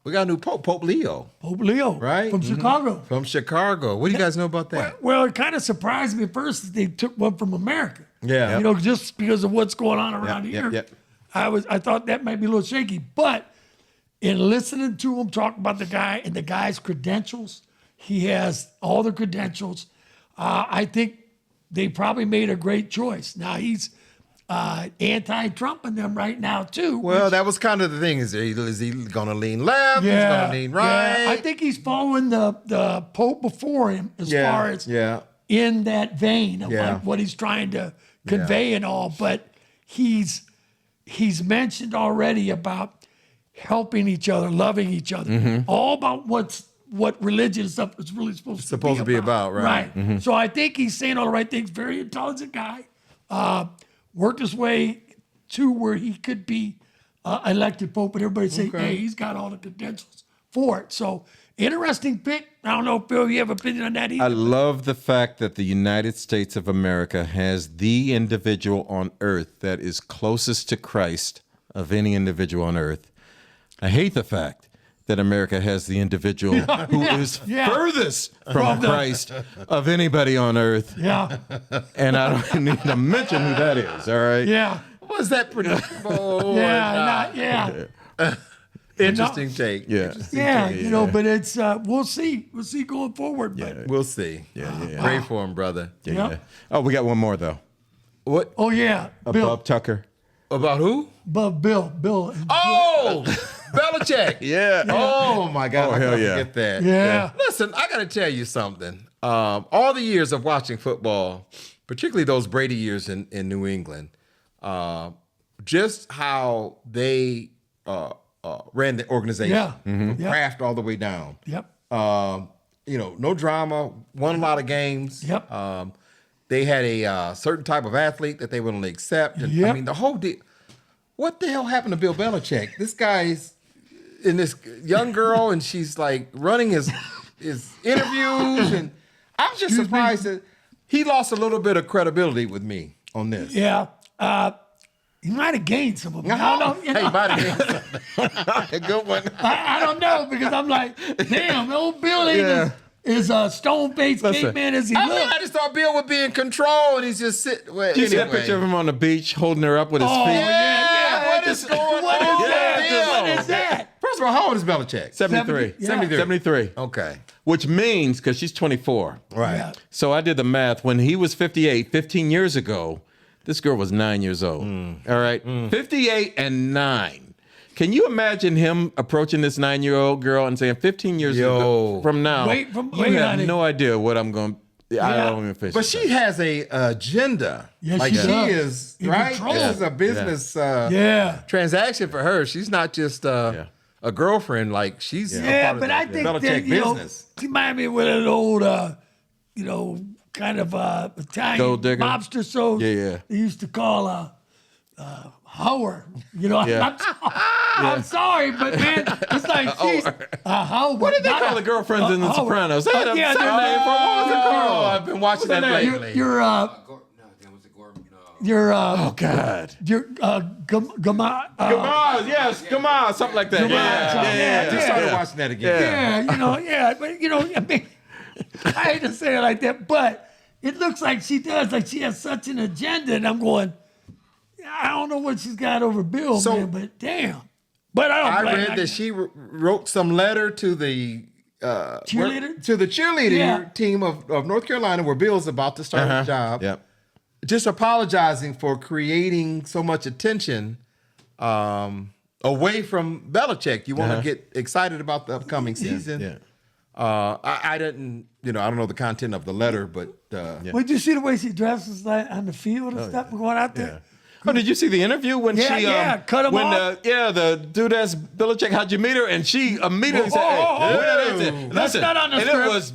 Speaker 1: we got a new Pope, Pope Leo,
Speaker 3: Pope Leo,
Speaker 1: Right?
Speaker 3: from
Speaker 1: Mhm.
Speaker 3: Chicago.
Speaker 1: from Chicago. What do you guys know about that?
Speaker 3: Well, it kind of surprised me at first that they took one from America.
Speaker 1: Yeah.
Speaker 3: You know, just because of what's going on around
Speaker 4: Yep,
Speaker 3: here.
Speaker 4: yep.
Speaker 3: I thought that might be a little shaky. But in listening to him talk about the guy and the guy's credentials, he has all the credentials. I think they probably made a great choice. Now he's anti-Trump in them right now too.
Speaker 1: Well, that was kind of the thing. Is he going to lean left? He's going to lean right?
Speaker 3: yeah. I think he's following the Pope before him as far as in that vein of
Speaker 1: Yeah.
Speaker 3: like what he's trying to convey and all. But he's mentioned already about helping each other, loving each other,
Speaker 1: Mm-hmm.
Speaker 3: all about what religion and stuff is really supposed to be about,
Speaker 1: right. Mm-hmm.
Speaker 3: So I think he's saying all the right things. Very intelligent guy. Worked his way to where he could be elected pope, and everybody say, "Hey, he's got all the credentials for it." So interesting pick. I don't know, Phil, you have an opinion on that either?
Speaker 4: I love the fact that the United States of America has the individual on earth that is closest to Christ of any individual on earth. I hate the fact that America has the individual who is furthest from Christ of anybody on earth.
Speaker 3: Yeah,
Speaker 4: And I don't need to mention who that is, all right?
Speaker 3: yeah,
Speaker 1: Was that pretty? Oh,
Speaker 3: yeah.
Speaker 1: Interesting take.
Speaker 4: Yeah.
Speaker 3: Yeah, you know, but it's we'll see going forward. But
Speaker 1: We'll see.
Speaker 4: Yeah.
Speaker 1: Pray for him, brother.
Speaker 3: yeah.
Speaker 4: Oh, we got one more, though.
Speaker 1: What
Speaker 3: Oh yeah, Bill,
Speaker 4: Bob Tucker.
Speaker 1: about who?
Speaker 3: Bill.
Speaker 1: Oh, Belichick.
Speaker 4: Yeah.
Speaker 1: Oh my God!
Speaker 4: Oh,
Speaker 1: I
Speaker 4: hell
Speaker 1: can't
Speaker 4: yeah.
Speaker 1: forget that.
Speaker 3: Yeah.
Speaker 1: Listen, I got to tell you something. All the years of watching football, particularly those Brady years in New England, just how they ran the organization
Speaker 3: Yeah.
Speaker 1: from
Speaker 3: Yeah.
Speaker 1: craft all the way down.
Speaker 3: Yep.
Speaker 1: No drama, won a lot of games.
Speaker 3: Yep.
Speaker 1: They had a certain type of athlete that they would only accept. And, I
Speaker 3: Yep.
Speaker 1: mean, the whole deal. What the hell happened to Bill Belichick? This guy's in this young girl, and she's like running his interviews, and I'm just surprised that he lost a little bit of credibility with me on this.
Speaker 3: Yeah. He might have gained some of it. I don't know. You know?
Speaker 1: Hey, buddy,
Speaker 4: A good one.
Speaker 3: I don't know because I'm like, damn, old Bill ain't as stone-faced caveman as he
Speaker 1: I mean,
Speaker 3: looks.
Speaker 1: I just thought Bill would be in control, and he's just sitting. Well,
Speaker 4: You see that
Speaker 1: anyway.
Speaker 4: picture of him on the beach holding her up with his feet?
Speaker 3: yeah.
Speaker 1: What is going on?
Speaker 3: What is that?
Speaker 1: Bill?
Speaker 3: What is that?
Speaker 1: First of all, how old is Belichick?
Speaker 4: 73.
Speaker 3: Yeah.
Speaker 4: 73.
Speaker 1: Okay.
Speaker 4: Which means, because she's 24.
Speaker 1: Right.
Speaker 3: Yeah.
Speaker 4: So I did the math. When he was 58, 15 years ago, this girl was 9 years old. All right? 58 and 9. Can you imagine him approaching this 9-year-old girl and saying, 15 years ago from now,
Speaker 3: Wait,
Speaker 4: you have
Speaker 3: honey.
Speaker 4: no idea what I'm going to, I
Speaker 3: Yeah.
Speaker 4: don't even finish.
Speaker 1: But she has a agenda.
Speaker 3: Yes,
Speaker 1: like
Speaker 3: she
Speaker 1: she
Speaker 3: does.
Speaker 1: is,
Speaker 3: In
Speaker 1: right?
Speaker 3: control.
Speaker 1: This is a business
Speaker 3: Yeah.
Speaker 1: transaction for her. She's not just a girlfriend. Like she's a
Speaker 3: Yeah,
Speaker 1: part of
Speaker 3: but
Speaker 1: the
Speaker 3: I think
Speaker 1: Belichick
Speaker 3: that, you know,
Speaker 1: business.
Speaker 3: she might be with an old, kind of Italian
Speaker 4: Gold digger?
Speaker 3: mobster. So
Speaker 4: Yeah.
Speaker 3: they used to call Howard. You know,
Speaker 4: Yeah.
Speaker 3: I'm sorry, but man, it's like she's Howard.
Speaker 4: What did they call the girlfriends in The Sopranos? They had a
Speaker 3: yeah,
Speaker 4: separate
Speaker 3: they're-
Speaker 4: name for them. What was it called?
Speaker 1: I've been watching that lately.
Speaker 3: You're
Speaker 2: No, damn, was it Gordon? No.
Speaker 3: you're
Speaker 4: Oh, God.
Speaker 3: you're
Speaker 4: Gamaz, yes, Gamaz, something like that.
Speaker 3: yeah,
Speaker 1: I just started watching that again.
Speaker 3: but I mean, I hate to say it like that, but it looks like she does. Like she has such an agenda, and I'm going, I don't know what she's got over Bill,
Speaker 1: So-
Speaker 3: man, but damn. But I don't
Speaker 1: I
Speaker 3: blame
Speaker 1: read
Speaker 3: her.
Speaker 1: that she wrote some letter to the
Speaker 3: Cheerleader?
Speaker 1: to the cheerleader
Speaker 3: Yeah.
Speaker 1: team of North Carolina, where Bill's about to start his job.
Speaker 4: Yep.
Speaker 1: Just apologizing for creating so much attention away from Belichick. You want to get excited about the upcoming season.
Speaker 4: Yeah.
Speaker 1: I didn't, I don't know the content of the letter, but
Speaker 3: Did you see the way she dresses like on the field and stuff going out there?
Speaker 4: Oh, did you see the interview when
Speaker 3: Yeah,
Speaker 4: she
Speaker 3: yeah, cut him
Speaker 4: when
Speaker 3: off.
Speaker 4: The dude asked Belichick, how'd you meet her? And she immediately said,
Speaker 3: That's
Speaker 4: listen,
Speaker 3: not on the
Speaker 4: and
Speaker 3: script.
Speaker 4: it was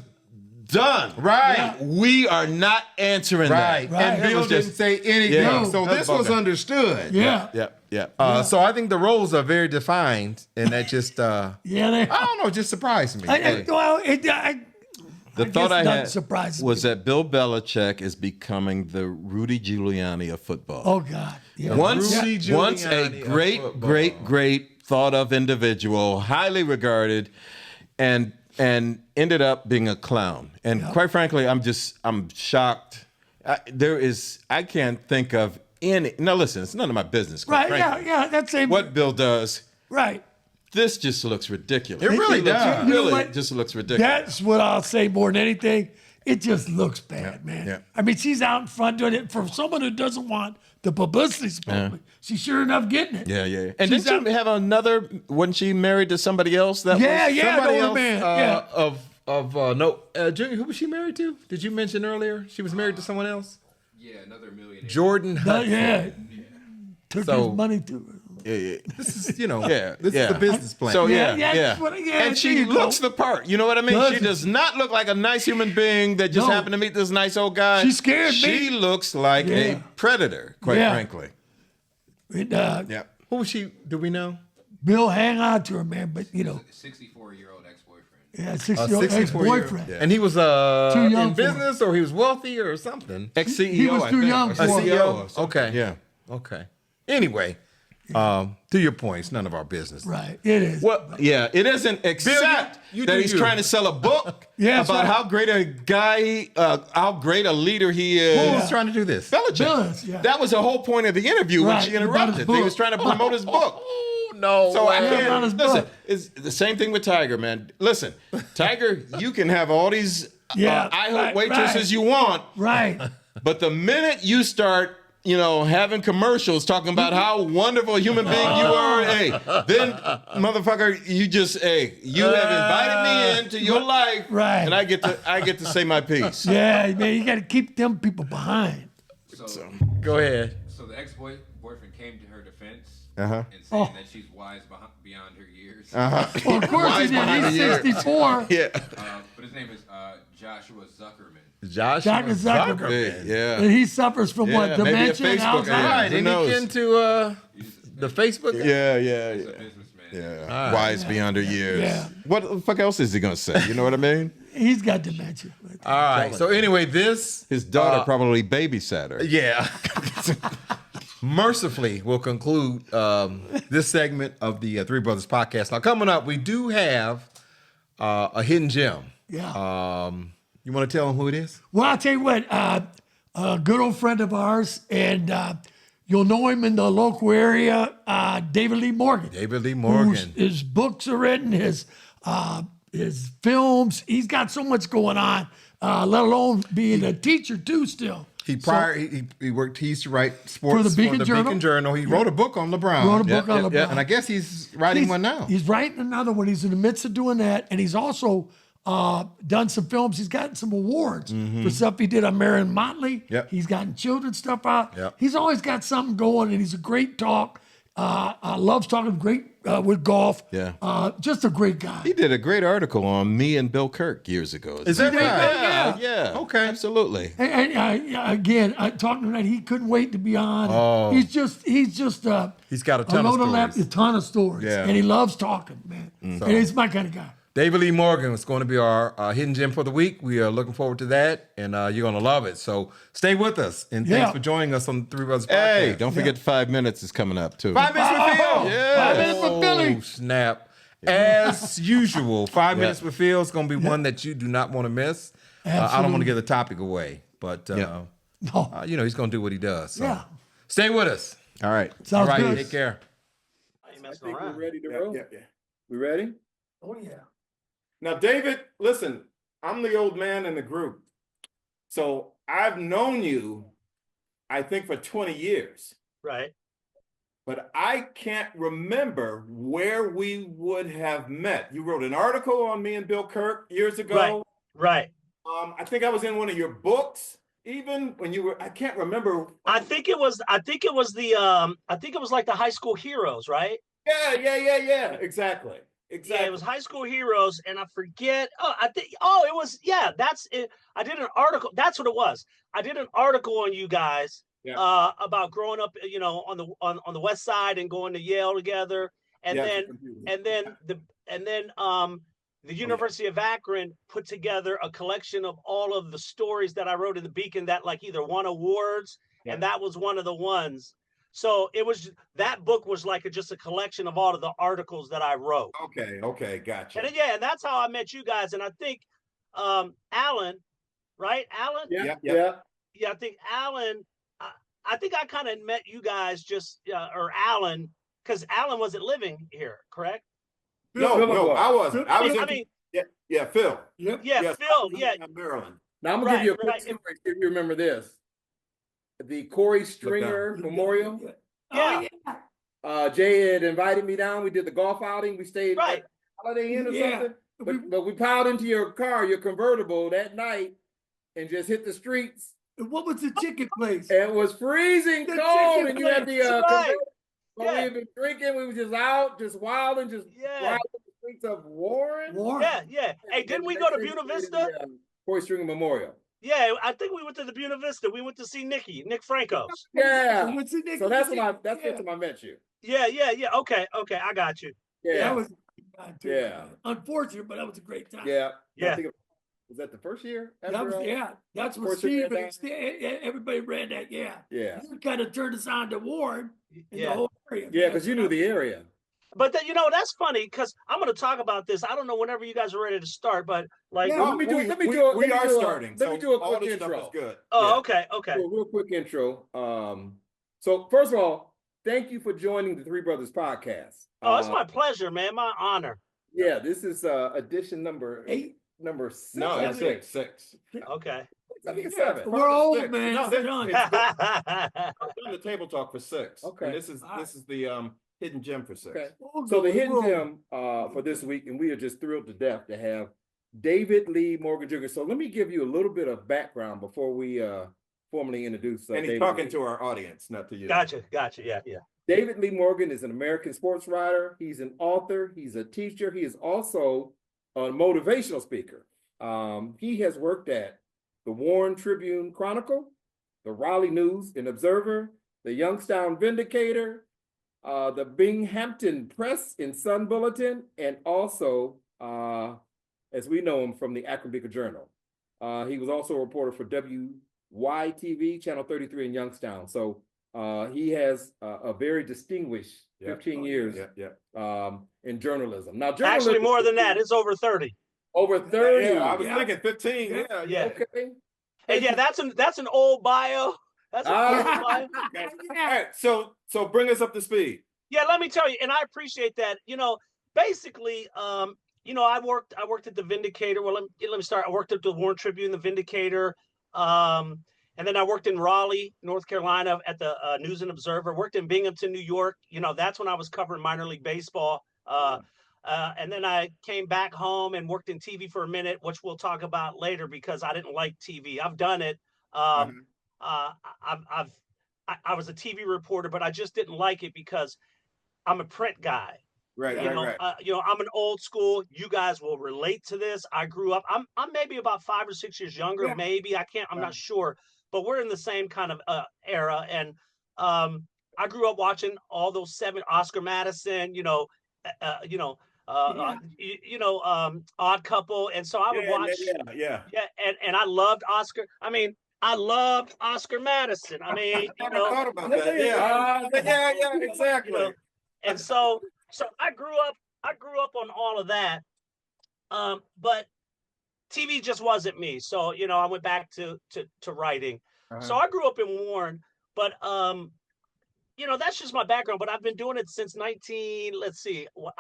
Speaker 4: done.
Speaker 1: Right.
Speaker 4: We are not answering
Speaker 1: right.
Speaker 4: that.
Speaker 1: And
Speaker 4: It
Speaker 1: Bill
Speaker 4: was
Speaker 1: didn't
Speaker 4: just-
Speaker 1: say anything.
Speaker 4: Yeah.
Speaker 1: So
Speaker 4: That's
Speaker 1: this was
Speaker 4: bugging.
Speaker 1: understood.
Speaker 3: Yeah.
Speaker 4: Yeah.
Speaker 1: So I think the roles are very defined, and that just
Speaker 3: Yeah, they
Speaker 1: I don't know, just surprised me.
Speaker 4: The thought I had
Speaker 3: surprises
Speaker 4: was
Speaker 3: me.
Speaker 4: that Bill Belichick is becoming the Rudy Giuliani of football.
Speaker 3: Oh God. Yeah.
Speaker 4: Once
Speaker 1: Rudy
Speaker 4: a
Speaker 1: Giuliani of
Speaker 4: great,
Speaker 1: football.
Speaker 4: great thought of individual, highly regarded, and ended up being a clown. And quite frankly, I'm shocked. I can't think of any. Now listen, it's none of my business. Quite
Speaker 3: Right.
Speaker 4: frankly.
Speaker 3: Yeah. That's a
Speaker 4: What Bill does,
Speaker 3: right.
Speaker 4: this just looks ridiculous.
Speaker 1: It really
Speaker 4: looks-
Speaker 1: does.
Speaker 3: You know
Speaker 4: Really,
Speaker 3: what?
Speaker 4: just looks ridiculous.
Speaker 3: That's what I'll say more than anything. It just looks bad, man.
Speaker 4: yeah.
Speaker 3: I mean, she's out in front doing it for someone who doesn't want the publicity. Supposedly, she's sure enough getting it.
Speaker 4: Yeah. And
Speaker 3: She's
Speaker 4: didn't she have another? Wasn't she married to somebody else? That
Speaker 3: Yeah,
Speaker 4: was
Speaker 3: yeah,
Speaker 1: Somebody
Speaker 3: the older
Speaker 1: else
Speaker 3: man.
Speaker 1: Junior, who was she married to? Did you mention earlier? She was married to someone else?
Speaker 2: Yeah, another millionaire.
Speaker 1: Jordan Hudson.
Speaker 3: Yeah. Took
Speaker 1: So-
Speaker 3: his money to her.
Speaker 4: Yeah.
Speaker 1: This is, this
Speaker 4: Yeah.
Speaker 1: is the business plan.
Speaker 4: So
Speaker 3: Yeah,
Speaker 4: yeah.
Speaker 3: that's what- yeah,
Speaker 4: And
Speaker 3: there
Speaker 4: she
Speaker 3: you go.
Speaker 4: looks the part. You know what I mean?
Speaker 3: Does
Speaker 4: She
Speaker 3: it?
Speaker 4: does not look like a nice human being that just
Speaker 3: No.
Speaker 4: happened to meet this nice old guy.
Speaker 3: She scared me.
Speaker 4: She looks like
Speaker 3: Yeah.
Speaker 4: a predator, quite
Speaker 3: Yeah.
Speaker 4: frankly.
Speaker 3: And,
Speaker 1: Who was she? Do we know?
Speaker 3: Bill hang on to her, man. But
Speaker 2: 64-year-old ex-boyfriend.
Speaker 3: yeah,
Speaker 1: A
Speaker 3: 60-year-old
Speaker 1: 64-year-old.
Speaker 3: ex-boyfriend.
Speaker 1: And he was
Speaker 3: Too young
Speaker 1: in
Speaker 3: for
Speaker 1: business, or he was wealthy, or something.
Speaker 4: Ex-CEO,
Speaker 3: He was
Speaker 4: I
Speaker 3: too
Speaker 4: think,
Speaker 3: young
Speaker 4: or
Speaker 3: for
Speaker 1: A
Speaker 3: her.
Speaker 1: CEO. Okay.
Speaker 4: Yeah.
Speaker 1: Okay. Anyway, to your point, it's none of our business.
Speaker 3: Right. It is.
Speaker 4: Well, yeah, it isn't except
Speaker 1: you
Speaker 4: that
Speaker 1: do
Speaker 4: he's
Speaker 1: you.
Speaker 4: trying to sell a book
Speaker 3: Yeah, that's
Speaker 4: about
Speaker 3: right.
Speaker 4: how great a guy, how great a leader he is.
Speaker 1: Who was trying to do this?
Speaker 4: Belichick.
Speaker 3: Billis, yeah.
Speaker 4: That was the whole point of the interview when
Speaker 3: Right,
Speaker 4: she
Speaker 3: about his
Speaker 4: interrupted. He
Speaker 3: book.
Speaker 4: was trying to promote his book.
Speaker 1: Oh, no.
Speaker 4: So I
Speaker 3: about
Speaker 4: can't
Speaker 3: his
Speaker 4: listen.
Speaker 3: book.
Speaker 4: It's the same thing with Tiger, man. Listen, Tiger, you can have all these
Speaker 3: Yeah,
Speaker 4: I hope
Speaker 3: right,
Speaker 4: waitresses
Speaker 3: right.
Speaker 4: you want,
Speaker 3: Right.
Speaker 4: but the minute you start, having commercials talking about how wonderful a human being you are, then motherfucker, you have invited me into your life,
Speaker 3: Right.
Speaker 4: and I get to say my piece.
Speaker 3: Yeah, man, you got to keep them people behind.
Speaker 2: So,
Speaker 1: Go ahead.
Speaker 2: so the ex-boyfriend came to her defense
Speaker 4: Uh-huh.
Speaker 2: and saying that she's wise beyond her years.
Speaker 3: Well, of course he
Speaker 4: Wise behind
Speaker 3: did.
Speaker 4: the
Speaker 3: He's
Speaker 4: year.
Speaker 3: 64.
Speaker 4: Yeah.
Speaker 2: But his name is Joshua Zuckerman.
Speaker 1: Joshua
Speaker 3: Dr. Zuckerman.
Speaker 1: Zuckerman.
Speaker 4: Yeah.
Speaker 3: And he suffers from what?
Speaker 4: Yeah, maybe a
Speaker 3: Dementia and
Speaker 4: Facebook
Speaker 3: Alzheimer's?
Speaker 4: ad.
Speaker 1: Right,
Speaker 4: Who
Speaker 1: and
Speaker 4: knows?
Speaker 1: he into the Facebook.
Speaker 4: Yeah,
Speaker 2: He's
Speaker 4: yeah,
Speaker 2: a
Speaker 4: yeah.
Speaker 2: businessman.
Speaker 4: Yeah. Wise beyond her years.
Speaker 3: Yeah.
Speaker 4: What the fuck else is he gonna say? You know what I mean?
Speaker 3: He's got dementia.
Speaker 1: All right. So anyway, this
Speaker 4: His daughter probably babysat her.
Speaker 1: yeah. Mercifully, we'll conclude this segment of the Three Brothers podcast. Now, coming up, we do have a hidden gem.
Speaker 3: Yeah.
Speaker 1: You want to tell them who it is?
Speaker 3: Well, I'll tell you what, a good old friend of ours, and you'll know him in the local area, David Lee Morgan.
Speaker 1: David Lee Morgan.
Speaker 3: His books are written, his films. He's got so much going on, let alone being a teacher too still.
Speaker 1: He worked. He used to write sports
Speaker 3: For the Beacon Journal.
Speaker 1: He wrote a book on LeBron.
Speaker 3: Wrote a book on
Speaker 4: yeah,
Speaker 3: LeBron.
Speaker 4: yeah.
Speaker 1: And I guess he's writing one now.
Speaker 3: He's writing another one. He's in the midst of doing that, and he's also done some films. He's gotten some awards for stuff he did on Marion Motley.
Speaker 1: Yep.
Speaker 3: He's gotten children's stuff out.
Speaker 1: Yep.
Speaker 3: He's always got something going, and he's a great talk. Loves talking great with golf.
Speaker 4: Yeah.
Speaker 3: Just a great guy.
Speaker 4: He did a great article on me and Bill Kirk years ago.
Speaker 1: Is that right?
Speaker 4: Yeah, yeah.
Speaker 1: Okay.
Speaker 4: Absolutely.
Speaker 3: And again, talking to him, he couldn't wait to be on.
Speaker 1: Oh.
Speaker 3: He's just
Speaker 1: He's got a ton of stories.
Speaker 3: a ton of stories.
Speaker 1: Yeah.
Speaker 3: And he loves talking, man. And he's my kind of guy.
Speaker 1: David Lee Morgan is going to be our hidden gem for the week. We are looking forward to that, and you're going to love it. So stay with us, and thanks
Speaker 3: Yeah.
Speaker 1: for joining us on the Three Brothers podcast.
Speaker 4: Hey, don't forget 5 minutes is coming up too.
Speaker 1: 5 minutes with Phil.
Speaker 4: Yeah.
Speaker 3: 5 minutes with Billy.
Speaker 1: Oh, snap. As usual, 5 minutes with Phil is going to be one that you do not want to miss. I don't want
Speaker 3: Absolutely.
Speaker 1: to give the topic away, but
Speaker 4: Yeah.
Speaker 3: No.
Speaker 1: he's going to do what he does. So.
Speaker 3: Yeah.
Speaker 1: Stay with us.
Speaker 4: All right.
Speaker 3: Sounds
Speaker 1: All right,
Speaker 3: good.
Speaker 1: take care.
Speaker 5: I think we're ready to roll.
Speaker 6: Yeah. We ready?
Speaker 3: Oh, yeah.
Speaker 6: Now, David, listen, I'm the old man in the group. So I've known you, I think, for 20 years.
Speaker 5: Right.
Speaker 6: But I can't remember where we would have met. You wrote an article on me and Bill Kirk years ago.
Speaker 5: Right.
Speaker 6: I think I was in one of your books, even when you were, I can't remember.
Speaker 5: I think it was like the high school heroes, right?
Speaker 6: Yeah. Exactly.
Speaker 5: Yeah, it was high school heroes, and I forget. It was that's it. I did an article. That's what it was. I did an article on you guys about growing up, on the West Side and going to Yale together, and then the University of Akron put together a collection of all of the stories that I wrote in the Beacon that like either won awards, and that was one of the ones. So that book was like just a collection of all of the articles that I wrote.
Speaker 6: Okay, gotcha.
Speaker 5: And and that's how I met you guys. And I think Alan, right? Alan?
Speaker 6: Yeah.
Speaker 5: Yeah, I think Alan, I think I kind of met you guys or Alan, because Alan wasn't living here, correct?
Speaker 6: No, I wasn't. Phil.
Speaker 5: Phil, yeah.
Speaker 6: Maryland.
Speaker 7: Now I'm gonna give you a quick
Speaker 5: Right.
Speaker 7: story. See if you remember this. The Corey Stringer Memorial.
Speaker 5: Yeah.
Speaker 7: Jay had invited me down. We did the golf outing. We stayed
Speaker 5: Right.
Speaker 7: at Holiday Inn or
Speaker 3: Yeah.
Speaker 7: something. But we piled into your car, your convertible that night, and just hit the streets.
Speaker 3: What was the chicken place?
Speaker 7: And it was freezing
Speaker 3: The
Speaker 7: cold,
Speaker 3: chicken
Speaker 7: and you had the
Speaker 5: place, right.
Speaker 7: convertible. But
Speaker 5: Yeah.
Speaker 7: we had been drinking. We were just out, just wilding, just
Speaker 5: Yeah.
Speaker 7: riding the streets of Warren.
Speaker 5: Yeah. Hey, didn't we go to Buena Vista?
Speaker 7: Corey Stringer Memorial.
Speaker 5: Yeah, I think we went to the Buena Vista. We went to see Nick Francos.
Speaker 7: Yeah.
Speaker 3: What's the name?
Speaker 7: So that's when I met you.
Speaker 5: Yeah. Okay, I got you.
Speaker 7: Yeah.
Speaker 3: That was a great time, too.
Speaker 7: Yeah.
Speaker 3: Unfortunate, but that was a great time.
Speaker 7: Yeah.
Speaker 5: Yeah.
Speaker 7: I think was that the first year?
Speaker 3: That was, that's what
Speaker 7: Fortune
Speaker 3: Steve
Speaker 7: ran
Speaker 3: and everybody ran that. Yeah.
Speaker 7: Yeah.
Speaker 3: You kind of turned us on to Warren in the whole area.
Speaker 7: Yeah, because you knew the area.
Speaker 5: But that's funny because I'm going to talk about this. I don't know whenever you guys are ready to start, but like,
Speaker 7: Yeah, let me do
Speaker 6: We are starting.
Speaker 7: Let me do a
Speaker 6: all
Speaker 7: quick
Speaker 6: this stuff
Speaker 7: intro.
Speaker 6: is good.
Speaker 5: oh, okay.
Speaker 7: Do a real quick intro. So first of all, thank you for joining the Three Brothers podcast.
Speaker 5: Oh, it's my pleasure, man. My honor.
Speaker 7: Yeah, this is edition number
Speaker 3: 8.
Speaker 7: number 6.
Speaker 6: No,
Speaker 7: I
Speaker 6: it's
Speaker 7: think.
Speaker 6: six.
Speaker 5: Okay.
Speaker 7: I think it's 7.
Speaker 3: We're old,
Speaker 6: Six.
Speaker 3: man.
Speaker 6: No,
Speaker 3: Sit
Speaker 6: this-
Speaker 3: on.
Speaker 6: it's- I've done the table talk for 6.
Speaker 7: Okay.
Speaker 6: And this is the hidden gem for 6.
Speaker 7: Okay.
Speaker 3: We'll
Speaker 7: So
Speaker 3: go,
Speaker 7: the hidden
Speaker 3: we'll-
Speaker 7: gem for this week, and we are just thrilled to death to have David Lee Morgan Jr. So let me give you a little bit of background before we formally introduce.
Speaker 6: And he's
Speaker 7: David
Speaker 6: talking
Speaker 7: Lee.
Speaker 6: to our audience, not to you.
Speaker 5: Gotcha. Yeah.
Speaker 7: David Lee Morgan is an American sports writer. He's an author. He's a teacher. He is also a motivational speaker. He has worked at the Warren Tribune Chronicle, the Raleigh News and Observer, the Youngstown Vindicator, the Binghamton Press and Sun Bulletin, and also, as we know him, from the Akron Beacon Journal. He was also a reporter for WYTV, Channel 33 in Youngstown. So he has a very distinguished 15 years in journalism. Now, journalism,
Speaker 5: Actually, more than that. It's over 30.
Speaker 7: Over 30.
Speaker 6: Yeah, I was thinking 15.
Speaker 5: Yeah.
Speaker 7: Okay.
Speaker 5: And yeah, that's an old bio. That's an old bio.
Speaker 6: Okay. All right, so bring us up to speed.
Speaker 5: Yeah, let me tell you, and I appreciate that. Basically, I worked at the Vindicator. Well, let me start. I worked at the Warren Tribune, the Vindicator, and then I worked in Raleigh, North Carolina, at the News and Observer. Worked in Binghamton, New York. That's when I was covering minor league baseball. And then I came back home and worked in TV for a minute, which we'll talk about later because I didn't like TV. I've done it. I was a TV reporter, but I just didn't like it because I'm a print guy.
Speaker 6: Right.
Speaker 5: I'm an old school. You guys will relate to this. I grew up. I'm maybe about 5 or 6 years younger. Maybe I'm not sure, but we're in the same kind of era. And I grew up watching all those 7 Oscar Madison. Odd Couple, and so I would watch. And I loved Oscar. I loved Oscar Madison.
Speaker 6: I thought about that. Exactly.
Speaker 5: And so I grew up on all of that. But TV just wasn't me. So I went back to writing. So I grew up in Warren, but that's just my background, but I've been doing it since I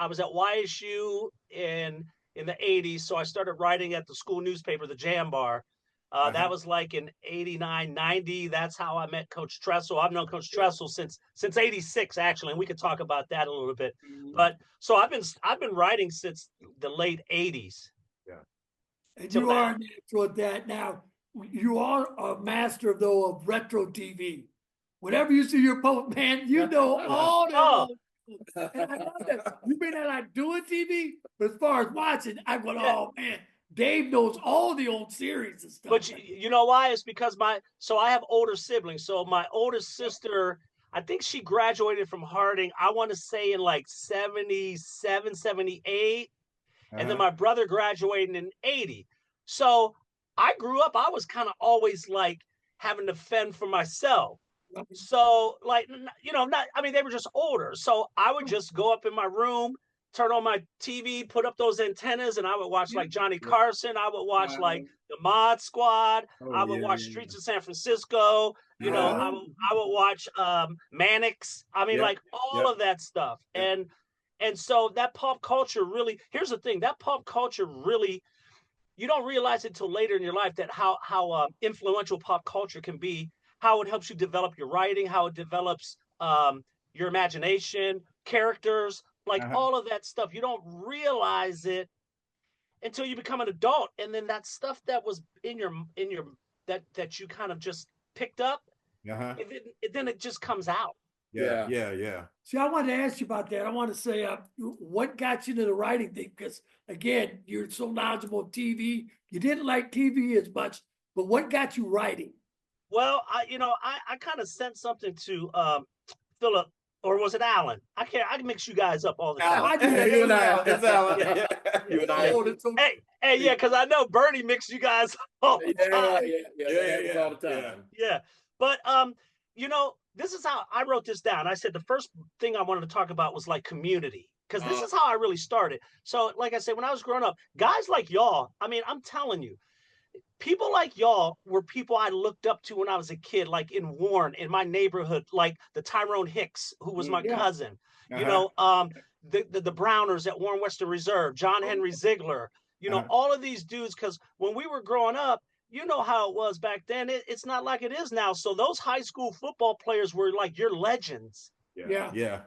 Speaker 5: was at YSU in the 80s. So I started writing at the school newspaper, the Jambar. That was like in 89, 90. That's how I met Coach Tressel. I've known Coach Tressel since 86, actually, and we could talk about that a little bit. But so I've been writing since the late 80s.
Speaker 3: Yeah. And you are an expert at that now. You are a master of retro TV. Whenever you see your post, man, you know all that. And I love that. You may not like doing TV, but as far as watching, I go, oh man, Dave knows all the old series and stuff.
Speaker 5: But you know why? It's because I have older siblings. So my oldest sister, I think she graduated from Harding, I want to say in like 77, 78. And then my brother graduated in 80. So I grew up, I was kind of always like having to fend for myself. So they were just older. So I would just go up in my room, turn on my TV, put up those antennas, and I would watch like Johnny Carson. I would watch like the Mod Squad. I would watch Streets of San Francisco. I would watch Mannix. Like all of that stuff. And so that pop culture really, here's the thing, that pop culture really, you don't realize it till later in your life that how influential pop culture can be, how it helps you develop your writing, how it develops your imagination, characters, all of that stuff. You don't realize it until you become an adult. And then that stuff that was in your that you kind of just picked up, then it just comes out.
Speaker 6: Yeah.
Speaker 3: See, I wanted to ask you about that. I want to say, what got you into the writing thing? Because again, you're so knowledgeable of TV. You didn't like TV as much, but what got you writing?
Speaker 5: Well, I kind of sent something to Philip, or was it Alan? I mix you guys up all the time.
Speaker 6: You and I. It's Alan. You and I.
Speaker 5: Hey, yeah, because I know Bernie mixed you guys up all the time.
Speaker 7: All the time.
Speaker 5: Yeah, but this is how I wrote this down. I said the first thing I wanted to talk about was like community, because this is how I really started. So, like I said, when I was growing up, guys like y'all, I'm telling you, people like y'all were people I looked up to when I was a kid, like in Warren, in my neighborhood, like the Tyrone Hicks, who was my cousin, the Browners at Warren Western Reserve, John Henry Ziegler, all of these dudes, because when we were growing up, you know how it was back then. It's not like it is now. So those high school football players were like your legends.
Speaker 6: Yeah.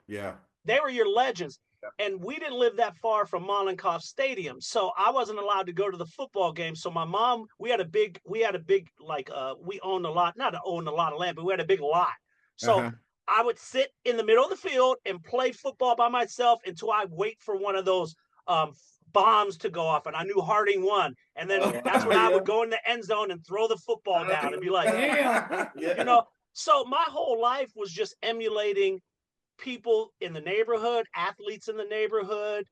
Speaker 5: They were your legends. And we didn't live that far from Mollenkopf Stadium, so I wasn't allowed to go to the football game. So my mom, we had a big like we owned a lot, not owned a lot of land, but we had a big lot. So I would sit in the middle of the field and play football by myself until I wait for one of those bombs to go off, and I knew Harding won, and then that's when I would go in the end zone and throw the football down and be like, you know. So my whole life was just emulating people in the neighborhood, athletes in the neighborhood,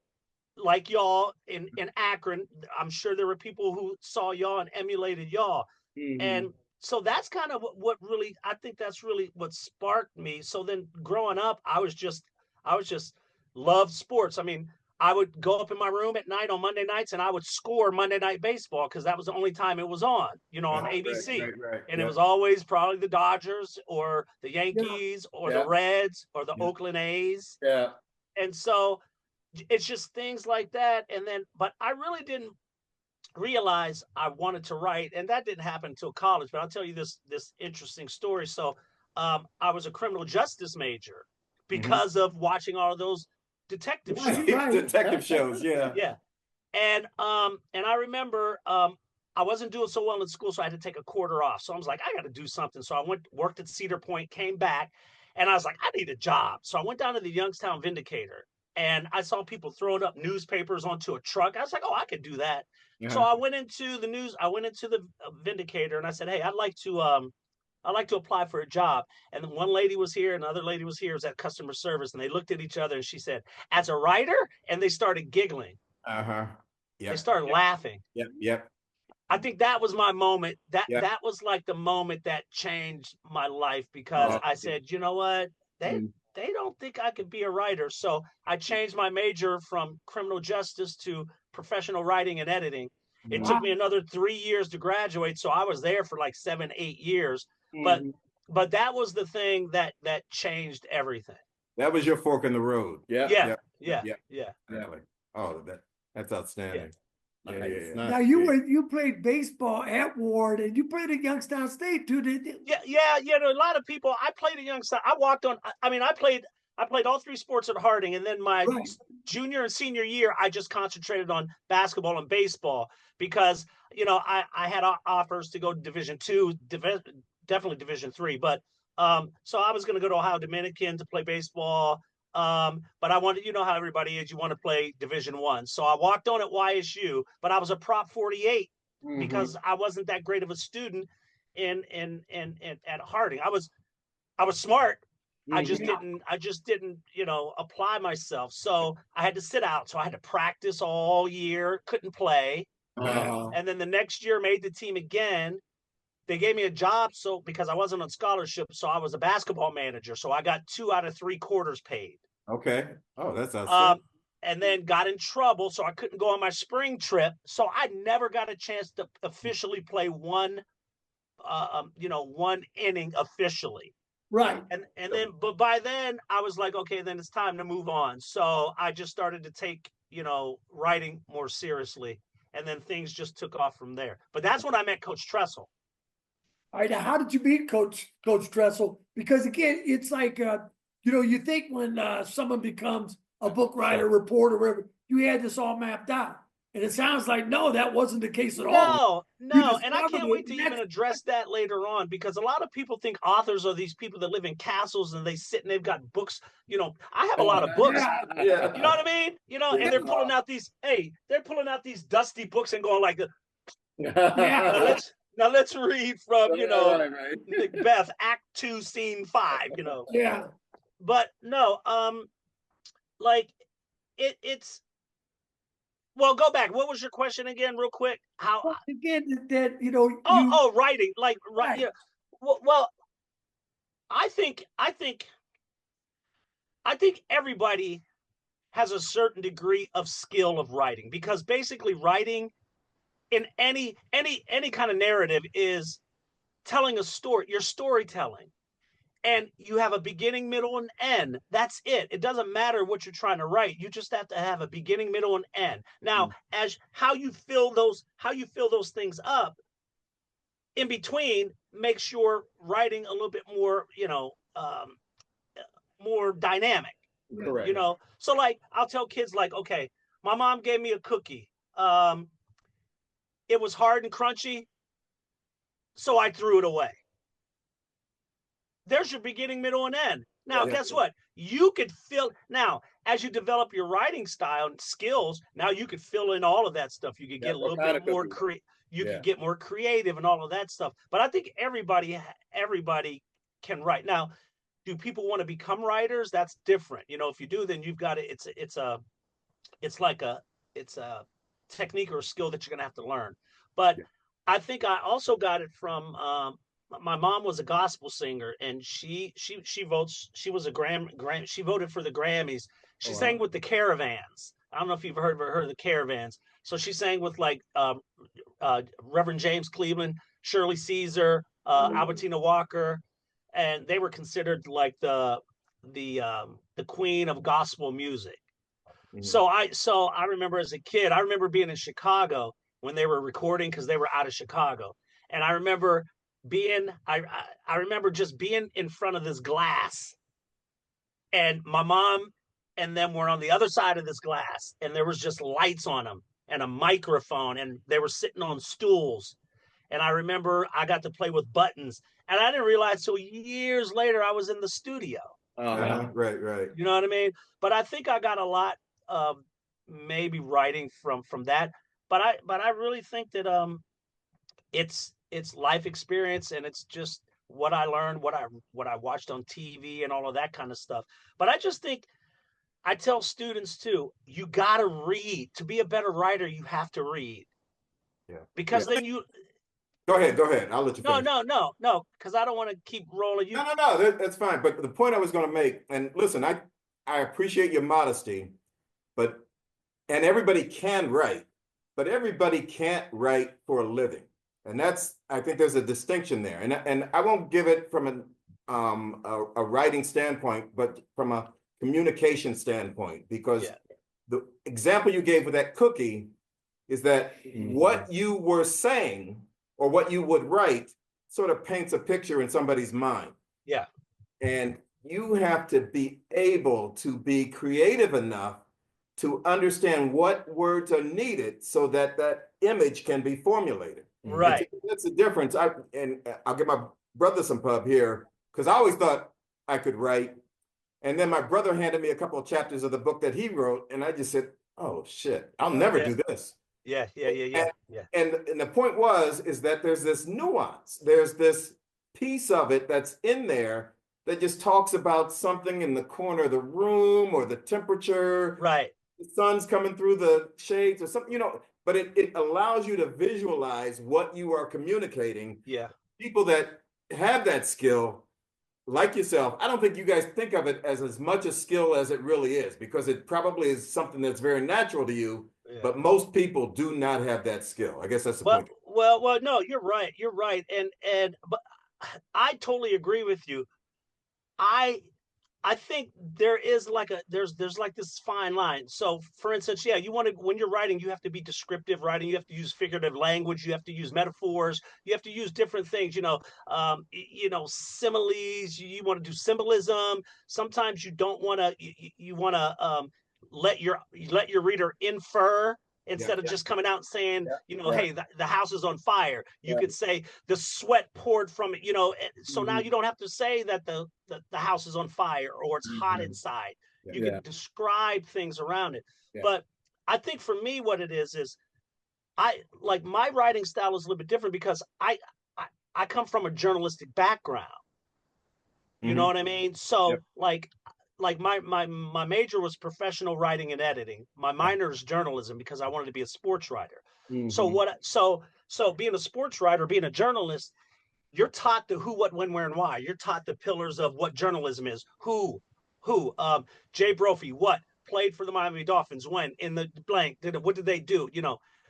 Speaker 5: like y'all in Akron. I'm sure there were people who saw y'all and emulated y'all. And so that's kind of what really, I think that's really what sparked me. So then growing up, I was just loved sports. I mean, I would go up in my room at night on Monday nights and I would score Monday Night Baseball because that was the only time it was on, on ABC.
Speaker 6: Right.
Speaker 5: And it was always probably the Dodgers or the Yankees or the Reds or the Oakland A's.
Speaker 7: Yeah.
Speaker 5: And so it's just things like that. And then, but I really didn't realize I wanted to write, and that didn't happen until college. But I'll tell you this interesting story. So I was a criminal justice major because of watching all of those detective shows.
Speaker 6: Detective shows,
Speaker 5: yeah. And I remember I wasn't doing so well in school, so I had to take a quarter off. So I was like, I got to do something. So I worked at Cedar Point, came back, and I was like, I need a job. So I went down to the Youngstown Vindicator, and I saw people throwing up newspapers onto a truck. I was like, oh, I could do that. So I went into the news. I went into the Vindicator, and I said, hey, I'd like to apply for a job. And then one lady was here, another lady was here, it was at customer service, and they looked at each other, and she said, as a writer? And they started giggling. They started laughing.
Speaker 6: Yep.
Speaker 5: I think that was my moment. That was like the moment that changed my life, because I said, you know what? They don't think I could be a writer. So I changed my major from criminal justice to professional writing and editing. It took me another 3 years to graduate. So I was there for like 7-8 years. But that was the thing that changed everything.
Speaker 6: That was your fork in the road.
Speaker 5: Yeah.
Speaker 6: Really. Oh, that's outstanding. Yeah.
Speaker 3: Now you played baseball at Ward, and you played at Youngstown State too, didn't you?
Speaker 5: Yeah. A lot of people. I played at Youngstown. I played all three sports at Harding, and then my junior and senior year, I just concentrated on basketball and baseball because I had offers to go to Division II, definitely Division III, but so I was going to go to Ohio Dominican to play baseball. But I wanted, how everybody is, you want to play Division I. So I walked on at YSU, but I was a Prop 48 because I wasn't that great of a student at Harding. I was smart. I just didn't, apply myself. So I had to sit out. So I had to practice all year, couldn't play. And then the next year made the team again. They gave me a job because I wasn't on scholarship, so I was a basketball manager. So I got 2 out of 3 quarters paid.
Speaker 6: Okay. Oh, that's awesome.
Speaker 5: And then got in trouble, so I couldn't go on my spring trip. So I never got a chance to officially play one inning officially.
Speaker 3: Right.
Speaker 5: And then, but by then I was like, okay, then it's time to move on. So I just started to take, writing more seriously, and then things just took off from there. But that's when I met Coach Tressel.
Speaker 3: All right, now how did you meet Coach Tressel? Because again, it's like you think when someone becomes a book writer, reporter, whatever, you had this all mapped out, and it sounds like no, that wasn't the case at all.
Speaker 5: No, and I can't wait to even address that later on, because a lot of people think authors are these people that live in castles and they sit and they've got books. I have a lot of books.
Speaker 6: Yeah.
Speaker 5: You know what I mean? And they're pulling out these dusty books and going like, Now let's read from, Macbeth, Act 2, Scene 5,
Speaker 3: Yeah.
Speaker 5: But no, it's, well, go back. What was your question again, real quick? How
Speaker 3: again that
Speaker 5: writing, right? Yeah. Well, I think everybody has a certain degree of skill of writing, because basically writing in any kind of narrative is telling a story. You're storytelling, and you have a beginning, middle, and end. That's it. It doesn't matter what you're trying to write. You just have to have a beginning, middle, and end. Now, as how you fill those things up in between makes your writing a little bit more, more dynamic.
Speaker 7: Correct.
Speaker 5: You know, so like I'll tell kids like, okay, my mom gave me a cookie. It was hard and crunchy, so I threw it away. There's your beginning, middle, and end. Now, guess what? You could fill now as you develop your writing style and skills. Now you could fill in all of that stuff. You could get a little bit more you could get more creative and all of that stuff. But I think everybody can write. Now, do people want to become writers? That's different. You know, if you do, then you've got it. It's a technique or a skill that you're gonna have to learn. But I think I also got it from my mom was a gospel singer, and she votes. She was a she voted for the Grammys. She sang with the Caravans. I don't know if you've heard of the Caravans. So she sang with like Reverend James Cleveland, Shirley Caesar, Albertina Walker, and they were considered like the queen of gospel music. So I remember as a kid, I remember being in Chicago when they were recording because they were out of Chicago, and I remember I remember just being in front of this glass, and my mom and them were on the other side of this glass, and there was just lights on them and a microphone, and they were sitting on stools. And I remember I got to play with buttons, and I didn't realize till years later I was in the studio.
Speaker 6: Right.
Speaker 5: You know what I mean? But I think I got a lot of maybe writing from that. But I really think that it's life experience, and it's just what I learned, what I watched on TV and all of that kind of stuff. But I just think I tell students too, you got to read. To be a better writer, you have to read.
Speaker 6: Yeah.
Speaker 5: Because then you
Speaker 6: Go ahead. I'll let you finish.
Speaker 5: No, because I don't want to keep rolling you.
Speaker 6: No, that's fine. But the point I was going to make, and listen, I appreciate your modesty, and everybody can write, but everybody can't write for a living. And I think there's a distinction there. And I won't give it from a writing standpoint, but from a communication standpoint, because the example you gave with that cookie is that what you were saying or what you would write sort of paints a picture in somebody's mind.
Speaker 5: Yeah.
Speaker 6: And you have to be able to be creative enough to understand what words are needed so that that image can be formulated.
Speaker 5: Right.
Speaker 6: That's the difference. I'll give my brother some pub here, because I always thought I could write. And then my brother handed me a couple of chapters of the book that he wrote, and I just said, oh shit, I'll never do this.
Speaker 5: Yeah.
Speaker 6: And the point is that there's this nuance. There's this piece of it that's in there that just talks about something in the corner of the room or the temperature.
Speaker 5: Right.
Speaker 6: The sun's coming through the shades or something, you know, but it allows you to visualize what you are communicating.
Speaker 5: Yeah.
Speaker 6: People that have that skill, like yourself, I don't think you guys think of it as much a skill as it really is, because it probably is something that's very natural to you. Yeah. But most people do not have that skill. I guess that's the point.
Speaker 5: Well, no, you're right. You're right. But I totally agree with you. I think there is like there's like this fine line. So for instance, when you're writing, you have to be descriptive writing. You have to use figurative language. You have to use metaphors. You have to use different things, similes. You want to do symbolism. Sometimes you don't want to, you want to let your reader infer instead of just coming out and saying, hey, the house is on fire. You could say the sweat poured from it, so now you don't have to say that the house is on fire or it's hot inside. You can describe things around it. But I think for me, what it is I like my writing style is a little bit different because I come from a journalistic background. You know what I mean? So like my major was professional writing and editing. My minor is journalism because I wanted to be a sports writer. So being a sports writer, being a journalist, you're taught the who, what, when, where, and why. You're taught the pillars of what journalism is. Who, Jay Brophy, what, played for the Miami Dolphins, when, in the blank, what did they do?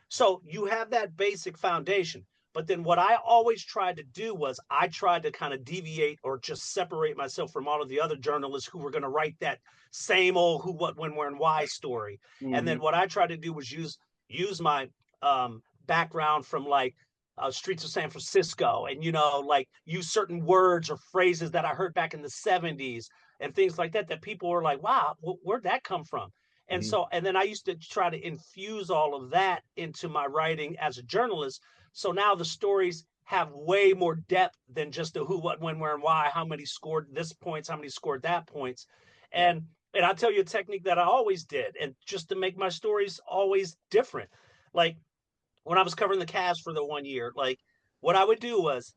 Speaker 5: So you have that basic foundation. But then what I always tried to do was I tried to kind of deviate or just separate myself from all of the other journalists who were going to write that same old who, what, when, where, and why story. And then what I tried to do was use my background from like streets of San Francisco and, like use certain words or phrases that I heard back in the 70s and things like that people were like, wow, where'd that come from? And so, and then I used to try to infuse all of that into my writing as a journalist. So now the stories have way more depth than just the who, what, when, where, and why, how many scored this points, how many scored that points. And I'll tell you a technique that I always did, and just to make my stories always different. Like when I was covering the Cavs for the 1 year, like what I would do was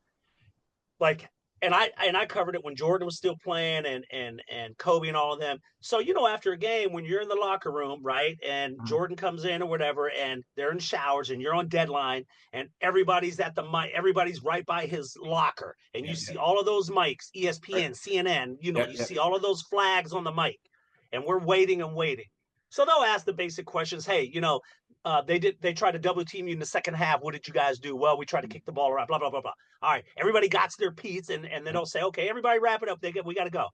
Speaker 5: like, and I covered it when Jordan was still playing and Kobe and all of them. So, you know, after a game, when you're in the locker room, right, and Jordan comes in or whatever, and they're in showers and you're on deadline and everybody's at the mic, everybody's right by his locker, and you see all of those mics, ESPN, CNN, you know, you see all of those flags on the mic, and we're waiting and waiting. So they'll ask the basic questions. Hey, you know, they tried to double team you in the second half. What did you guys do? Well, we tried to kick the ball around, blah, blah, blah, blah. All right, everybody got their piece, and then they'll say, okay, everybody wrap it up. We got to go.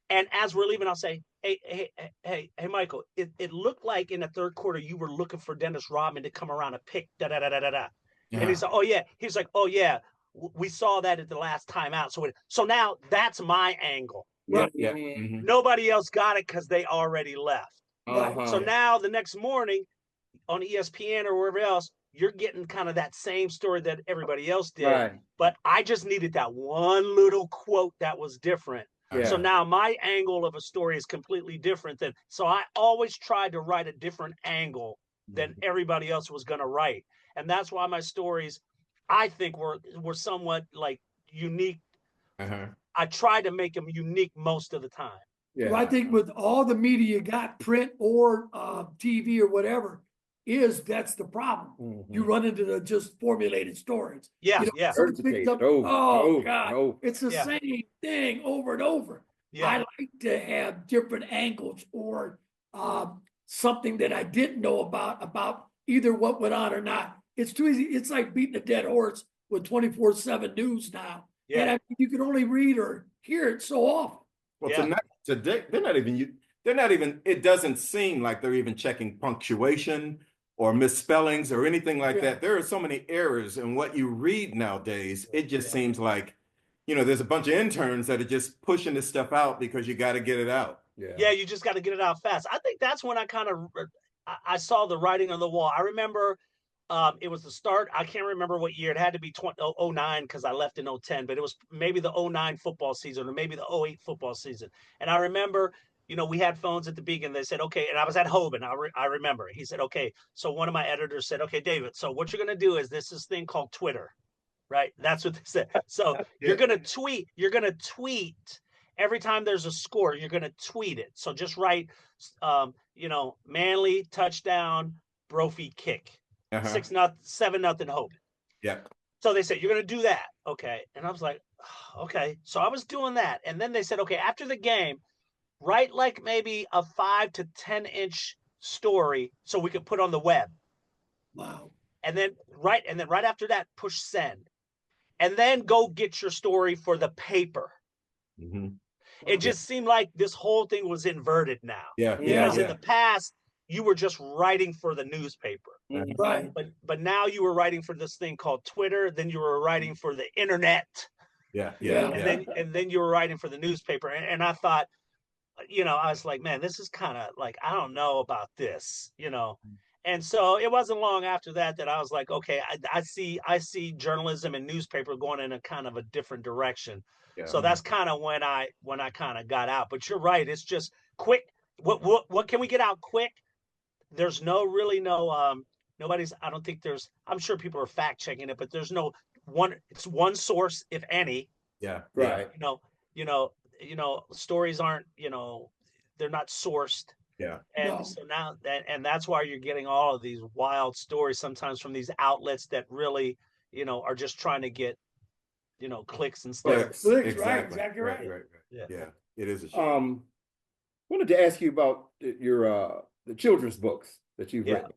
Speaker 5: And as we're leaving, I'll say, hey, Michael, it looked like in the third quarter you were looking for Dennis Rodman to come around and pick da-da-da-da-da-da. And he's like, oh, yeah. He's like, oh, yeah, we saw that at the last timeout. So now that's my angle. Nobody else got it because they already left. So now the next morning on ESPN or wherever else, you're getting kind of that same story that everybody else did. But I just needed that one little quote that was different. So now my angle of a story is completely different so I always tried to write a different angle than everybody else was going to write. And that's why my stories, I think, were somewhat like unique. I tried to make them unique most of the time.
Speaker 3: Well, I think with all the media you got, print or TV or whatever, that's the problem. You run into the just formulated stories.
Speaker 5: Yeah,
Speaker 3: you know, someone picks up, it's the same thing over and over. I like to have different angles or something that I didn't know about either what went on or not. It's too easy. It's like beating a dead horse with 24/7 news now. And I mean, you can only read or hear it so often.
Speaker 6: Well, today they're not even. It doesn't seem like they're even checking punctuation or misspellings or anything like that. There are so many errors in what you read nowadays. It just seems like, you know, there's a bunch of interns that are just pushing this stuff out because you got to get it out.
Speaker 5: Yeah, you just got to get it out fast. I think that's when I saw the writing on the wall. I remember it was the start. I can't remember what year. It had to be 2009 because I left in 2010, but it was maybe the 2009 football season or maybe the 2008 football season. And I remember, you know, we had phones at the beginning. They said, okay, and I was at Hoban. I remember. He said, okay. So one of my editors said, okay, David, so what you're going to do is this thing called Twitter, right? That's what they said. So you're going to tweet every time there's a score, you're going to tweet it. So just write, you know, Manly touchdown, Brophy kick. 7-0 Hoban.
Speaker 6: Yeah.
Speaker 5: So they said, you're going to do that. Okay. And I was like, oh, okay. So I was doing that. And then they said, okay, after the game, write like maybe a 5 to 10 inch story so we could put on the web.
Speaker 3: Wow.
Speaker 5: And then right after that, push send. And then go get your story for the paper. It just seemed like this whole thing was inverted now. Because in the past, you were just writing for the newspaper.
Speaker 3: Right.
Speaker 5: But now you were writing for this thing called Twitter. Then you were writing for the internet. And then you were writing for the newspaper. And I thought, you know, I was like, man, this is kind of like, I don't know about this, you know. And so it wasn't long after that I was like, okay, I see journalism and newspaper going in a kind of a different direction. So that's kind of when I kind of got out. But you're right, it's just quick. What can we get out quick? There's nobody's, I don't think there's, I'm sure people are fact checking it, but there's it's one source, if any.
Speaker 6: Right.
Speaker 5: You know, stories aren't, you know, they're not sourced. And so now and that's why you're getting all of these wild stories sometimes from these outlets that really, you know, are just trying to get, you know, clicks and stuff.
Speaker 3: Exactly right.
Speaker 6: Yeah. It is a shame.
Speaker 7: Wanted to ask you about your the children's books that you've written.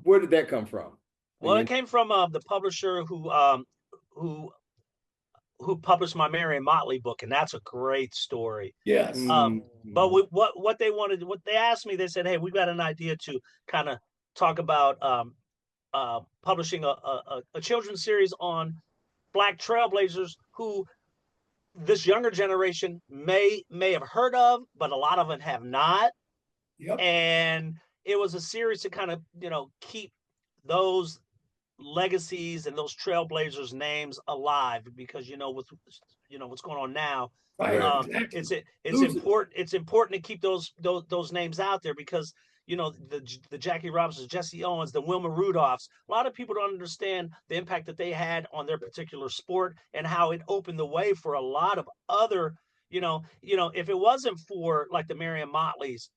Speaker 7: Where did that come from?
Speaker 5: Well, it came from the publisher who published my Mary and Motley book, and that's a great story.
Speaker 3: Yes.
Speaker 5: But what they asked me, they said, hey, we've got an idea to kind of talk about publishing a children's series on Black trailblazers who this younger generation may have heard of, but a lot of them have not.
Speaker 3: Yep.
Speaker 5: And it was a series to kind of, keep those legacies and those trailblazers names alive, because with what's going on now,
Speaker 3: Right.
Speaker 5: it's
Speaker 3: Lose it.
Speaker 5: important to keep those names out there, because the Jackie Robinsons, Jesse Owens, the Wilma Rudolphs. A lot of people don't understand the impact that they had on their particular sport, and how it opened the way for a lot of other, if it wasn't for like the Marion Motleys,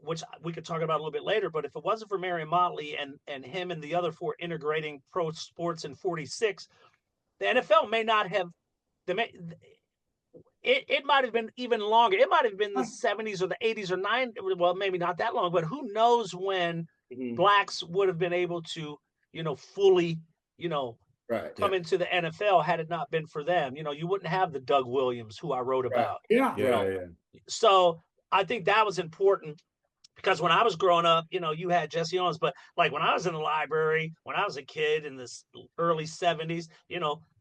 Speaker 5: which we could talk about a little bit later, but if it wasn't for Marion Motley and him and the other four integrating pro sports in '46, the NFL may not have it might have been even longer. It might have been the '70s or the '80s or '90s. Well, maybe not that long, but who knows when blacks would have been able to, fully, come into the NFL had it not been for them. You wouldn't have the Doug Williams who I wrote about.
Speaker 3: Yeah.
Speaker 5: So I think that was important, because when I was growing up, you had Jesse Owens, but like when I was in the library, when I was a kid in the early '70s,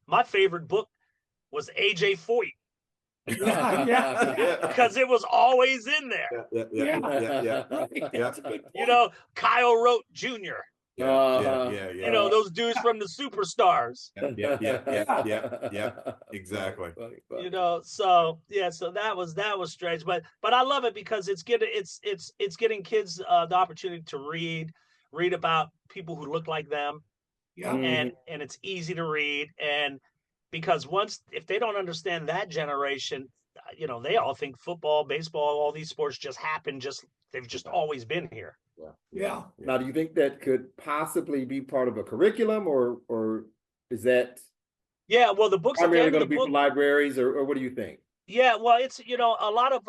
Speaker 5: my favorite book was A.J. Foyt. Because it was always in there. Kyle Rote Jr. Those dudes from the Superstars.
Speaker 6: Exactly.
Speaker 5: So that was strange, but I love it because it's getting kids the opportunity to read about people who look like them. And it's easy to read, and because if they don't understand that generation, they all think football, baseball, all these sports just happen. They've just always been here.
Speaker 3: Yeah.
Speaker 7: Now, do you think that could possibly be part of a curriculum, or is that?
Speaker 5: Yeah, well, the books are
Speaker 7: primarily going to be for libraries, or what do you think?
Speaker 5: Yeah, well, it's a lot of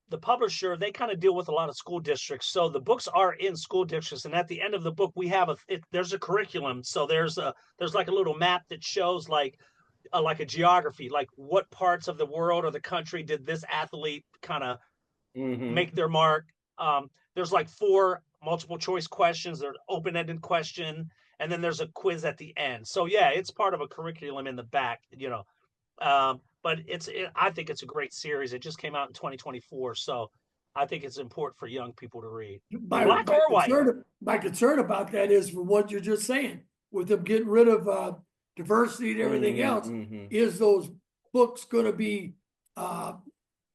Speaker 5: the publisher, they kind of deal with a lot of school districts, so the books are in school districts, and at the end of the book we have there's a curriculum. So there's like a little map that shows like a geography, like what parts of the world or the country did this athlete kind of make their mark. There's like 4 multiple choice questions, there's an open-ended question, and then there's a quiz at the end. So yeah, it's part of a curriculum in the back, but I think it's a great series. It just came out in 2024, so I think it's important for young people to read. Black or white.
Speaker 3: My concern about that is for what you're just saying, with them getting rid of diversity and everything else, is those books going to be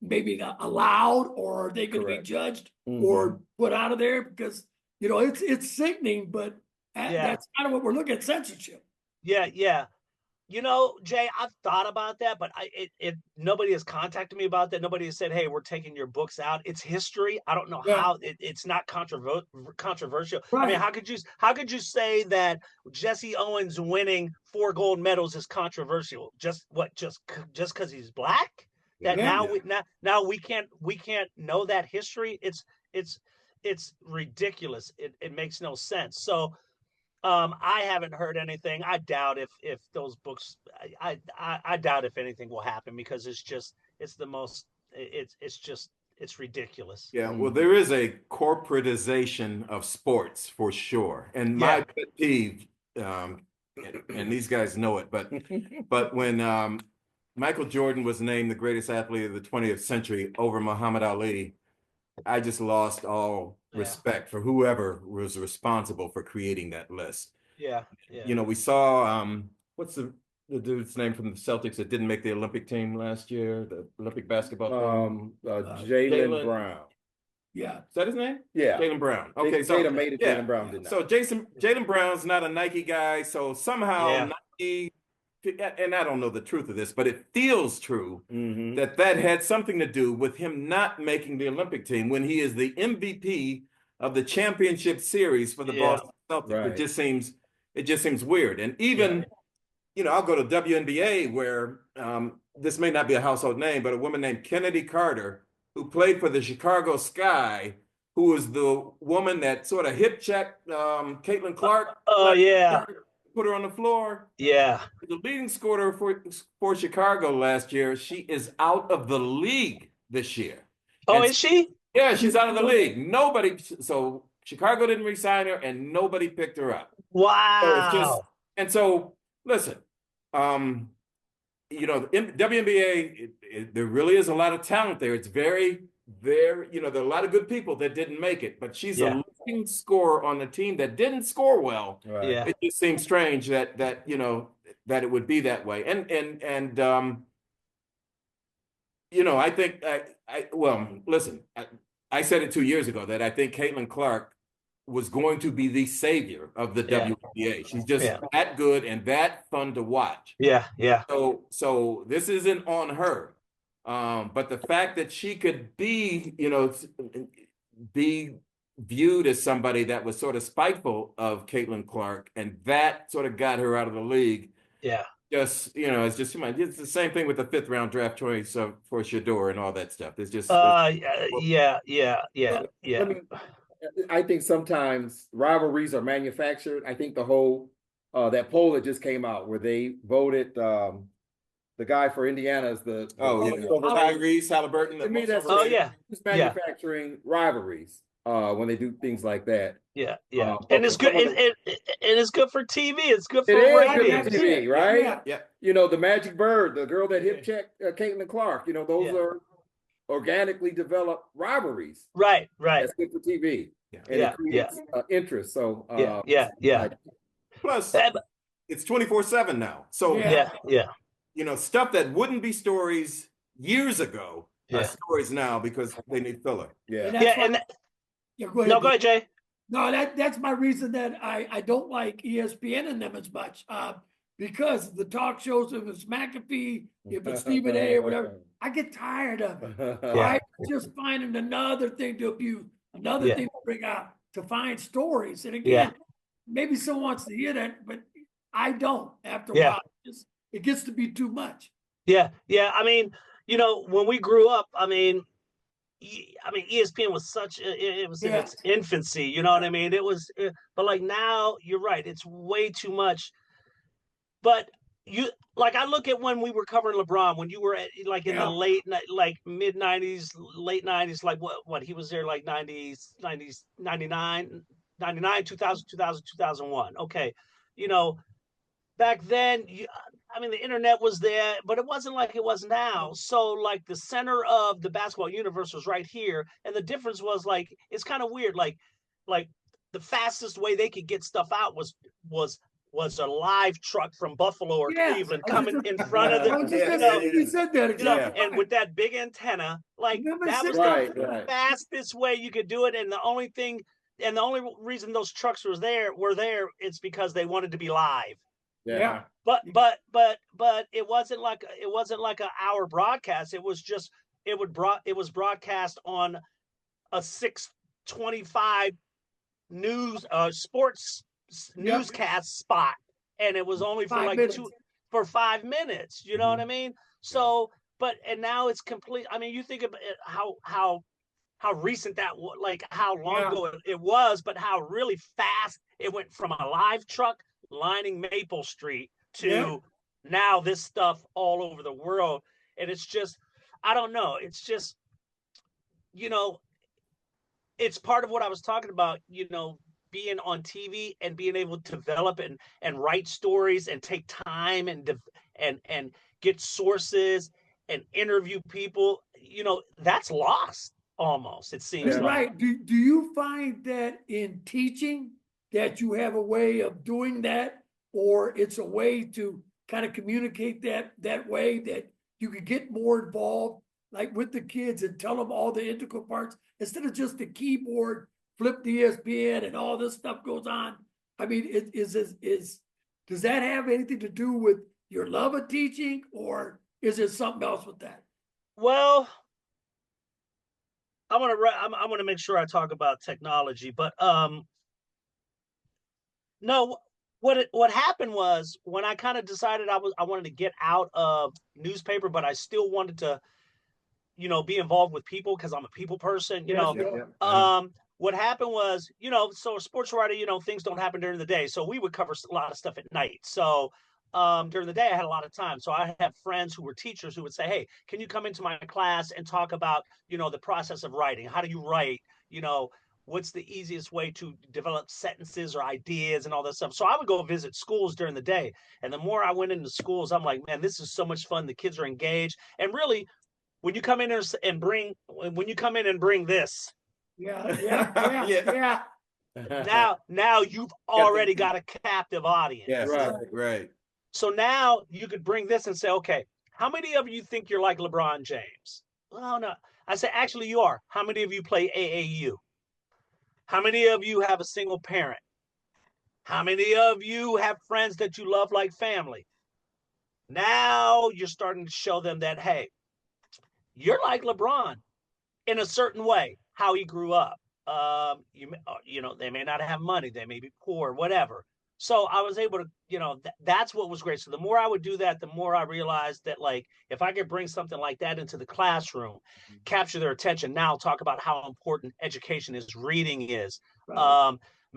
Speaker 3: maybe not allowed, or are they going to be judged or put out of there? Because it's sickening, but that's kind of what we're looking at, censorship.
Speaker 5: Yeah. Jay, I've thought about that, but nobody has contacted me about that. Nobody has said, "Hey, we're taking your books out." It's history. I don't know how it's not controversial. Right. I mean, how could you say that Jesse Owens winning 4 gold medals is controversial? Just because he's black? That now we can't know that history. It's ridiculous. It makes no sense. So I haven't heard anything. I doubt if those books. I doubt if anything will happen, because it's ridithese
Speaker 6: Yeah, well, there is a corporatization of sports for sure, and my pet peeve, and these guys know it, but when Michael Jordan was named the greatest athlete of the 20th century over Muhammad Ali, I just lost all respect for whoever was responsible for creating that list.
Speaker 5: Yeah.
Speaker 6: We saw what's the dude's name from the Celtics that didn't make the Olympic team last year, the Olympic basketball team?
Speaker 7: Jaylen Brown.
Speaker 3: Yeah.
Speaker 6: Is that his name?
Speaker 7: Yeah.
Speaker 6: Jaylen Brown. Okay, so
Speaker 7: Jada made it. Jaylen Brown did not.
Speaker 6: So Jaylen Brown's not a Nike guy, so somehow Nike, and I don't know the truth of this, but it feels true that had something to do with him not making the Olympic team when he is the MVP of the championship series for the Boston Celtics. Right. It just seems weird. And even, I'll go to WNBA where this may not be a household name, but a woman named Kennedy Carter, who played for the Chicago Sky, who was the woman that sort of hip checked Caitlin Clark. Put her on the floor.
Speaker 5: Yeah.
Speaker 6: The leading scorer for Chicago last year. She is out of the league this year.
Speaker 5: Oh, is she?
Speaker 6: Yeah, she's out of the league. So Chicago didn't re-sign her, and nobody picked her up.
Speaker 5: Wow.
Speaker 6: So listen, WNBA, there really is a lot of talent there. It's very, very, there are a lot of good people that didn't make it, but she's
Speaker 5: Yeah.
Speaker 6: a leading scorer on the team that didn't score well.
Speaker 7: Right.
Speaker 5: Yeah.
Speaker 6: It just seems strange that that it would be that way. And I think listen, I said it 2 years ago that I think Caitlin Clark was going to be the savior of the
Speaker 5: Yeah.
Speaker 6: WNBA. She's just
Speaker 5: Yeah.
Speaker 6: that good and that fun to watch.
Speaker 5: Yeah. Yeah.
Speaker 6: So this isn't on her. But the fact that she could be viewed as somebody that was sort of spiteful of Caitlin Clark, and that sort of got her out of the league.
Speaker 5: Yeah.
Speaker 6: It's the same thing with the 5th round draft choice for Shedeur and all that stuff. It's just
Speaker 5: Yeah.
Speaker 7: I think sometimes rivalries are manufactured. I think the whole that poll that just came out where they voted the guy for Indiana as the
Speaker 6: Tyrese Halliburton.
Speaker 7: To me, that's just manufacturing rivalries when they do things like that.
Speaker 5: Yeah. And it's good. And it's good for TV. It's good for
Speaker 7: It is
Speaker 5: ratings.
Speaker 7: good for TV, right?
Speaker 6: Yeah.
Speaker 7: The Magic Bird, the girl that hip checked Caitlin Clark. Those are organically developed rivalries.
Speaker 5: Right.
Speaker 7: That's good for TV.
Speaker 6: Yeah.
Speaker 7: And it creates interest. So
Speaker 5: yeah.
Speaker 6: Plus, it's 24/7 now. So
Speaker 5: Yeah.
Speaker 6: Stuff that wouldn't be stories years ago are
Speaker 5: Yeah.
Speaker 6: stories now because they need filler.
Speaker 7: Yeah.
Speaker 3: Go ahead.
Speaker 5: No, go ahead, Jay.
Speaker 3: No, that's my reason that I don't like ESPN and them as much. Because the talk shows, if it's McAfee, if it's Stephen A. or whatever, I get tired of it. Right? Just finding another thing to abuse, another thing to bring out, to find stories. And again, maybe someone wants to hear that, but I don't. After a while, it gets to be too much.
Speaker 5: Yeah. I mean, when we grew up, ESPN was it was in its infancy. You know what I mean? It was, but like now, you're right. It's way too much. But I look at when we were covering LeBron, when you were at in the mid 90s, late 90s, what he was there 90s, 99, 2000, 2001. Okay. Back then, the internet was there, but it wasn't like it was now. So the center of the basketball universe was right here. And the difference was it's kind of weird. The fastest way they could get stuff out was a live truck from Buffalo or Cleveland coming in front of
Speaker 3: You said that exactly.
Speaker 5: and with that big antenna, that was the fastest way you could do it. And the only reason those trucks were there, it's because they wanted to be live.
Speaker 7: Yeah.
Speaker 5: But it wasn't like an hour broadcast. It was just it was broadcast on a 6:25 news sports newscast spot, and it was only for 5 minutes. You know what I mean? So, and now it's complete. You think about how recent that was, how long ago it was, but how really fast it went from a live truck lining Maple Street to now this stuff all over the world. And it's just, I don't know. It's just, it's part of what I was talking about, being on TV and being able to develop and write stories and take time and get sources and interview people, that's lost almost, it seems like.
Speaker 3: Right. Do you find that in teaching that you have a way of doing that, or it's a way to kind of communicate that way that you could get more involved with the kids and tell them all the integral parts instead of just the keyboard, flip the ESPN and all this stuff goes on? Does that have anything to do with your love of teaching, or is it something else with that?
Speaker 5: Well, I want to make sure I talk about technology, but no. What happened was when I kind of decided I wanted to get out of newspaper, but I still wanted to, be involved with people because I'm a people person. What happened was, so a sports writer, things don't happen during the day, so we would cover a lot of stuff at night. So during the day, I had a lot of time. So I had friends who were teachers who would say, "Hey, can you come into my class and talk about, the process of writing? How do you write? what's the easiest way to develop sentences or ideas and all that stuff. So I would go visit schools during the day. And the more I went into schools, I'm like, man, this is so much fun. The kids are engaged. And really, when you come in and bring this,
Speaker 6: Yeah.
Speaker 5: now you've already got a captive audience.
Speaker 6: Yes, right.
Speaker 5: So now you could bring this and say, okay, how many of you think you're like LeBron James? Oh, no. I say, actually, you are. How many of you play AAU? How many of you have a single parent? How many of you have friends that you love like family? Now you're starting to show them that, hey, you're like LeBron in a certain way, how he grew up. You know, they may not have money, they may be poor, whatever. So I was able to, you know, that's what was great. So the more I would do that, the more I realized that, like, if I could bring something like that into the classroom, capture their attention. Now talk about how important education is, reading is,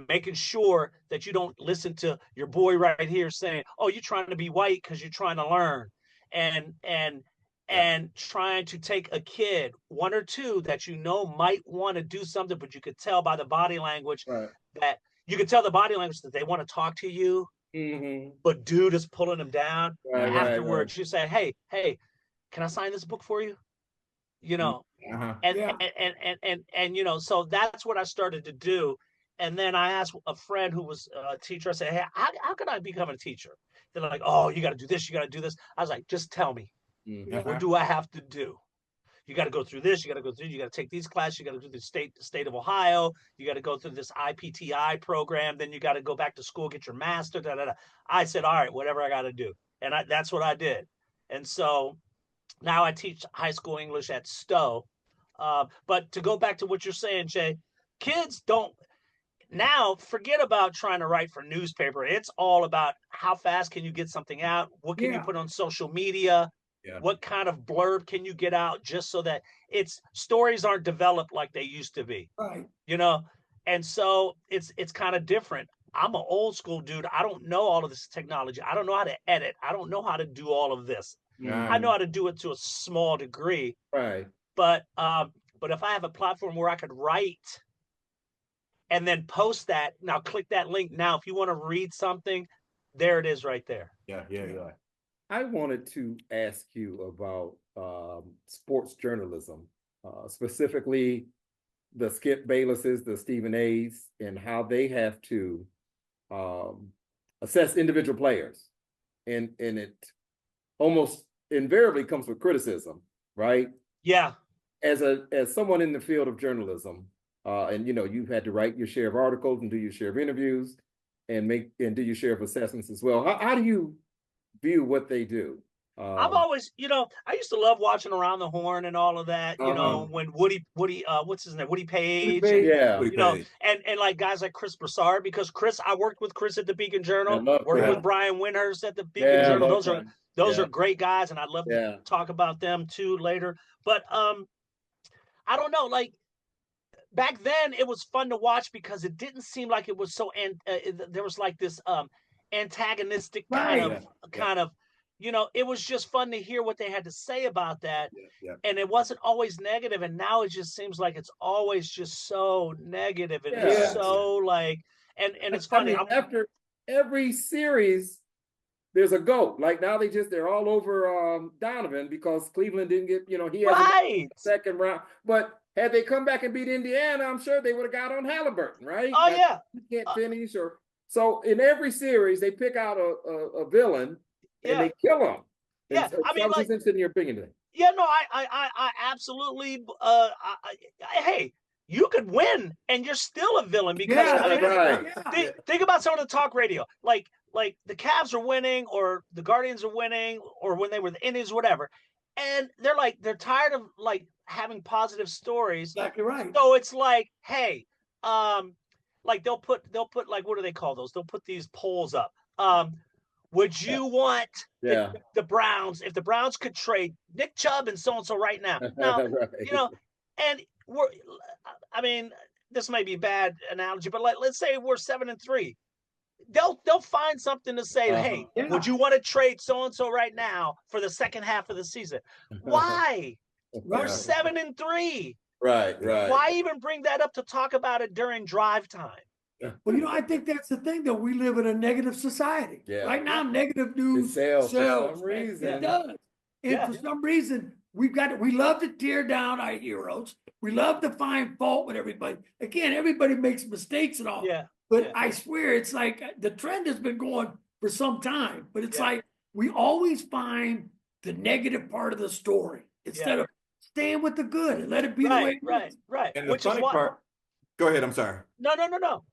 Speaker 5: making sure that you don't listen to your boy right here saying, oh, you're trying to be white because you're trying to learn, and trying to take a kid, one or two that you know might want to do something, but you could tell by the body language that that they want to talk to you, but dude is pulling them down. Afterwards, you say, hey, can I sign this book for you? You know, and you know, so that's what I started to do. And then I asked a friend who was a teacher, I said, hey, how can I become a teacher? They're like, oh, you got to do this, you got to do this. I was like, just tell me. What do I have to do? You got to go through this. You got to go through. You got to take these classes. You got to do the state of Ohio. You got to go through this IPTI program. Then you got to go back to school, get your master. Da, da, da. I said, all right, whatever I got to do, and that's what I did. And so now I teach high school English at Stowe. But to go back to what you're saying, Jay, kids don't now forget about trying to write for newspaper. It's all about how fast can you get something out? What can you put on social media? What kind of blurb can you get out just so that stories aren't developed like they used to be, you know? And so it's kind of different. I'm an old school dude. I don't know all of this technology. I don't know how to edit. I don't know how to do all of this. I know how to do it to a small degree. But if I have a platform where I could write and then post that, now click that link. Now, if you want to read something, there it is right there.
Speaker 6: Yeah.
Speaker 7: I wanted to ask you about sports journalism, specifically the Skip Baylesses, the Stephen A's, and how they have to assess individual players. And it almost invariably comes with criticism, right?
Speaker 5: Yeah.
Speaker 7: As someone in the field of journalism, and you know, you've had to write your share of articles and do your share of interviews and do your share of assessments as well. How do you view what they do?
Speaker 5: I've always, you know, I used to love watching Around the Horn and all of that, you know, when Woody, what's his name? Woody Page. You know, and like guys like Chris Broussard, because I worked with Chris at the Beacon Journal, worked with Brian Windhurst at the Beacon Journal. Those are great guys. And I'd love to talk about them too later. But I don't know, like back then it was fun to watch because it didn't seem like it was so, there was like this antagonistic kind of, you know, it was just fun to hear what they had to say about that. And it wasn't always negative. And now it just seems like it's always just so negative. And it's so like, and it's funny.
Speaker 7: After every series, there's a GOAT. Like now they're all over Donovan because Cleveland didn't get, you know, he has a second round. But had they come back and beat Indiana, I'm sure they would have got on Halliburton, right?
Speaker 5: Oh, yeah.
Speaker 7: He can't finish so in every series, they pick out a villain and they kill him.
Speaker 5: Yeah, I mean, like,
Speaker 7: in your opinion.
Speaker 5: Yeah, no, I absolutely. Hey, you could win and you're still a villain because think about some of the talk radio, like the Cavs are winning or the Guardians are winning or when they were the Indians, whatever, and they're tired of like having positive stories.
Speaker 3: Exactly right.
Speaker 5: So it's like, hey, like they'll put like, what do they call those? They'll put these polls up. Would you want the Browns, if the Browns could trade Nick Chubb and so-and-so right now? Now, you know, and I mean, this may be a bad analogy, but let's say we're 7-3. They'll find something to say, hey, would you want to trade so-and-so right now for the second half of the season? Why? We're 7-3.
Speaker 7: Right.
Speaker 5: Why even bring that up to talk about it during drive time?
Speaker 3: Well, you know, I think that's the thing, though. We live in a negative society.
Speaker 7: Yeah.
Speaker 3: Right now, negative news
Speaker 7: sells for
Speaker 3: sells,
Speaker 7: some
Speaker 3: man.
Speaker 7: reason.
Speaker 3: It does. And
Speaker 5: Yeah.
Speaker 3: for some reason, we love to tear down our heroes. We love to find fault with everybody. Again, everybody makes mistakes and all.
Speaker 5: Yeah.
Speaker 3: But
Speaker 5: Yeah.
Speaker 3: I swear, it's like the trend has been going for some time. But it's
Speaker 5: Yeah.
Speaker 3: like we always find the negative part of the story instead of staying with the good and let it be the way it is.
Speaker 5: Right.
Speaker 6: And the
Speaker 5: Which is
Speaker 6: funny
Speaker 5: what.
Speaker 6: part, go ahead, I'm sorry.
Speaker 5: No.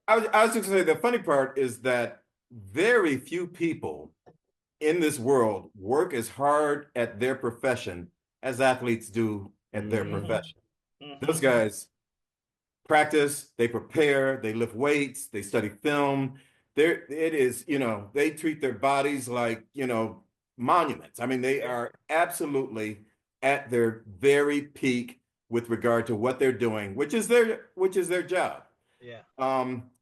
Speaker 6: I was just gonna say the funny part is that very few people in this world work as hard at their profession as athletes do at their profession. Those guys practice, they prepare, they lift weights, they study film. It is, they treat their bodies like, monuments. I mean, they are absolutely at their very peak with regard to what they're doing, which is their job.
Speaker 5: Yeah.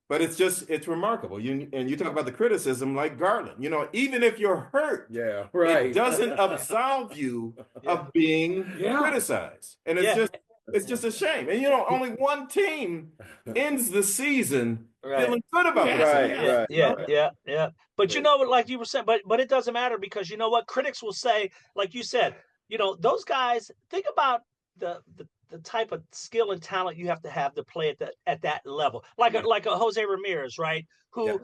Speaker 6: But it's remarkable. You talk about the criticism like Garland, even if you're hurt,
Speaker 7: Yeah, right.
Speaker 6: it doesn't absolve you of being criticized. And it's just a shame. And only one team ends the season feeling good about it.
Speaker 5: Yeah. But you know what, like you were saying, but it doesn't matter because you know what? Critics will say, like you said, those guys, think about the type of skill and talent you have to play at that level. Like a Jose Ramirez, right? Who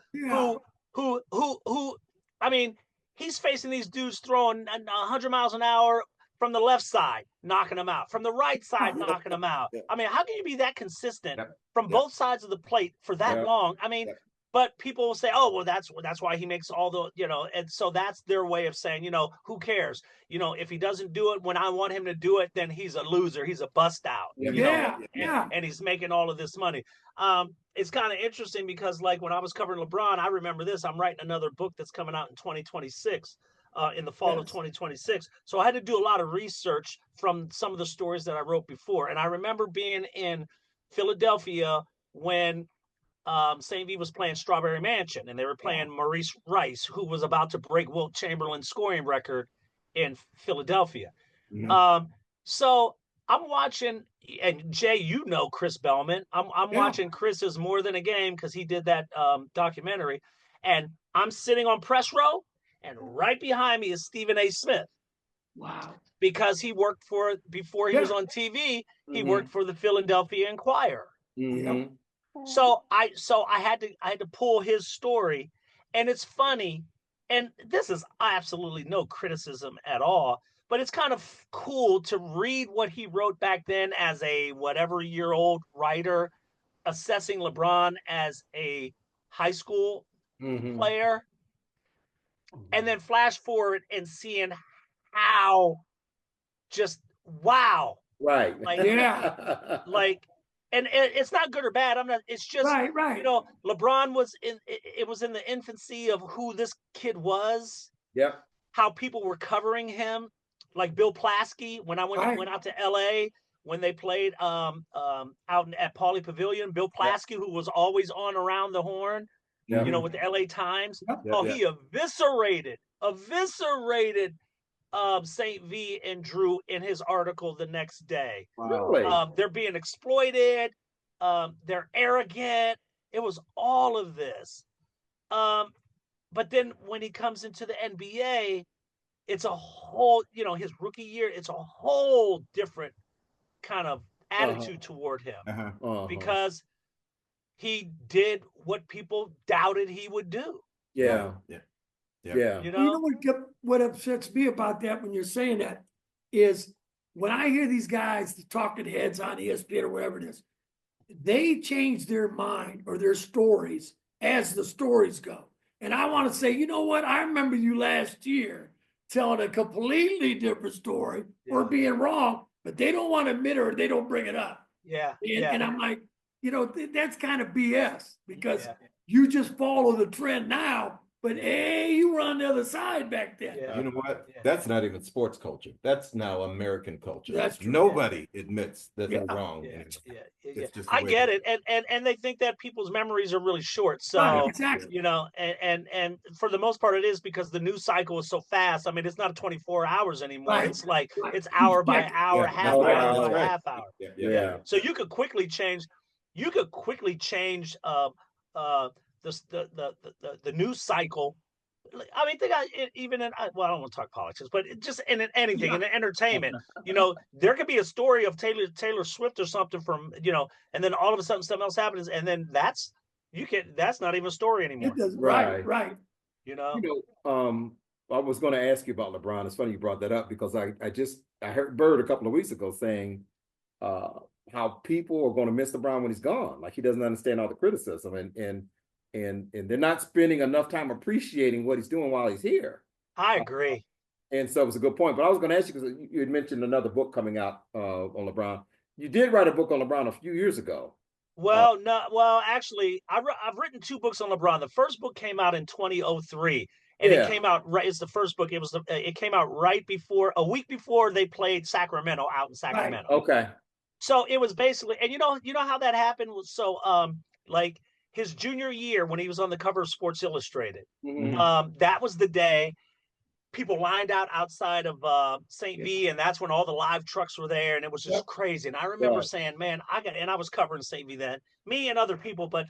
Speaker 5: I mean, he's facing these dudes throwing 100 miles an hour from the left side, knocking them out, from the right side, knocking them out. I mean, how can you be that consistent from both sides of the plate for that long? I mean, but people will say, oh, well, that's why he makes all the, and so that's their way of saying, who cares? If he doesn't do it when I want him to do it, then he's a loser. He's a bust out. And he's making all of this money. It's kind of interesting because like when I was covering LeBron, I remember this, I'm writing another book that's coming out in 2026. In the fall of 2026. So I had to do a lot of research from some of the stories that I wrote before. And I remember being in Philadelphia when St. V was playing Strawberry Mansion and they were playing Maurice Rice, who was about to break Wilt Chamberlain's scoring record in Philadelphia. So I'm watching, and Jay, Chris Bellman. I'm watching Chris's More Than a Game because he did that documentary. And I'm sitting on press row. And right behind me is Stephen A. Smith.
Speaker 3: Wow.
Speaker 5: Because he worked before he was on TV, he worked for the Philadelphia Inquirer. So I had to pull his story. And it's funny. And this is absolutely no criticism at all. But it's kind of cool to read what he wrote back then as a whatever-year-old writer, assessing LeBron as a high school player. And then flash forward and seeing how just wow.
Speaker 7: Right.
Speaker 5: Like, and it's not good or bad. It's just,
Speaker 3: right.
Speaker 5: LeBron was in the infancy of who this kid was.
Speaker 7: Yep.
Speaker 5: How people were covering him. Like Bill Plaskey, when I went out to LA, when they played out at Pauley Pavilion, Bill Plaskey, who was always on around the horn. With the LA Times. He eviscerated St. V and Drew in his article the next day.
Speaker 7: Really?
Speaker 5: They're being exploited. They're arrogant. It was all of this. But then when he comes into the NBA, it's a whole, his rookie year, it's a whole different kind of attitude toward him because he did what people doubted he would do.
Speaker 3: You know what upsets me about that when you're saying that is when I hear these guys, the talking heads on ESPN or whatever it is, they change their mind or their stories as the stories go. And I want to say, you know what? I remember you last year telling a completely different story or being wrong, but they don't want to admit it or they don't bring it up. And I'm like, that's kind of BS because you just follow the trend now but hey, you were on the other side back then.
Speaker 5: Yeah.
Speaker 6: You know what?
Speaker 5: Yeah.
Speaker 6: That's not even sports culture. That's now American culture.
Speaker 3: That's true.
Speaker 6: Nobody admits that they're
Speaker 3: Yeah.
Speaker 6: wrong.
Speaker 5: Yeah,
Speaker 6: anymore.
Speaker 5: yeah,
Speaker 6: It's just the
Speaker 5: I
Speaker 6: way
Speaker 5: get
Speaker 6: it
Speaker 5: it, and they think that people's memories are really short. So
Speaker 3: Right, exactly.
Speaker 5: you know, and for the most part, it is because the news cycle is so fast. I mean, it's not 24 hours anymore.
Speaker 3: Right.
Speaker 5: It's like
Speaker 3: Right.
Speaker 5: it's hour by
Speaker 3: Yeah.
Speaker 5: hour,
Speaker 6: Yeah,
Speaker 5: half
Speaker 6: that's right,
Speaker 5: hour
Speaker 6: that's
Speaker 5: by
Speaker 6: right.
Speaker 5: half hour.
Speaker 6: Yeah,
Speaker 7: Yeah.
Speaker 5: So you could quickly change. You could quickly change the news cycle. I mean, think even in well, I don't want to talk politics, but just in anything in entertainment, you know, there could be a story of Taylor Swift or something from and then all of a sudden something else happens, and then that's not even a story anymore.
Speaker 3: It does.
Speaker 7: Right.
Speaker 3: Right.
Speaker 7: You know, I was going to ask you about LeBron. It's funny you brought that up because I heard Bird a couple of weeks ago saying how people are going to miss LeBron when he's gone. Like he doesn't understand all the criticism and they're not spending enough time appreciating what he's doing while he's here.
Speaker 5: I agree.
Speaker 7: And so it was a good point. But I was going to ask you because you had mentioned another book coming out on LeBron. You did write a book on LeBron a few years ago.
Speaker 5: Well, no, well, actually, I've written 2 books on LeBron. The first book came out in 2003, and it came out right. It's the first book. It came out right before a week before they played Sacramento out in Sacramento.
Speaker 7: Right. Okay.
Speaker 5: So it was basically, and you know how that happened was so like his junior year when he was on the cover of Sports Illustrated.
Speaker 7: Mhm.
Speaker 5: That was the day people lined out outside of St. V, and that's when all the live trucks were there, and it was just crazy. And I remember saying, "Man, and I was covering St. V then, me and other people, but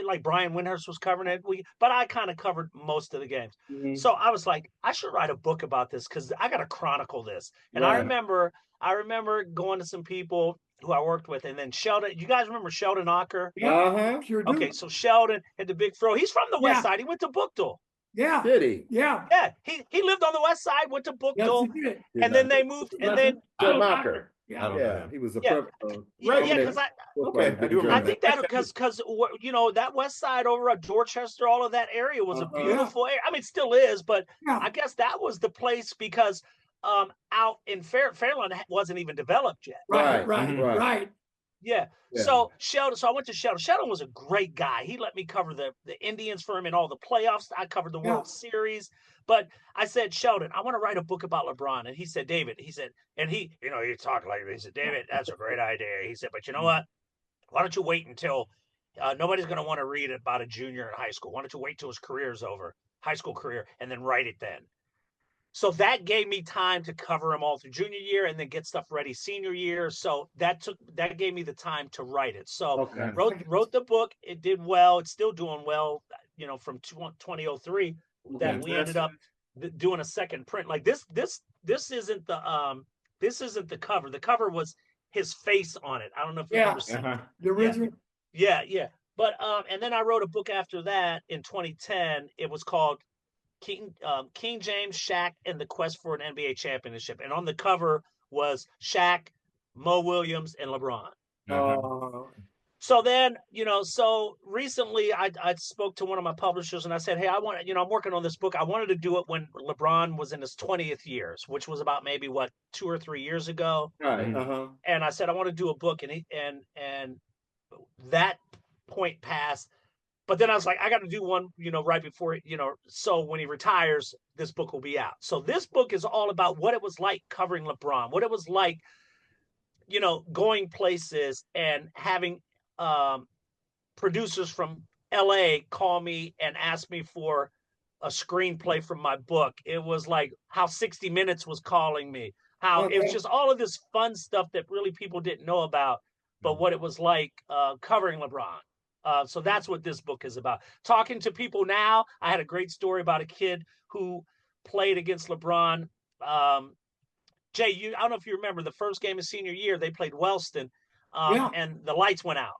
Speaker 5: like Brian Windhurst was covering it. But I kind of covered most of the games.
Speaker 7: Mhm.
Speaker 5: So I was like, I should write a book about this because I got to chronicle this. And I remember going to some people who I worked with, and then Sheldon. You guys remember Sheldon Ocker?
Speaker 3: Sure do.
Speaker 5: Okay, so Sheldon had the big fro. He's from the West Side. He went to Bookdale.
Speaker 3: Yeah.
Speaker 7: Did he?
Speaker 3: Yeah.
Speaker 5: Yeah, he lived on the West Side, went to Bookdale,
Speaker 3: Yes, he did.
Speaker 5: and then they moved, and then
Speaker 7: John Mocker.
Speaker 3: Yeah.
Speaker 7: Yeah, he was a
Speaker 5: Yeah. Because
Speaker 6: Okay, I do remember
Speaker 5: I think that because that West Side over at Dorchester, all of that area was a beautiful area. I mean, it still is, but I guess that was the place because out in Fairlawn wasn't even developed yet.
Speaker 3: Right.
Speaker 5: Yeah. So Sheldon, I went to Sheldon. Sheldon was a great guy. He let me cover the Indians for him in all the playoffs. I covered the World Series. But I said, Sheldon, I want to write a book about LeBron. And he said, David, and he talked like this. He said, David, that's a great idea. He said, but you know what? Why don't you wait until nobody's going to want to read about a junior in high school? Why don't you wait till his career's over, high school career, and then write it then? So that gave me time to cover him all through junior year and then get stuff ready senior year. So that gave me the time to write it. So wrote the book. It did well. It's still doing well, from 2003 that we ended up doing a second print. Like this isn't the cover. The cover was his face on it. I don't know if you've ever seen it.
Speaker 3: The original.
Speaker 5: Yeah. But and then I wrote a book after that in 2010. It was called King James, Shaq, and the Quest for an NBA Championship. And on the cover was Shaq, Mo Williams, and LeBron. So then, so recently I spoke to one of my publishers and I said, hey, I'm working on this book. I wanted to do it when LeBron was in his 20th years, which was about maybe 2 or 3 years ago. And I said, I want to do a book. And that point passed. But then I was like, I got to do one, right before, so when he retires, this book will be out. So this book is all about what it was like covering LeBron, what it was like, going places and having producers from LA call me and ask me for a screenplay from my book. It was like how 60 Minutes was calling me, how it was just all of this fun stuff that really people didn't know about, but what it was like covering LeBron. So that's what this book is about. Talking to people now, I had a great story about a kid who played against LeBron. Jay, I don't know if you remember the first game of senior year, they played Wellston, and the lights went out.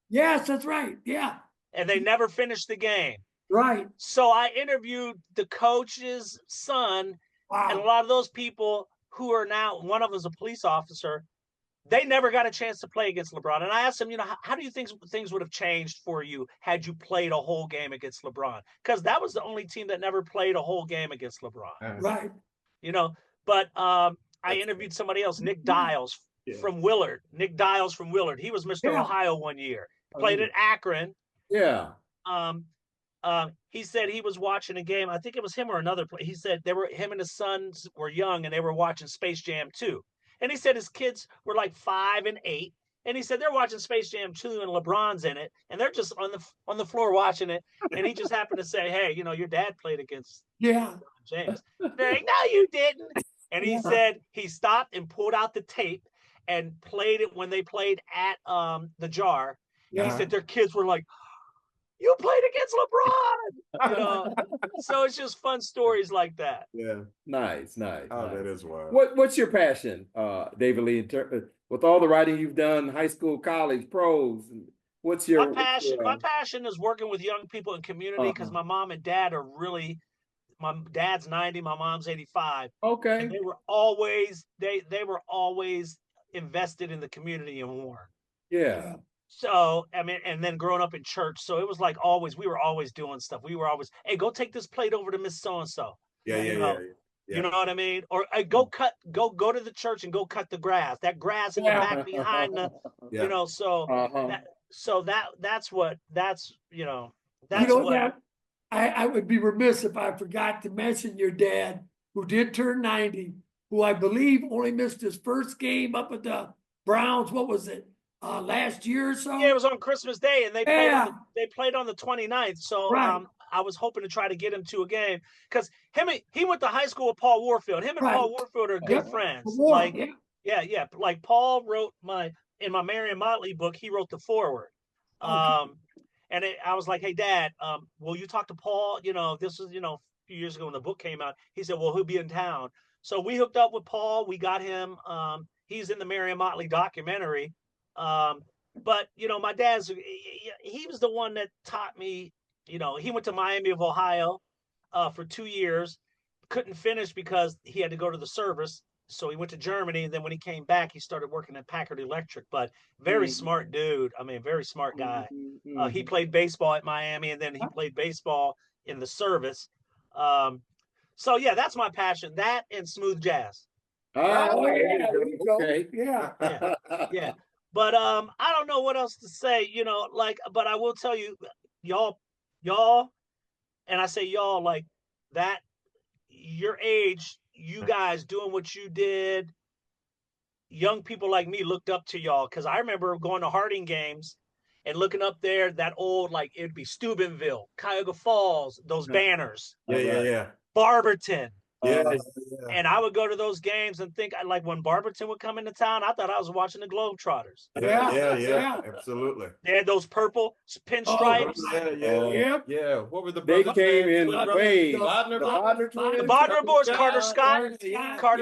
Speaker 3: Yes, that's right. Yeah.
Speaker 5: And they never finished the game.
Speaker 3: Right.
Speaker 5: So I interviewed the coach's son, and a lot of those people who are now, one of them is a police officer, they never got a chance to play against LeBron. And I asked him, how do you think things would have changed for you had you played a whole game against LeBron? Because that was the only team that never played a whole game against LeBron.
Speaker 3: Right.
Speaker 5: But I interviewed somebody else, Nick Dials from Willard. Nick Dials from Willard. He was Mr. Ohio one year. Played at Akron.
Speaker 7: Yeah.
Speaker 5: He said he was watching a game. I think it was him or another play. He said him and his sons were young and they were watching Space Jam 2. And he said his kids were like 5 and 8. And he said they're watching Space Jam 2 and LeBron's in it, and they're just on the floor watching it. And he just happened to say, "Hey, your dad played against James." They're like, "No, you didn't." And he said he stopped and pulled out the tape and played it when they played at the Jar. He said their kids were like, "You played against LeBron," So it's just fun stories like that.
Speaker 6: Yeah.
Speaker 7: Nice.
Speaker 6: Oh, that is wild.
Speaker 7: What's your passion, David Lee? With all the writing you've done, high school, college, pros, what's your
Speaker 5: passion? My passion is working with young people in community because my mom and dad are really. My dad's 90, my mom's 85.
Speaker 7: Okay.
Speaker 5: And they were always invested in the community in Warren.
Speaker 7: Yeah.
Speaker 5: So I mean, and then growing up in church, so it was like we were always doing stuff. We were always, hey, go take this plate over to Miss So and So.
Speaker 6: Yeah.
Speaker 5: You know what I mean? Or go to the church and go cut the grass. That grass in the back behind the,
Speaker 3: I would be remiss if I forgot to mention your dad, who did turn 90, who I believe only missed his first game up at the Browns. What was it? Last year or so?
Speaker 5: Yeah, it was on Christmas Day, and they played on the 29th. So I was hoping to try to get him to a game because he went to high school with Paul Warfield. Him and Paul Warfield are good friends. Like Paul wrote in my Marion Motley book, he wrote the foreword. And I was like, "Hey, Dad, will you talk to Paul? This was a few years ago when the book came out." He said, "Well, he'll be in town." So we hooked up with Paul. We got him. He's in the Marion Motley documentary. But my he was the one that taught me. He went to Miami of Ohio for 2 years, couldn't finish because he had to go to the service. So he went to Germany, and then when he came back, he started working at Packard Electric. But very smart dude. I mean, very smart guy. He played baseball at Miami, and then he played baseball in the service. So yeah, that's my passion. That and smooth jazz.
Speaker 7: Okay.
Speaker 5: Yeah. But I don't know what else to say. But I will tell you, y'all, and I say y'all like that. Your age. You guys doing what you did, young people like me looked up to y'all because I remember going to Harding games and looking up there, that old, like it'd be Steubenville, Cuyahoga Falls, those banners.
Speaker 6: Yeah.
Speaker 5: Barberton.
Speaker 6: Yeah.
Speaker 5: And I would go to those games and think, like when Barberton would come into town, I thought I was watching the Globetrotters.
Speaker 6: Yeah. Absolutely.
Speaker 5: They had those purple pinstripes.
Speaker 6: Yeah. What were the
Speaker 7: They
Speaker 6: brothers'
Speaker 7: came in
Speaker 6: names?
Speaker 7: waves.
Speaker 5: The Bodner boys, Carter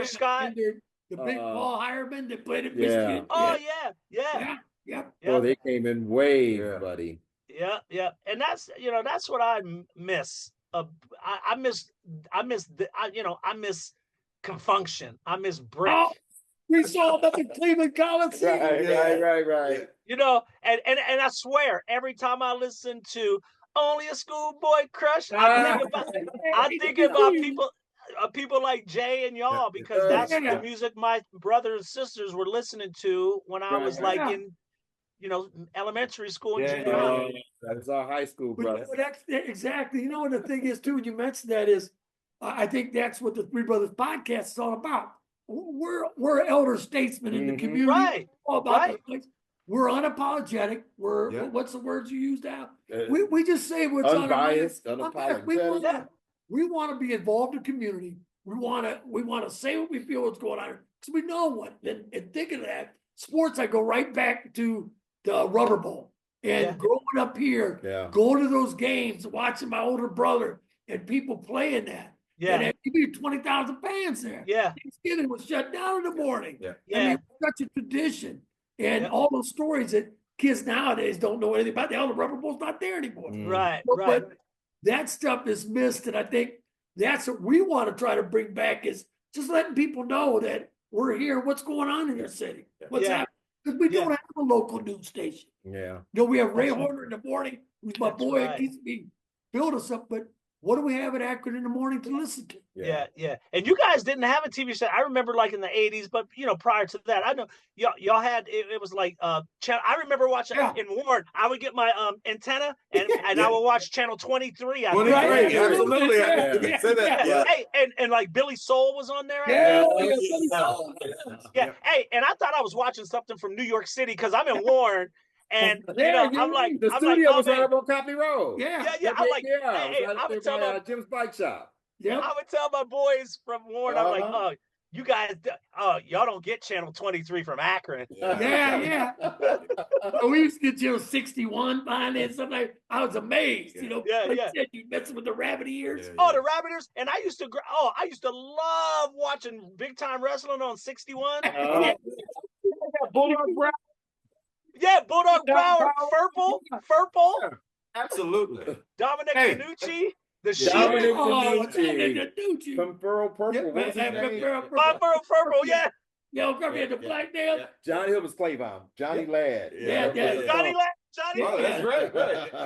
Speaker 5: Scott.
Speaker 3: The big Paul Hireman that played at Michigan.
Speaker 5: Oh yeah.
Speaker 7: Oh, they came in waves, buddy.
Speaker 5: Yeah. And that's what I miss. I miss Confunction. I miss Brick.
Speaker 3: Oh, we saw them in Cleveland Coliseum.
Speaker 7: Right.
Speaker 5: And I swear, every time I listen to Only a Schoolboy Crush, I think about people like Jay and y'all, because that's the music my brothers and sisters were listening to when I was in elementary school.
Speaker 7: That's our high school, brother.
Speaker 3: That's exactly. And the thing is too, when you mentioned that is, I think that's what the Three Brothers podcast is all about. We're elder statesmen in the community.
Speaker 5: Right.
Speaker 3: All about we're unapologetic. What's the words you used now? We just say what's
Speaker 7: unbiased, unapologetic.
Speaker 3: We want to be involved in community. We want to say what we feel what's going on because we know what. And thinking of that, sports, I go right back to the Rubber Bowl and growing up here, going to those games, watching my older brother and people playing that. And there could be 20,000 fans there. Thanksgiving was shut down in the morning. I mean, it's such a tradition. And all those stories that kids nowadays don't know anything about. The Rubber Bowl's not there anymore.
Speaker 5: Right.
Speaker 3: But that stuff is missed. And I think that's what we want to try to bring back is just letting people know that we're here. What's going on in your city? What's happening? Because we don't have a local news station. We have Ray Horner in the morning, who's my boy, and keeps me build us up, but what do we have at Akron in the morning to listen to?
Speaker 5: Yeah. And you guys didn't have a TV set. I remember like in the 80s, but prior to that, I know y'all had it was like channel. I remember watching in Warren. I would get my antenna and I would watch channel 23.
Speaker 6: 23, absolutely. Say that.
Speaker 5: Yeah. Hey, and like Billy Soul was on there. Yeah. Hey, and I thought I was watching something from New York City because I'm in Warren. And I'm like,
Speaker 7: the studio was right up on Copley Road.
Speaker 5: Yeah. I'm like, hey, I would tell
Speaker 7: Jim's Bike Shop.
Speaker 5: I would tell my boys from Warren, I'm like, oh, you guys, y'all don't get channel 23 from Akron.
Speaker 3: Yeah. We used to get channel 61 behind it and something like. I was amazed, you said, you messing with the rabbit ears.
Speaker 5: The rabbit ears, and I used to love watching big time wrestling on 61.
Speaker 7: Bulldog Brown.
Speaker 5: Yeah, Bulldog Brown, Furple.
Speaker 6: Absolutely.
Speaker 5: Dominic Panucci. The sheep.
Speaker 7: Dominic Panucci. From Furrow Purple. What's his name?
Speaker 5: Furrow Purple, yeah.
Speaker 3: Come here, the black nail.
Speaker 7: Johnny Hill was Claybaum. Johnny Ladd.
Speaker 5: Johnny Ladd.
Speaker 6: That's right.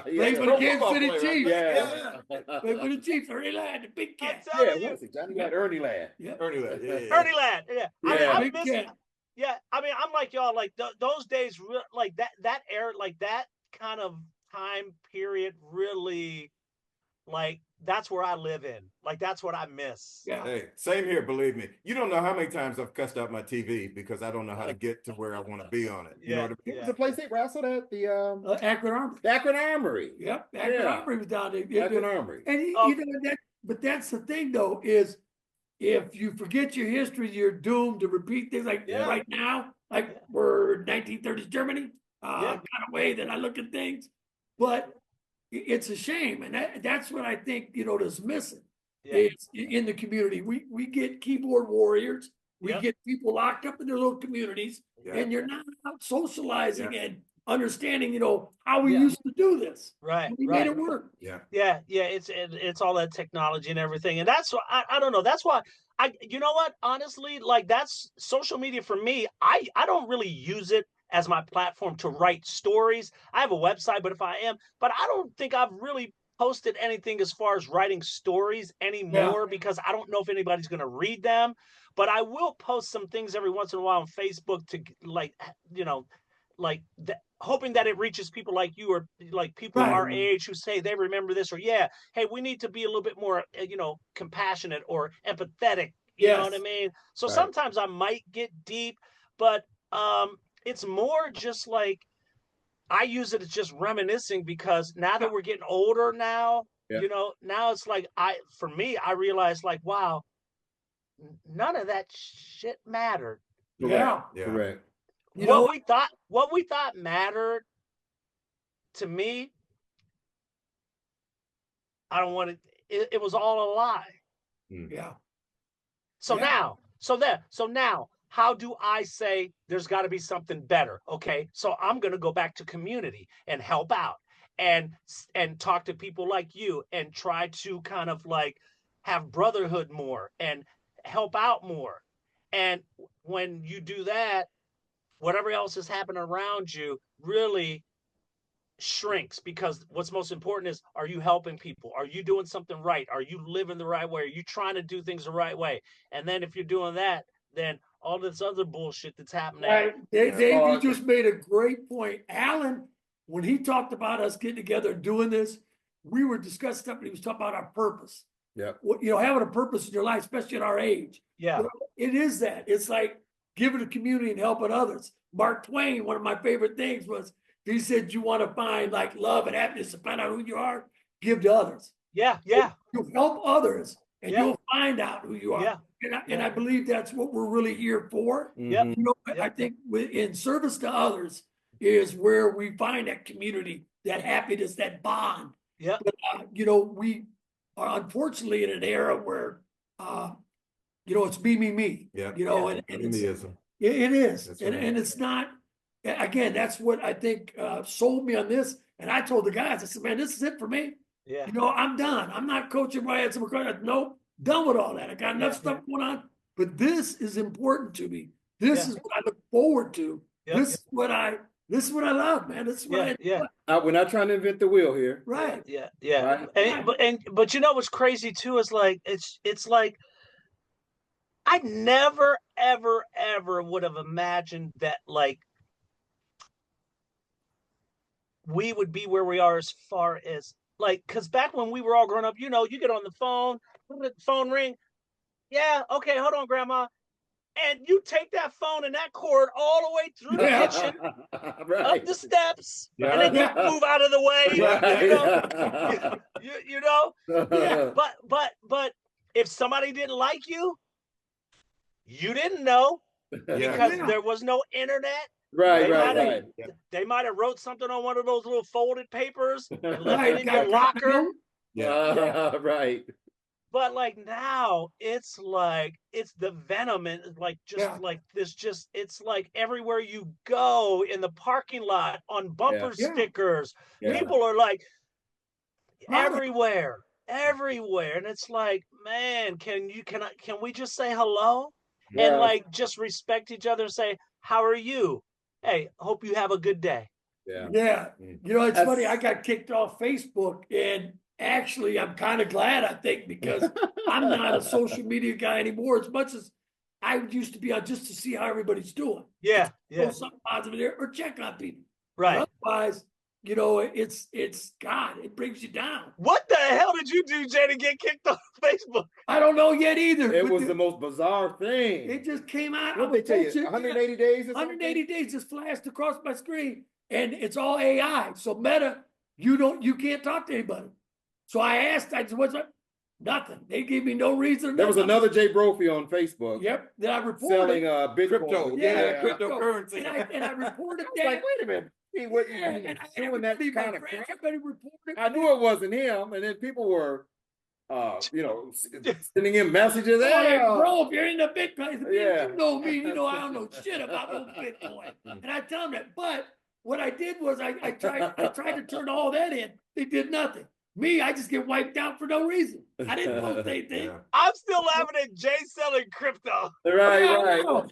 Speaker 3: Played for the Kansas City Chiefs.
Speaker 7: Yeah.
Speaker 3: Played for the Chiefs. Ernie Ladd, the big cat.
Speaker 7: What's it? Johnny Ladd, Ernie Ladd.
Speaker 6: Ernie Ladd.
Speaker 5: Ernie Ladd. Yeah. I
Speaker 3: big
Speaker 5: miss
Speaker 3: cat.
Speaker 5: Yeah, I mean, I'm like y'all. Like those days, like that era, like that kind of time period, really, like that's where I live in. Like that's what I miss.
Speaker 3: Yeah.
Speaker 6: Hey, same here. Believe me, you don't know how many times I've cussed out my TV because I don't know how to get to where I want to be on it. You know what I mean?
Speaker 7: It was a place they wrestled at the
Speaker 3: Akron Armory.
Speaker 7: Akron Armory.
Speaker 3: Yep, Akron Armory was down there.
Speaker 7: Akron Armory.
Speaker 3: And but that's the thing though, is if you forget your history, you're doomed to repeat things like right now, like we're 1930s Germany, kind of way that I look at things. But it's a shame, and that's what I think is missing. It's in the community. We get keyboard warriors. We get people locked up in their little communities, and you're not out socializing and understanding, how we used to do this.
Speaker 5: Right.
Speaker 3: We made it work.
Speaker 5: Yeah. It's all that technology and everything, and that's why I don't know. That's why you know what? Honestly, like that's social media for me. I don't really use it as my platform to write stories. I have a website, but I don't think I've really posted anything as far as writing stories anymore because I don't know if anybody's going to read them. But I will post some things every once in a while on Facebook to hoping that it reaches people like you or like people our age who say they remember this or hey, we need to be a little bit more compassionate or empathetic. You know what I mean? So sometimes I might get deep, but it's more just like I use it as just reminiscing because now that we're getting older now, now it's like I realize like, wow, none of that shit mattered.
Speaker 7: Correct.
Speaker 5: What we thought mattered to me, I don't want it was all a lie.
Speaker 3: Yeah.
Speaker 5: So now, how do I say there's got to be something better? Okay, so I'm going to go back to community and help out and talk to people like you and try to kind of like have brotherhood more and help out more. And when you do that, whatever else is happening around you really shrinks because what's most important is, are you helping people? Are you doing something right? Are you living the right way? Are you trying to do things the right way? And then if you're doing that, then all this other bullshit that's happening.
Speaker 3: Right. Dave, you just made a great point. Alan, when he talked about us getting together and doing this, we were discussing something. He was talking about our purpose.
Speaker 7: Yeah.
Speaker 3: Having a purpose in your life, especially at our age.
Speaker 5: Yeah.
Speaker 3: It is that. It's like giving to community and helping others. Mark Twain, one of my favorite things was, he said, you want to find like love and happiness and find out who you are, give to others.
Speaker 5: Yeah.
Speaker 3: You'll help others and you'll find out who you are.
Speaker 5: Yeah.
Speaker 3: And I believe that's what we're really here for.
Speaker 5: Yeah.
Speaker 3: I think in service to others is where we find that community, that happiness, that bond.
Speaker 5: Yeah.
Speaker 3: But, we are unfortunately in an era where, it's me.
Speaker 6: Yeah.
Speaker 3: And it is. And it's not. Again, that's what I think sold me on this. And I told the guys, I said, man, this is it for me.
Speaker 5: Yeah.
Speaker 3: I'm done. I'm not coaching my head. Nope, done with all that. I got enough stuff going on. But this is important to me. This is what I look forward to. This This is what I love, man. This is what I
Speaker 5: yeah.
Speaker 7: We're not trying to invent the wheel here.
Speaker 3: Right.
Speaker 5: Yeah.
Speaker 7: Right.
Speaker 5: But you know what's crazy too is like it's like I never ever would have imagined that like we would be where we are as far as like because back when we were all growing up, you know, you get on the phone ring. Yeah, okay, hold on, grandma. And you take that phone and that cord all the way through the kitchen, up the steps, and then you move out of the way. You know. Yeah, but if somebody didn't like you, you didn't know because there was no internet.
Speaker 7: Right.
Speaker 5: They might have wrote something on one of those little folded papers and left it in your locker.
Speaker 7: Right.
Speaker 5: But like now, it's like it's the venom and like just like this. Just it's like everywhere you go in the parking lot on bumper stickers. People are like everywhere, and it's like, man, can we just say hello and like just respect each other and say, how are you? Hey, hope you have a good day.
Speaker 3: Yeah. You know, it's funny. I got kicked off Facebook, and actually, I'm kind of glad, I think, because I'm not a social media guy anymore as much as I used to be on just to see how everybody's doing.
Speaker 5: Yeah.
Speaker 3: Post something positive there or check on people.
Speaker 5: Right.
Speaker 3: But otherwise, you know, it's God, it brings you down.
Speaker 5: What the hell did you do, Jay, to get kicked off Facebook?
Speaker 3: I don't know yet either.
Speaker 7: It was the most bizarre thing.
Speaker 3: It just came out.
Speaker 7: What did they tell you? 180 days or something?
Speaker 3: 180 days just flashed across my screen, and it's all AI. So Meta, you can't talk to anybody. So I asked, I said, what's up? Nothing. They gave me no reason.
Speaker 7: There was another Jay Brophy on Facebook.
Speaker 3: Yep. That I reported.
Speaker 7: Selling Bitcoin.
Speaker 6: Crypto. Yeah, cryptocurrency.
Speaker 3: And I reported that.
Speaker 7: Like, wait a minute. He wasn't doing that kind of crap.
Speaker 3: Everybody reported.
Speaker 7: I knew it wasn't him. And then people were, sending him messages.
Speaker 3: Hey, bro, if you're in the Bitcoin,
Speaker 7: Yeah.
Speaker 3: you know me, you know I don't know shit about no Bitcoin. And I tell them that. But what I did was I tried to turn all that in. They did nothing. Me, I just get wiped out for no reason. I didn't post anything.
Speaker 5: I'm still laughing at Jay selling crypto.
Speaker 7: Right.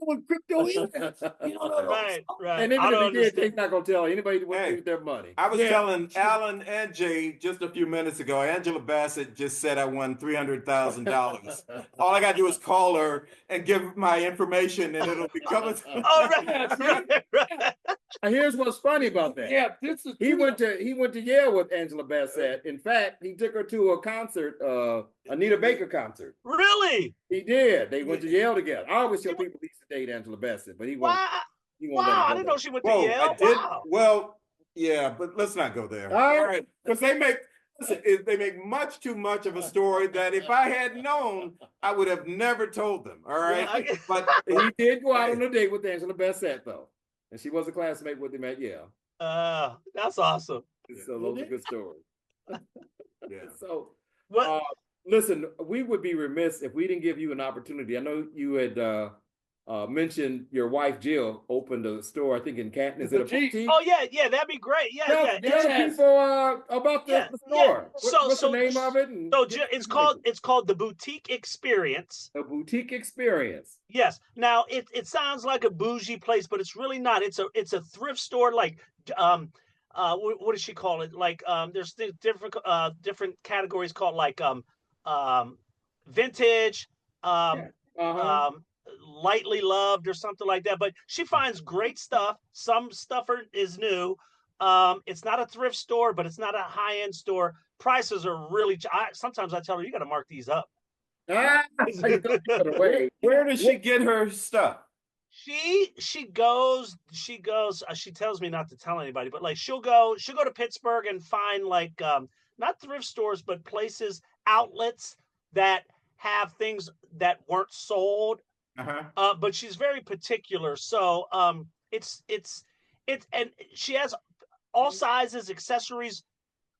Speaker 3: What crypto is. You know,
Speaker 5: Right.
Speaker 7: And even if he did, he's not going to tell anybody what to do with their money.
Speaker 6: I was telling Alan and Jay just a few minutes ago, Angela Bassett just said I won $300,000. All I got to do is call her and give my information and it'll be coming.
Speaker 5: Right.
Speaker 7: And here's what's funny about that.
Speaker 3: Yeah, this is
Speaker 7: He went to Yale with Angela Bassett. In fact, he took her to a concert, Anita Baker concert.
Speaker 5: Really?
Speaker 7: He did. They went to Yale together. I always tell people he used to date Angela Bassett, but he won't.
Speaker 5: Wow, I didn't know she went to Yale.
Speaker 6: I did.
Speaker 5: Wow.
Speaker 6: Well, yeah, but let's not go there.
Speaker 7: All right.
Speaker 6: Because they make much too much of a story that if I had known, I would have never told them. All right.
Speaker 7: But he did go out on a date with Angela Bassett, though. And she was a classmate with him at Yale.
Speaker 5: That's awesome.
Speaker 7: So those are good stories. So,
Speaker 5: what?
Speaker 7: Listen, we would be remiss if we didn't give you an opportunity. I know you had mentioned your wife Jill opened a store, I think in Canton. Is it a boutique?
Speaker 5: Oh yeah, that'd be great.
Speaker 7: Tell people about the store. What's the name of it?
Speaker 5: It's called the Boutique Experience.
Speaker 7: A Boutique Experience.
Speaker 5: Yes. Now it sounds like a bougie place, but it's really not. It's a thrift store. Like what does she call it? Like there's different categories called like vintage, lightly loved or something like that. But she finds great stuff. Some stuff is new. It's not a thrift store, but it's not a high-end store. Prices are really sometimes I tell her, you got to mark these up.
Speaker 6: Where does she get her stuff?
Speaker 5: She tells me not to tell anybody, but like she'll go to Pittsburgh and find like not thrift stores, but places, outlets that have things that weren't sold. But she's very particular. So it's and she has all sizes, accessories,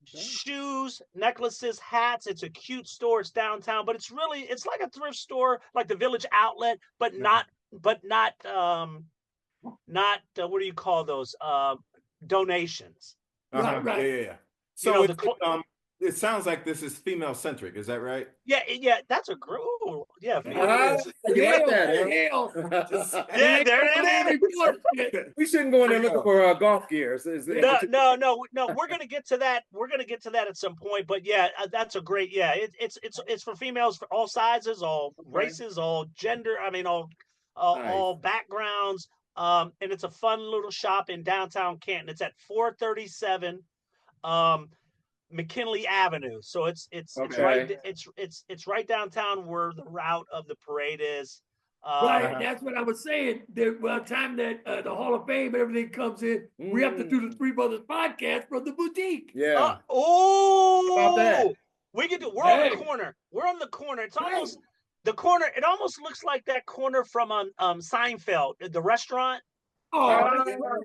Speaker 5: shoes, necklaces, hats. It's a cute store. It's downtown, but it's like a thrift store, like the Village Outlet, but not what do you call those? Donations.
Speaker 6: Yeah. So it sounds like this is female centric. Is that right?
Speaker 5: Yeah, that's a great. Yeah,
Speaker 7: You like that, huh?
Speaker 5: yeah, there it is.
Speaker 7: We shouldn't go in there looking for golf gears.
Speaker 5: No. We're gonna get to that. We're gonna get to that at some point. But yeah, that's a great. Yeah, it's for females, for all sizes, all races, all gender. I mean, all backgrounds. And it's a fun little shop in downtown Canton. It's at 437 McKinley Avenue. So it's right downtown where the route of the parade is.
Speaker 3: Right, that's what I was saying. By the time that the Hall of Fame and everything comes in, we have to do the Three Brothers podcast from the boutique.
Speaker 7: Yeah.
Speaker 5: Oh,
Speaker 7: about that?
Speaker 5: We can do. We're on the corner. We're on the corner. It's almost the corner. It almost looks like that corner from Seinfeld, the restaurant.
Speaker 3: Oh,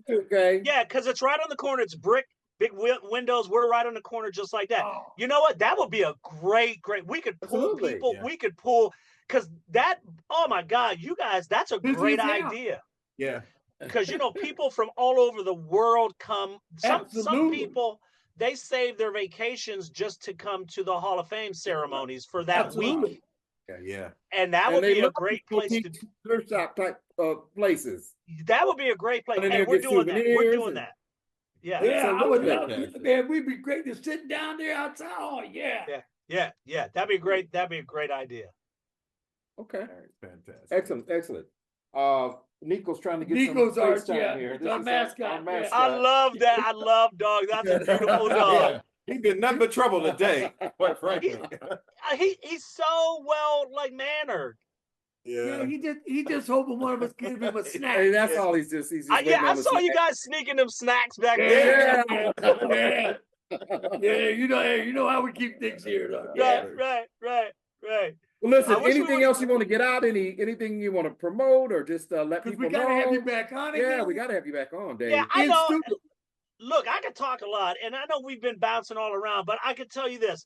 Speaker 7: Okay.
Speaker 5: Yeah, because it's right on the corner. It's brick, big windows. We're right on the corner, just like that.
Speaker 3: Oh.
Speaker 5: You know what? That would be a great. We could pull
Speaker 7: Absolutely,
Speaker 5: people.
Speaker 6: yeah.
Speaker 5: We could pull because that. Oh my God, you guys, that's a great idea.
Speaker 6: Yeah.
Speaker 5: Because people from all over the world come. Some
Speaker 3: Absolutely.
Speaker 5: people, they save their vacations just to come to the Hall of Fame ceremonies for that week.
Speaker 6: Yeah.
Speaker 5: And that would be a great place to.
Speaker 7: Thrift shop type places.
Speaker 5: That would be a great place.
Speaker 7: And
Speaker 5: Hey,
Speaker 7: then
Speaker 5: we're
Speaker 7: get
Speaker 5: doing that. We're
Speaker 7: souvenirs
Speaker 5: doing
Speaker 7: and-
Speaker 5: that. Yeah.
Speaker 3: Yeah, I would love
Speaker 6: Absolutely.
Speaker 3: it, man. We'd be great to sit down there outside. Oh, yeah.
Speaker 5: Yeah. That'd be great. That'd be a great idea.
Speaker 7: Okay.
Speaker 6: All right, fantastic.
Speaker 7: Excellent. Nico's trying to get
Speaker 3: Nico's
Speaker 7: some
Speaker 3: our-
Speaker 7: face time
Speaker 3: yeah,
Speaker 7: here.
Speaker 3: it's
Speaker 7: This
Speaker 3: our
Speaker 7: is
Speaker 3: mascot, yeah.
Speaker 5: I love that. I love dog. That's a beautiful dog.
Speaker 6: Yeah. He did nothing but trouble today, quite frankly.
Speaker 5: He's so well mannered.
Speaker 3: Yeah, he just hoping one of us give him a snack.
Speaker 7: Hey, that's all he's just
Speaker 5: I saw you guys sneaking them snacks back there.
Speaker 3: Yeah. Yeah, you know how we keep things here, though. Yeah.
Speaker 5: Right.
Speaker 7: Well, listen,
Speaker 5: I wish we
Speaker 7: anything
Speaker 5: were-
Speaker 7: else you want to get out? Anything you want to promote or just let
Speaker 3: Because
Speaker 7: people
Speaker 3: we gotta
Speaker 7: know?
Speaker 3: have you back on again.
Speaker 7: Yeah, we got to have you back on, Dave.
Speaker 5: Yeah, I
Speaker 7: In
Speaker 5: know.
Speaker 7: studio.
Speaker 5: Look, I could talk a lot, and I know we've been bouncing all around, but I can tell you this,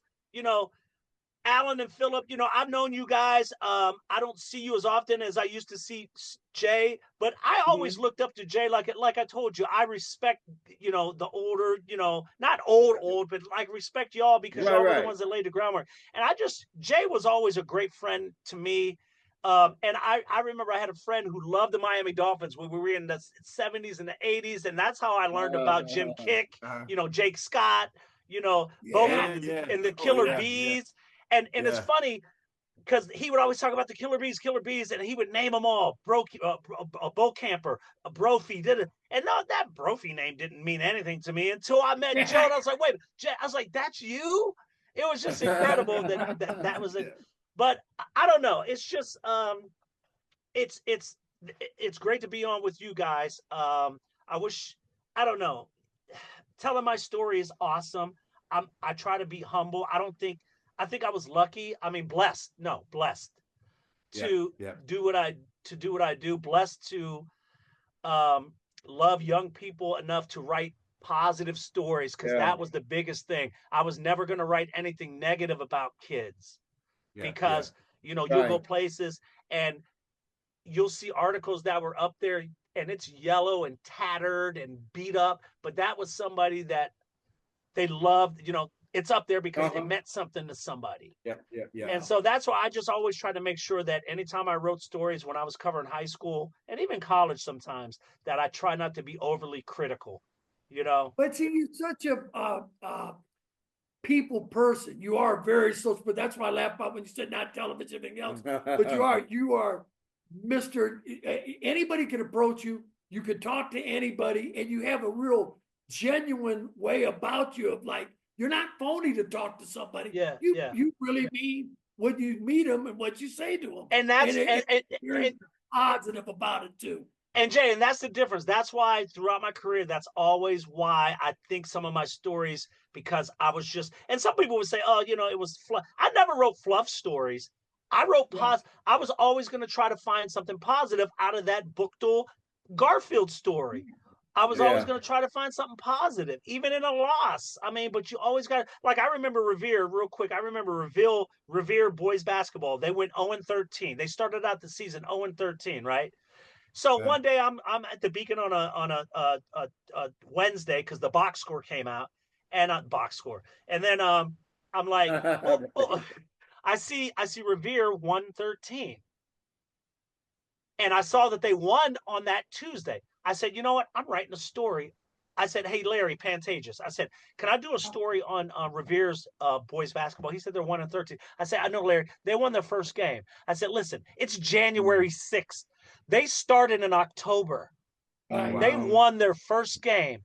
Speaker 5: Alan and Philip, I've known you guys. I don't see you as often as I used to see Jay, but I always looked up to Jay. Like I told you, I respect, the older, not old, but respect y'all because y'all were the ones that laid the groundwork. And Jay was always a great friend to me. And I remember I had a friend who loved the Miami Dolphins when we were in the 70s and the 80s. And that's how I learned about Jim Kick, Jake Scott, both and the Killer Bees. And it's funny because he would always talk about the Killer Bees, and he would name them all. Camper, Brophy, and no, that Brophy name didn't mean anything to me until I met Joe. And I was like, wait, Jay, I was like, that's you? It was just incredible that was it. But I don't know. It's just it's great to be on with you guys. I don't know. Telling my story is awesome. I try to be humble. I think I was lucky. I mean, blessed to do what I do. Blessed to love young people enough to write positive stories because that was the biggest thing. I was never going to write anything negative about kids because you'll go places and you'll see articles that were up there and it's yellow and tattered and beat up, but that was somebody that they loved. It's up there because it meant something to somebody.
Speaker 6: Yeah.
Speaker 5: And so that's why I just always try to make sure that anytime I wrote stories when I was covering high school and even college sometimes, that I try not to be overly critical,
Speaker 3: But see, you're such a people person. You are very social, but that's why I laugh about when you said not television, anything else. But you are Mr. Anybody can approach you. You can talk to anybody, and you have a real genuine way about you of you're not phony to talk to somebody. You really mean when you meet them and what you say to them.
Speaker 5: And that's
Speaker 3: you're positive about it too.
Speaker 5: And Jay, and that's the difference. That's why throughout my career, that's always why I think some of my stories, because I was just, and some people would say, oh, it was fluff. I never wrote fluff stories. I wrote I was always going to try to find something positive out of that Bookdale Garfield story. I was always going to try to find something positive, even in a loss. I mean, but you always got I remember Revere real quick. I remember Revere boys basketball. They went 0-13. They started out the season 0-13, right? So one day I'm at the Beacon on a Wednesday because the box score came out, and box score, and then I'm like, oh. I see Revere 113. And I saw that they won on that Tuesday. I said, you know what? I'm writing a story. I said, hey, Larry Pantages. I said, can I do a story on Revere's boys basketball? He said they're 1-13. I said, I know, Larry. They won their first game. I said, listen, it's January 6th. They started in October. They won their first game.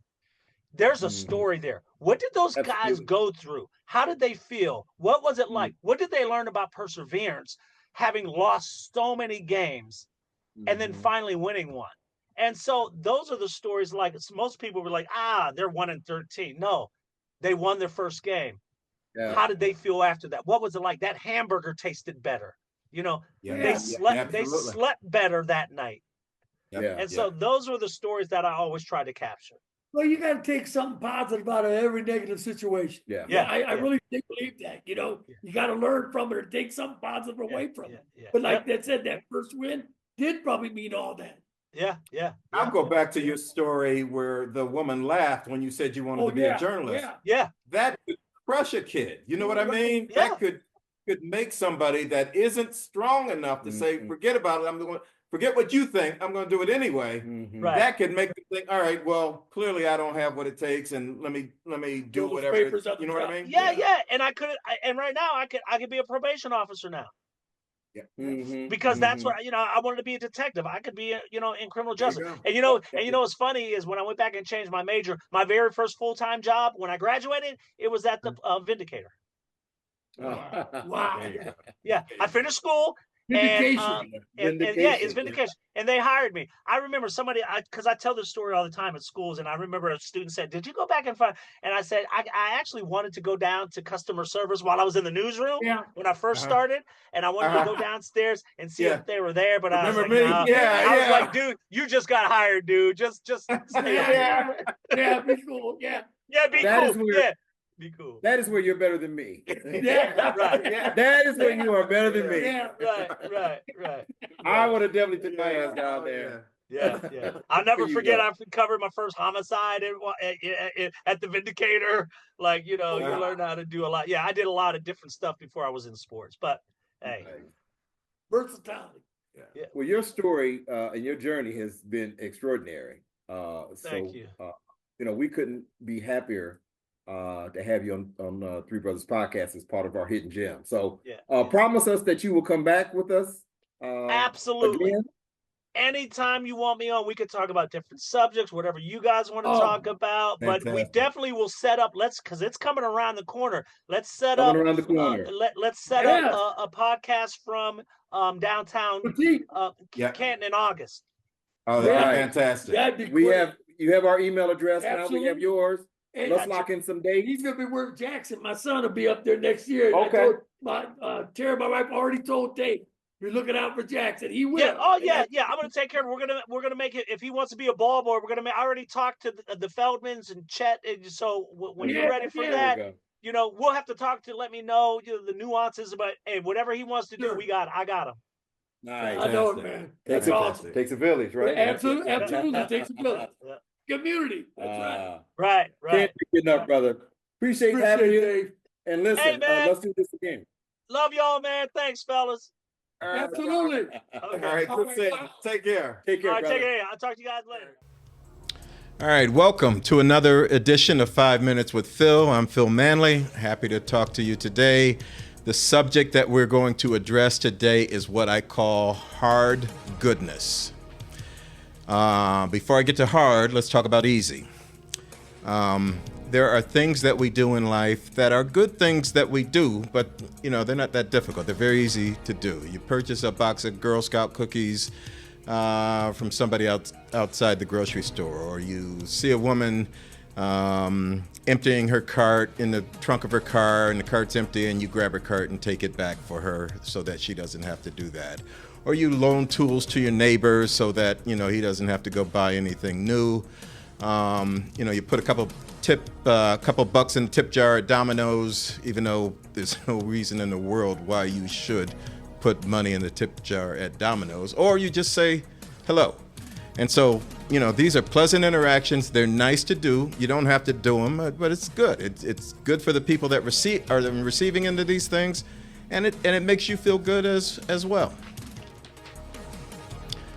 Speaker 5: There's a story there. What did those guys go through? How did they feel? What was it like? What did they learn about perseverance, having lost so many games and then finally winning one? And so those are the stories. Like most people were like, they're 1-13. No, they won their first game. Yeah. How did they feel after that? What was it like? That hamburger tasted better. You know, they slept better that night. Yeah. And so those were the stories that I always try to capture.
Speaker 3: Well, you got to take something positive out of every negative situation. I really believe that. You know, you got to learn from it or take something positive away from it. But like that said, that first win did probably mean all that.
Speaker 6: I'll go back to your story where the woman laughed when you said you wanted to be a journalist. That could crush a kid. You know what I mean? That could make somebody that isn't strong enough to say, forget about it. Forget what you think. I'm going to do it anyway. That could make them think, all right, well, clearly I don't have what it takes, and let me do whatever. You know what I mean?
Speaker 5: Yeah. And I could, and right now I could be a probation officer now. Because that's what I wanted to be a detective. I could be in criminal justice. And what's funny is when I went back and changed my major, my very first full-time job when I graduated, it was at the Vindicator. Wow. Yeah, I finished school. Vindication. And it's vindication. And they hired me. I remember somebody, because I tell this story all the time at schools, and I remember a student said, did you go back and find? And I said, I actually wanted to go down to customer service while I was in the newsroom when I first started, and I wanted to go downstairs and see if they were there, but I was like, no. I was like, dude, you just got hired, dude. Just stay
Speaker 3: be cool.
Speaker 5: Be cool. Be cool.
Speaker 7: That is where you're better than me.
Speaker 5: Right.
Speaker 7: That is where you are better than me.
Speaker 5: Right.
Speaker 7: I would have definitely took my ass down there.
Speaker 5: Yeah. I'll never forget. I covered my first homicide at the Vindicator. Like, you learn how to do a lot. Yeah, I did a lot of different stuff before I was in sports. But hey,
Speaker 3: versatility.
Speaker 7: Yeah. Well, your story and your journey has been extraordinary.
Speaker 5: Thank you.
Speaker 7: We couldn't be happier to have you on Three Brothers podcast as part of our hidden gem. So promise us that you will come back with us.
Speaker 5: Absolutely.
Speaker 7: Again.
Speaker 5: Anytime you want me on, we could talk about different subjects, whatever you guys want to talk about.
Speaker 6: Fantastic.
Speaker 5: But we definitely will set up. Because it's coming around the corner. Let's set up.
Speaker 7: Around the corner.
Speaker 5: Let's set up a podcast from downtown Canton in August.
Speaker 6: Oh, that's fantastic.
Speaker 7: You have our email address now. We have yours.
Speaker 3: And
Speaker 7: let's lock in some dates.
Speaker 3: He's gonna be working Jackson. My son will be up there next year.
Speaker 7: Okay.
Speaker 3: I told Tara, my wife, already told Dave, you're looking out for Jackson. He will.
Speaker 5: Yeah. I'm gonna take care of it. We're gonna make it. If he wants to be a ball boy, we're gonna make. I already talked to the Feldmans and Chet. And so when you're ready for that, we'll have to talk to. Let me know the nuances about. Hey, whatever he wants to do, I got him.
Speaker 7: Nice.
Speaker 3: I know it, man. That's awesome.
Speaker 7: Takes a village, right?
Speaker 3: Absolutely. Takes a village. Community. That's
Speaker 5: right.
Speaker 7: Can't be enough, brother. Appreciate having you. Dave. And listen,
Speaker 5: hey,
Speaker 7: let's do this again.
Speaker 5: Love y'all, man. Thanks, fellas.
Speaker 3: Absolutely.
Speaker 5: Okay.
Speaker 6: All right. Take care.
Speaker 7: Take care, brother.
Speaker 5: Take care. I'll talk to you guys later.
Speaker 4: All right, welcome to another edition of 5 Minutes with Phil. I'm Phil Manley. Happy to talk to you today. The subject that we're going to address today is what I call hard goodness. Before I get to hard, let's talk about easy. There are things that we do in life that are good things that we do, but they're not that difficult. They're very easy to do. You purchase a box of Girl Scout cookies from somebody outside the grocery store, or you see a woman emptying her cart in the trunk of her car, and the cart's empty, and you grab her cart and take it back for her so that she doesn't have to do that. Or you loan tools to your neighbor so that he doesn't have to go buy anything new. You put a couple bucks in the tip jar at Domino's, even though there's no reason in the world why you should put money in the tip jar at Domino's. Or you just say hello. And so these are pleasant interactions. They're nice to do. You don't have to do them, but it's good. It's good for the people that are receiving into these things, and it makes you feel good as well.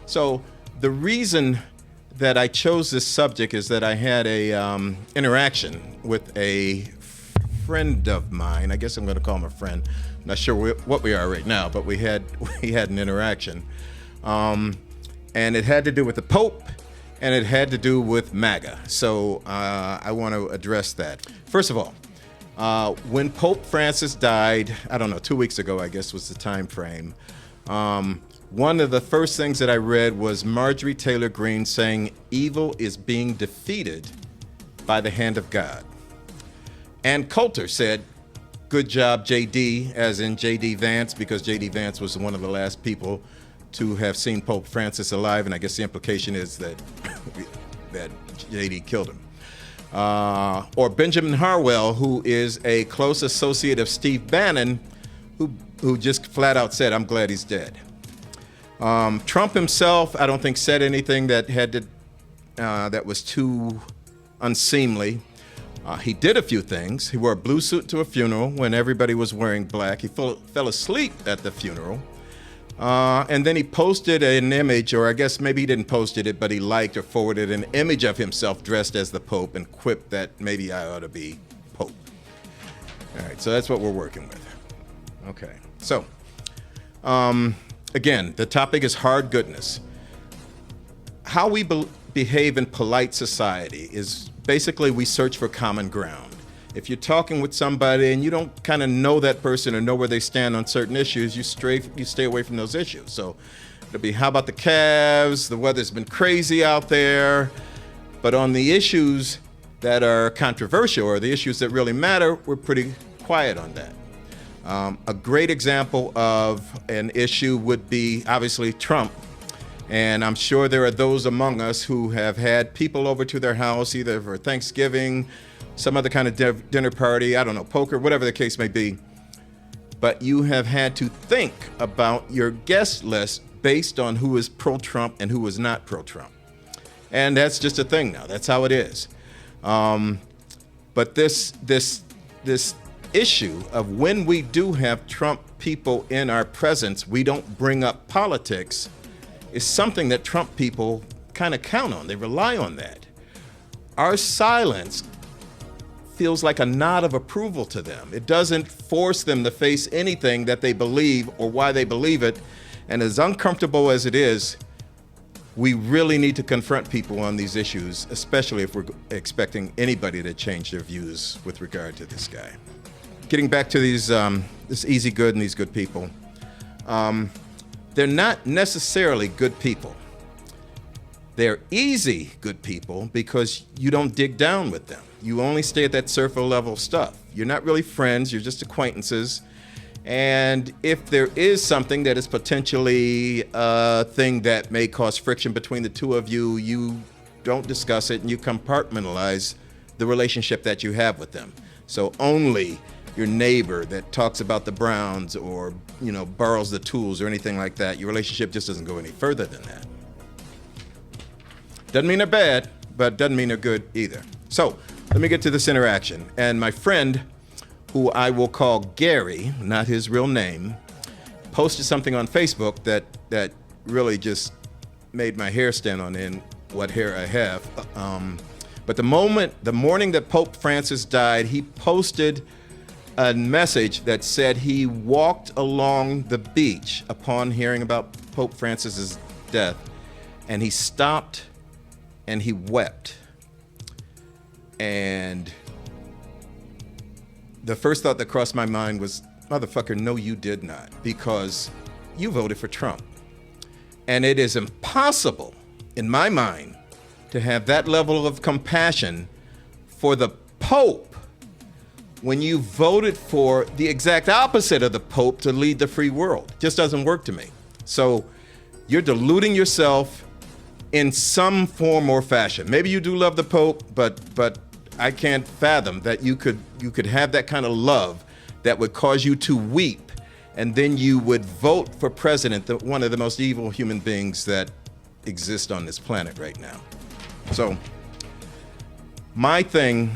Speaker 4: So the reason that I chose this subject is that I had a interaction with a friend of mine. I guess I'm going to call him a friend. I'm not sure what we are right now, but we had an interaction, and it had to do with the Pope, and it had to do with MAGA. So I want to address that. First of all, when Pope Francis died, I don't know, 2 weeks ago, I guess was the time frame. One of the first things that I read was Marjorie Taylor Greene saying, "Evil is being defeated by the hand of God." And Coulter said, "Good job, JD," as in JD Vance, because JD Vance was one of the last people to have seen Pope Francis alive, and I guess the implication is that that JD killed him. Or Benjamin Harwell, who is a close associate of Steve Bannon, who just flat out said, "I'm glad he's dead." Trump himself, I don't think said anything that that was too unseemly. He did a few things. He wore a blue suit to a funeral when everybody was wearing black. He fell asleep at the funeral. And then he posted an image, or I guess maybe he didn't post it, but he liked or forwarded an image of himself dressed as the Pope and quipped that maybe I ought to be Pope. All right, so that's what we're working with. Okay, so again, the topic is hard goodness. How we behave in polite society is basically we search for common ground. If you're talking with somebody and you don't kind of know that person or know where they stand on certain issues, you stay away from those issues. So it'll be, how about the Cavs? The weather's been crazy out there. But on the issues that are controversial or the issues that really matter, we're pretty quiet on that. A great example of an issue would be obviously Trump. And I'm sure there are those among us who have had people over to their house, either for Thanksgiving, some other kind of dinner party, I don't know, poker, whatever the case may be. But you have had to think about your guest list based on who is pro-Trump and who is not pro-Trump. And that's just a thing now. That's how it is. But this issue of when we do have Trump people in our presence, we don't bring up politics, is something that Trump people kind of count on. They rely on that. Our silence feels like a nod of approval to them. It doesn't force them to face anything that they believe or why they believe it. And as uncomfortable as it is, we really need to confront people on these issues, especially if we're expecting anybody to change their views with regard to this guy. Getting back to these, this easy good and these good people. They're not necessarily good people. They're easy good people because you don't dig down with them. You only stay at that surface level stuff. You're not really friends, you're just acquaintances. And if there is something that is potentially a thing that may cause friction between the two of you, you don't discuss it and you compartmentalize the relationship that you have with them. So only your neighbor that talks about the Browns or, borrows the tools or anything like that, your relationship just doesn't go any further than that. Doesn't mean they're bad, but doesn't mean they're good either. So let me get to this interaction. And my friend, who I will call Gary, not his real name, posted something on Facebook that really just made my hair stand on end, what hair I have. But the morning that Pope Francis died, he posted a message that said he walked along the beach upon hearing about Pope Francis's death, and he stopped and he wept. And the first thought that crossed my mind was, motherfucker, no, you did not, because you voted for Trump. And it is impossible, in my mind, to have that level of compassion for the Pope when you voted for the exact opposite of the Pope to lead the free world. It just doesn't work to me. So you're deluding yourself in some form or fashion. Maybe you do love the Pope, but I can't fathom that you could have that kind of love that would cause you to weep, and then you would vote for president, one of the most evil human beings that exist on this planet right now. So my thing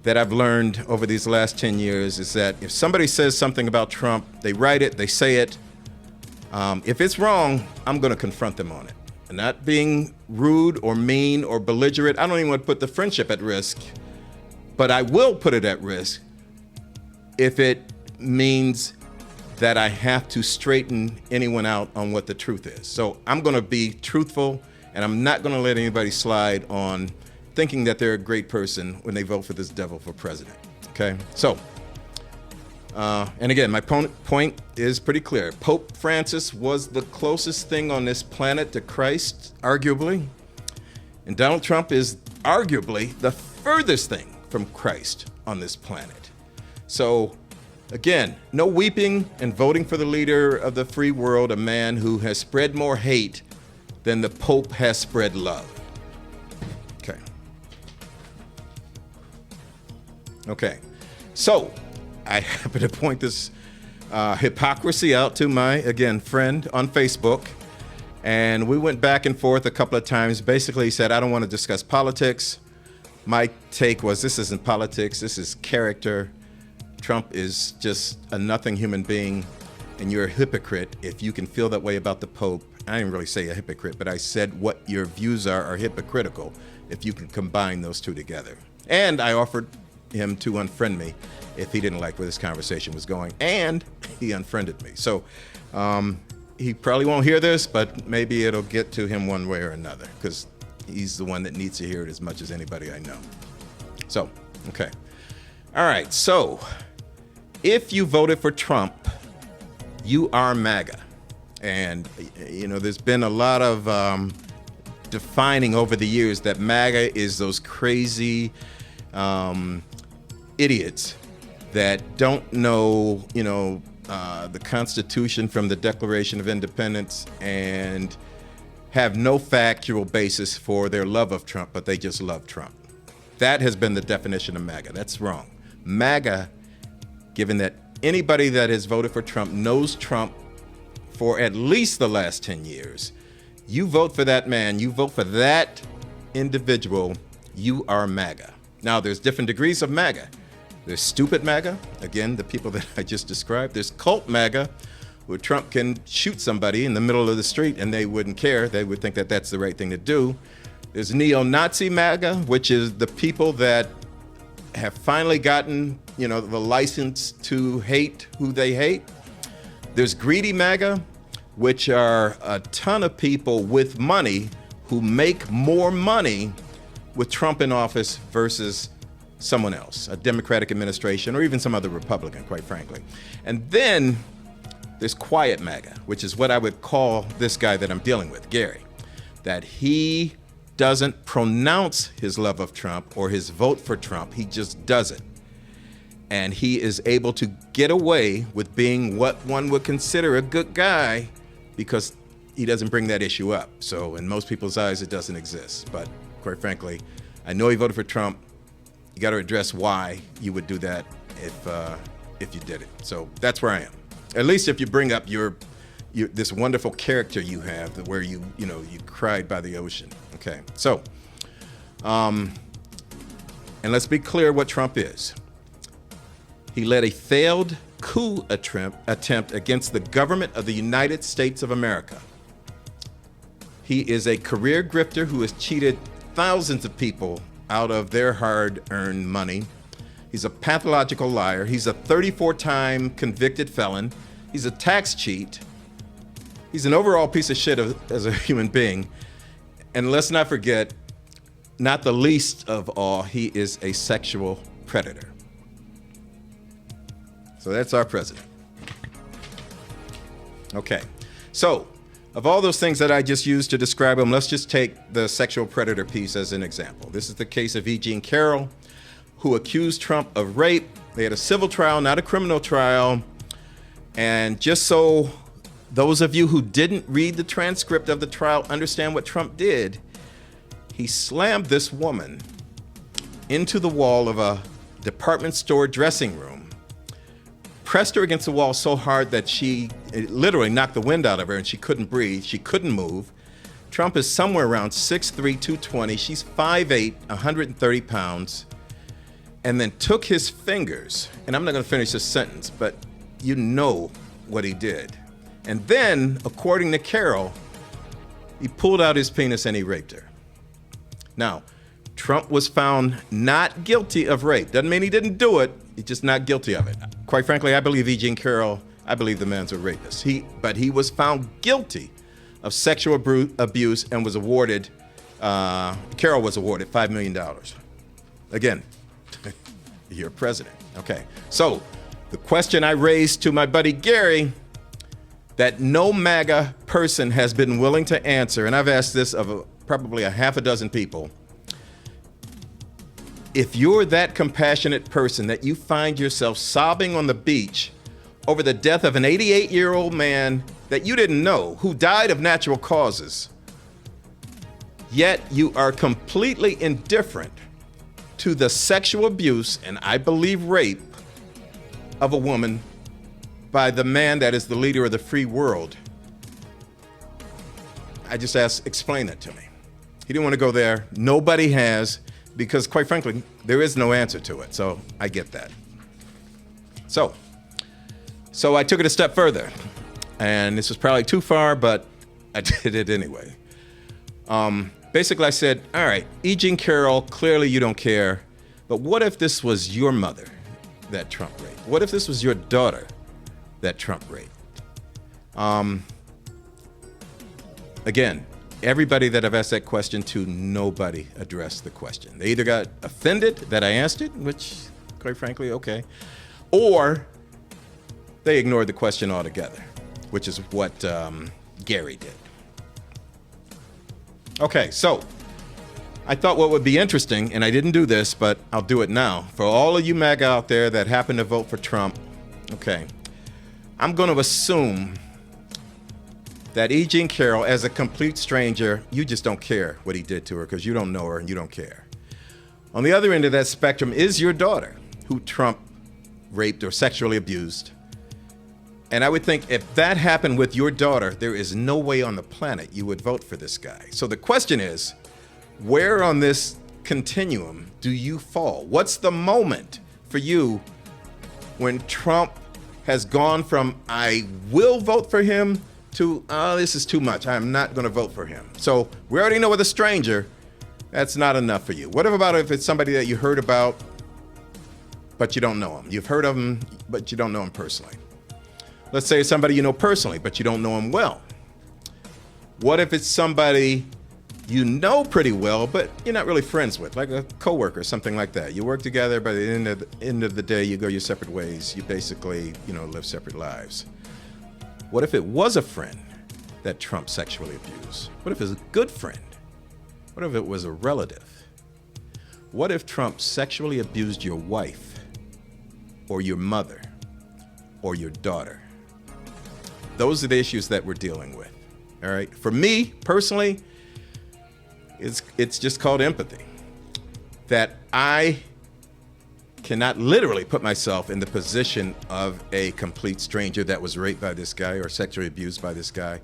Speaker 4: that I've learned over these last 10 years is that if somebody says something about Trump, they write it, they say it. If it's wrong, I'm going to confront them on it. And not being rude or mean or belligerent. I don't even want to put the friendship at risk, but I will put it at risk if it means that I have to straighten anyone out on what the truth is. So I'm going to be truthful, and I'm not going to let anybody slide on thinking that they're a great person when they vote for this devil for president. Okay? So, and again, my point is pretty clear. Pope Francis was the closest thing on this planet to Christ, arguably. And Donald Trump is arguably the furthest thing from Christ on this planet. So, again, no weeping and voting for the leader of the free world, a man who has spread more hate than the Pope has spread love. Okay. Okay. So, I happen to point this hypocrisy out to my, again, friend on Facebook. And we went back and forth a couple of times. Basically, he said, I don't want to discuss politics. My take was, this isn't politics, this is character. Trump is just a nothing human being, and you're a hypocrite if you can feel that way about the Pope. I didn't really say a hypocrite, but I said what your views are hypocritical if you can combine those two together. And I offered him to unfriend me if he didn't like where this conversation was going, and he unfriended me. So he probably won't hear this, but maybe it'll get to him one way or another, because he's the one that needs to hear it as much as anybody I know. So, okay. All right, so if you voted for Trump, you are MAGA. And, you know, there's been a lot of defining over the years that MAGA is those crazy idiots that don't know, you know, the Constitution from the Declaration of Independence and have no factual basis for their love of Trump, but they just love Trump. That has been the definition of MAGA. That's wrong. MAGA, given that anybody that has voted for Trump knows Trump for at least the last 10 years, you vote for that man, you vote for that individual, you are MAGA. Now, there's different degrees of MAGA. There's stupid MAGA, again, the people that I just described. There's cult MAGA, where Trump can shoot somebody in the middle of the street and they wouldn't care. They would think that that's the right thing to do. There's neo-Nazi MAGA, which is the people that have finally gotten, you know, the license to hate who they hate. There's greedy MAGA, which are a ton of people with money who make more money with Trump in office versus someone else, a Democratic administration, or even some other Republican, quite frankly. And then there's quiet MAGA, which is what I would call this guy that I'm dealing with, Gary, that he doesn't pronounce his love of Trump or his vote for Trump. He just does it. And he is able to get away with being what one would consider a good guy because he doesn't bring that issue up. So in most people's eyes, it doesn't exist. But quite frankly, I know he voted for Trump. You got to address why you would do that if you did it. So that's where I am. At least if you bring up your this wonderful character you have, where you cried by the ocean. Okay, so and let's be clear what Trump is. He led a failed coup attempt against the government of the United States of America. He is a career grifter who has cheated thousands of people out of their hard-earned money. He's a pathological liar. He's a 34-time convicted felon. He's a tax cheat. He's an overall piece of shit as a human being. And let's not forget, not the least of all, he is a sexual predator. So that's our president. Okay, so of all those things that I just used to describe him, let's just take the sexual predator piece as an example. This is the case of E. Jean Carroll, who accused Trump of rape. They had a civil trial, not a criminal trial. And just so those of you who didn't read the transcript of the trial understand what Trump did, he slammed this woman into the wall of a department store dressing room, pressed her against the wall so hard that it literally knocked the wind out of her and she couldn't breathe, she couldn't move, Trump is somewhere around 6'3", 220. She's 5'8", 130 pounds. And then took his fingers, and I'm not going to finish this sentence, but you know what he did. And then, according to Carol, he pulled out his penis and he raped her. Now, Trump was found not guilty of rape. Doesn't mean he didn't do it. He's just not guilty of it. Quite frankly, I believe E. Jean Carroll, I believe the man's a rapist. But he was found guilty of sexual abuse and was awarded, Carroll was awarded $5 million. Again, you're president. Okay. So the question I raised to my buddy Gary that no MAGA person has been willing to answer, and I've asked this of probably a half a dozen people. If you're that compassionate person that you find yourself sobbing on the beach over the death of an 88-year-old man that you didn't know who died of natural causes, yet you are completely indifferent to the sexual abuse, and I believe rape, of a woman by the man that is the leader of the free world, I just asked, explain that to me. He didn't want to go there. Nobody has, because quite frankly, there is no answer to it. So I get that. So I took it a step further, and this was probably too far, but I did it anyway. Basically, I said, all right, E. Jean Carroll, clearly you don't care, but what if this was your mother that Trump raped? What if this was your daughter that Trump raped? Again, everybody that I've asked that question to, nobody addressed the question. They either got offended that I asked it, which, quite frankly, okay, or they ignored the question altogether, which is what Gary did. Okay, so I thought what would be interesting, and I didn't do this, but I'll do it now. For all of you MAGA out there that happen to vote for Trump, okay, I'm going to assume that E. Jean Carroll, as a complete stranger, you just don't care what he did to her because you don't know her and you don't care. On the other end of that spectrum is your daughter, who Trump raped or sexually abused. And I would think if that happened with your daughter, there is no way on the planet you would vote for this guy. So the question is, where on this continuum do you fall? What's the moment for you when Trump has gone from I will vote for him to, oh, this is too much, I'm not going to vote for him? So we already know with a stranger, that's not enough for you. What about if it's somebody that you heard about, but you don't know him? You've heard of him, but you don't know him personally. Let's say it's somebody you know personally, but you don't know him well. What if it's somebody you know pretty well, but you're not really friends with, like a coworker, something like that? You work together, but at the end of the day, you go your separate ways. You basically, live separate lives. What if it was a friend that Trump sexually abused? What if it was a good friend? What if it was a relative? What if Trump sexually abused your wife or your mother or your daughter? Those are the issues that we're dealing with, all right? For me, personally, it's just called empathy. That I cannot literally put myself in the position of a complete stranger that was raped by this guy or sexually abused by this guy,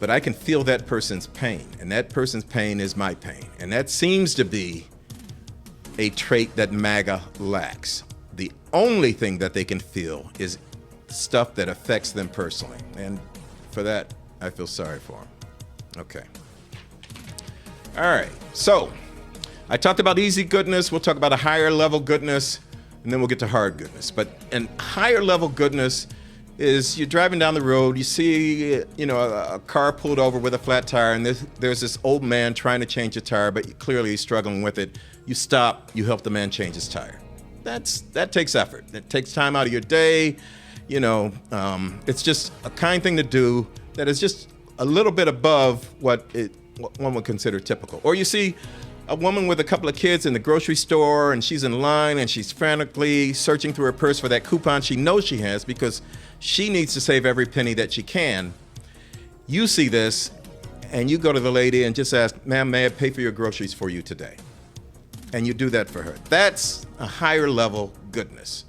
Speaker 4: but I can feel that person's pain, and that person's pain is my pain. And that seems to be a trait that MAGA lacks. The only thing that they can feel is stuff that affects them personally. And for that, I feel sorry for them. Okay. All right. So I talked about easy goodness. We'll talk about a higher level goodness, and then we'll get to hard goodness. But an higher level goodness is you're driving down the road, you see, a car pulled over with a flat tire, and there's this old man trying to change a tire, but clearly he's struggling with it. You stop, you help the man change his tire. That takes effort. It takes time out of your day. It's just a kind thing to do that is just a little bit above what one would consider typical. Or you see a woman with a couple of kids in the grocery store, and she's in line and she's frantically searching through her purse for that coupon she knows she has because she needs to save every penny that she can. You see this and you go to the lady and just ask, ma'am, may I pay for your groceries for you today? And you do that for her. That's a higher level goodness.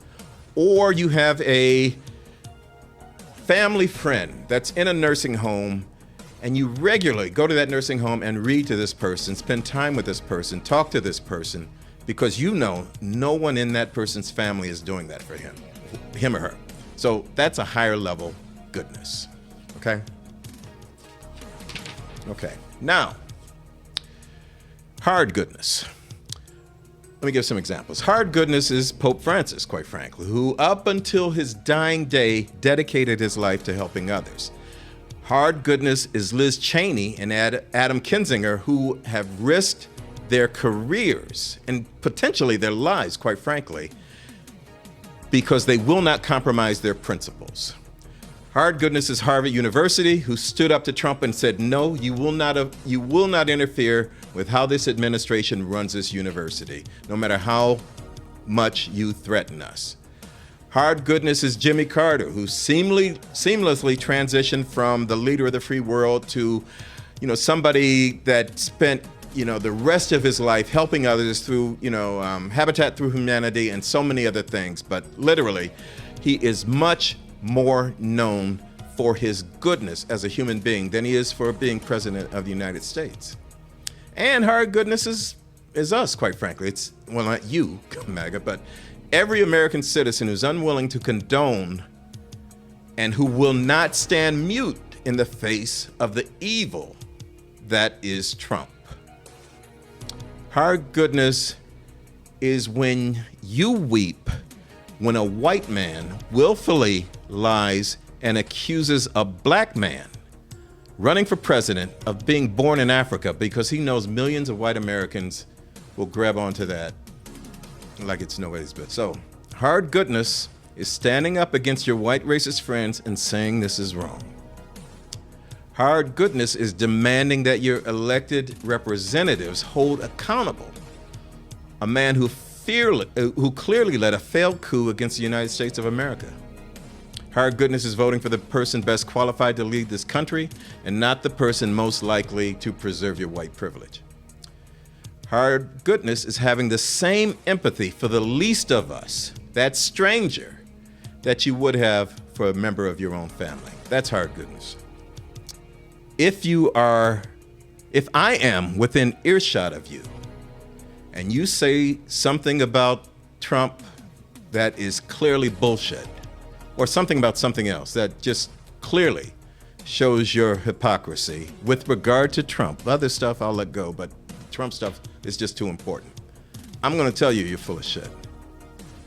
Speaker 4: Or you have a family friend that's in a nursing home and you regularly go to that nursing home and read to this person, spend time with this person, talk to this person, because you know no one in that person's family is doing that for him or her. So that's a higher level goodness. Okay? Okay. Now, hard goodness. Let me give some examples. Hard goodness is Pope Francis, quite frankly, who up until his dying day dedicated his life to helping others. Hard goodness is Liz Cheney and Adam Kinzinger, who have risked their careers and potentially their lives, quite frankly, because they will not compromise their principles. Hard goodness is Harvard University, who stood up to Trump and said, no, you will not interfere with how this administration runs this university, no matter how much you threaten us. Hard goodness is Jimmy Carter, who seamlessly transitioned from the leader of the free world to, somebody that spent, the rest of his life helping others through, Habitat Through Humanity and so many other things. But literally, he is much more known for his goodness as a human being than he is for being president of the United States. And hard goodness is us, quite frankly. It's, well, not you, MAGA, but every American citizen who's unwilling to condone and who will not stand mute in the face of the evil that is Trump. Hard goodness is when you weep when a white man willfully lies and accuses a black man running for president of being born in Africa because he knows millions of white Americans will grab onto that like it's nobody's business. So, hard goodness is standing up against your white racist friends and saying this is wrong. Hard goodness is demanding that your elected representatives hold accountable a man who clearly led a failed coup against the United States of America. Hard goodness is voting for the person best qualified to lead this country and not the person most likely to preserve your white privilege. Hard goodness is having the same empathy for the least of us, that stranger, that you would have for a member of your own family. That's hard goodness. If I am within earshot of you and you say something about Trump that is clearly bullshit, or something about something else that just clearly shows your hypocrisy with regard to Trump. Other stuff I'll let go, but Trump stuff is just too important. I'm going to tell you you're full of shit.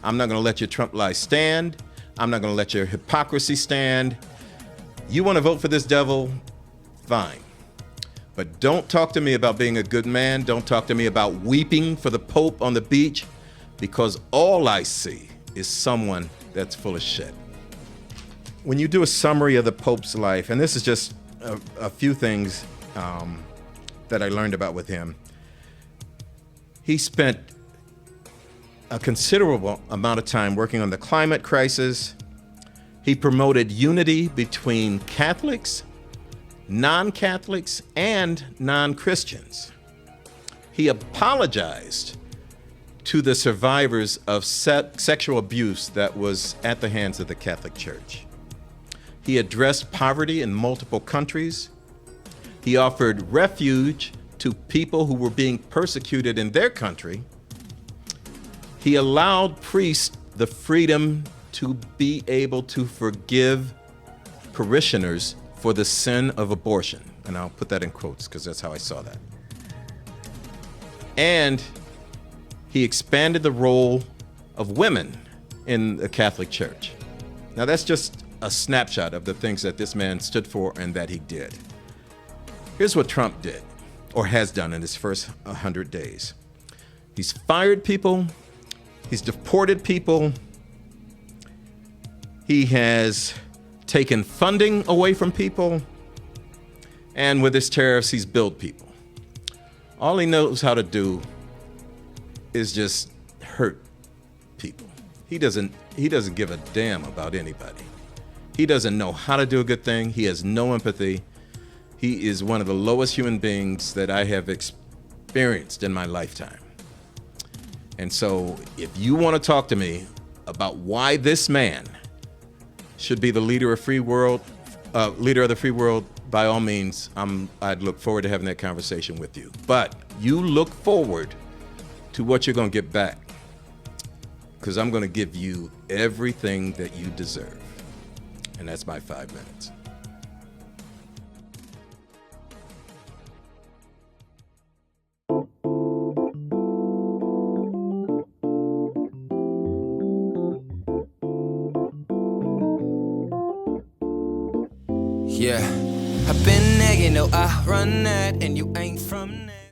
Speaker 4: I'm not going to let your Trump lies stand. I'm not going to let your hypocrisy stand. You want to vote for this devil? Fine. But don't talk to me about being a good man. Don't talk to me about weeping for the Pope on the beach, because all I see is someone that's full of shit. When you do a summary of the Pope's life, and this is just a few things that I learned about with him, he spent a considerable amount of time working on the climate crisis. He promoted unity between Catholics, non-Catholics, and non-Christians. He apologized to the survivors of sexual abuse that was at the hands of the Catholic Church. He addressed poverty in multiple countries. He offered refuge to people who were being persecuted in their country. He allowed priests the freedom to be able to forgive parishioners for the sin of abortion. And I'll put that in quotes because that's how I saw that. And he expanded the role of women in the Catholic Church. Now that's just a snapshot of the things that this man stood for and that he did. Here's what Trump did, or has done in his first 100 days. He's fired people. He's deported people. He has taken funding away from people. And with his tariffs, he's billed people. All he knows how to do is just hurt people. He doesn't give a damn about anybody. He doesn't know how to do a good thing. He has no empathy. He is one of the lowest human beings that I have experienced in my lifetime. And so if you want to talk to me about why this man should be the leader of the free world, by all means, I'd look forward to having that conversation with you. But you look forward to what you're going to get back, because I'm going to give you everything that you deserve. And that's my 5 minutes.
Speaker 8: Yeah, I've been there, you know I run that, and you ain't from there.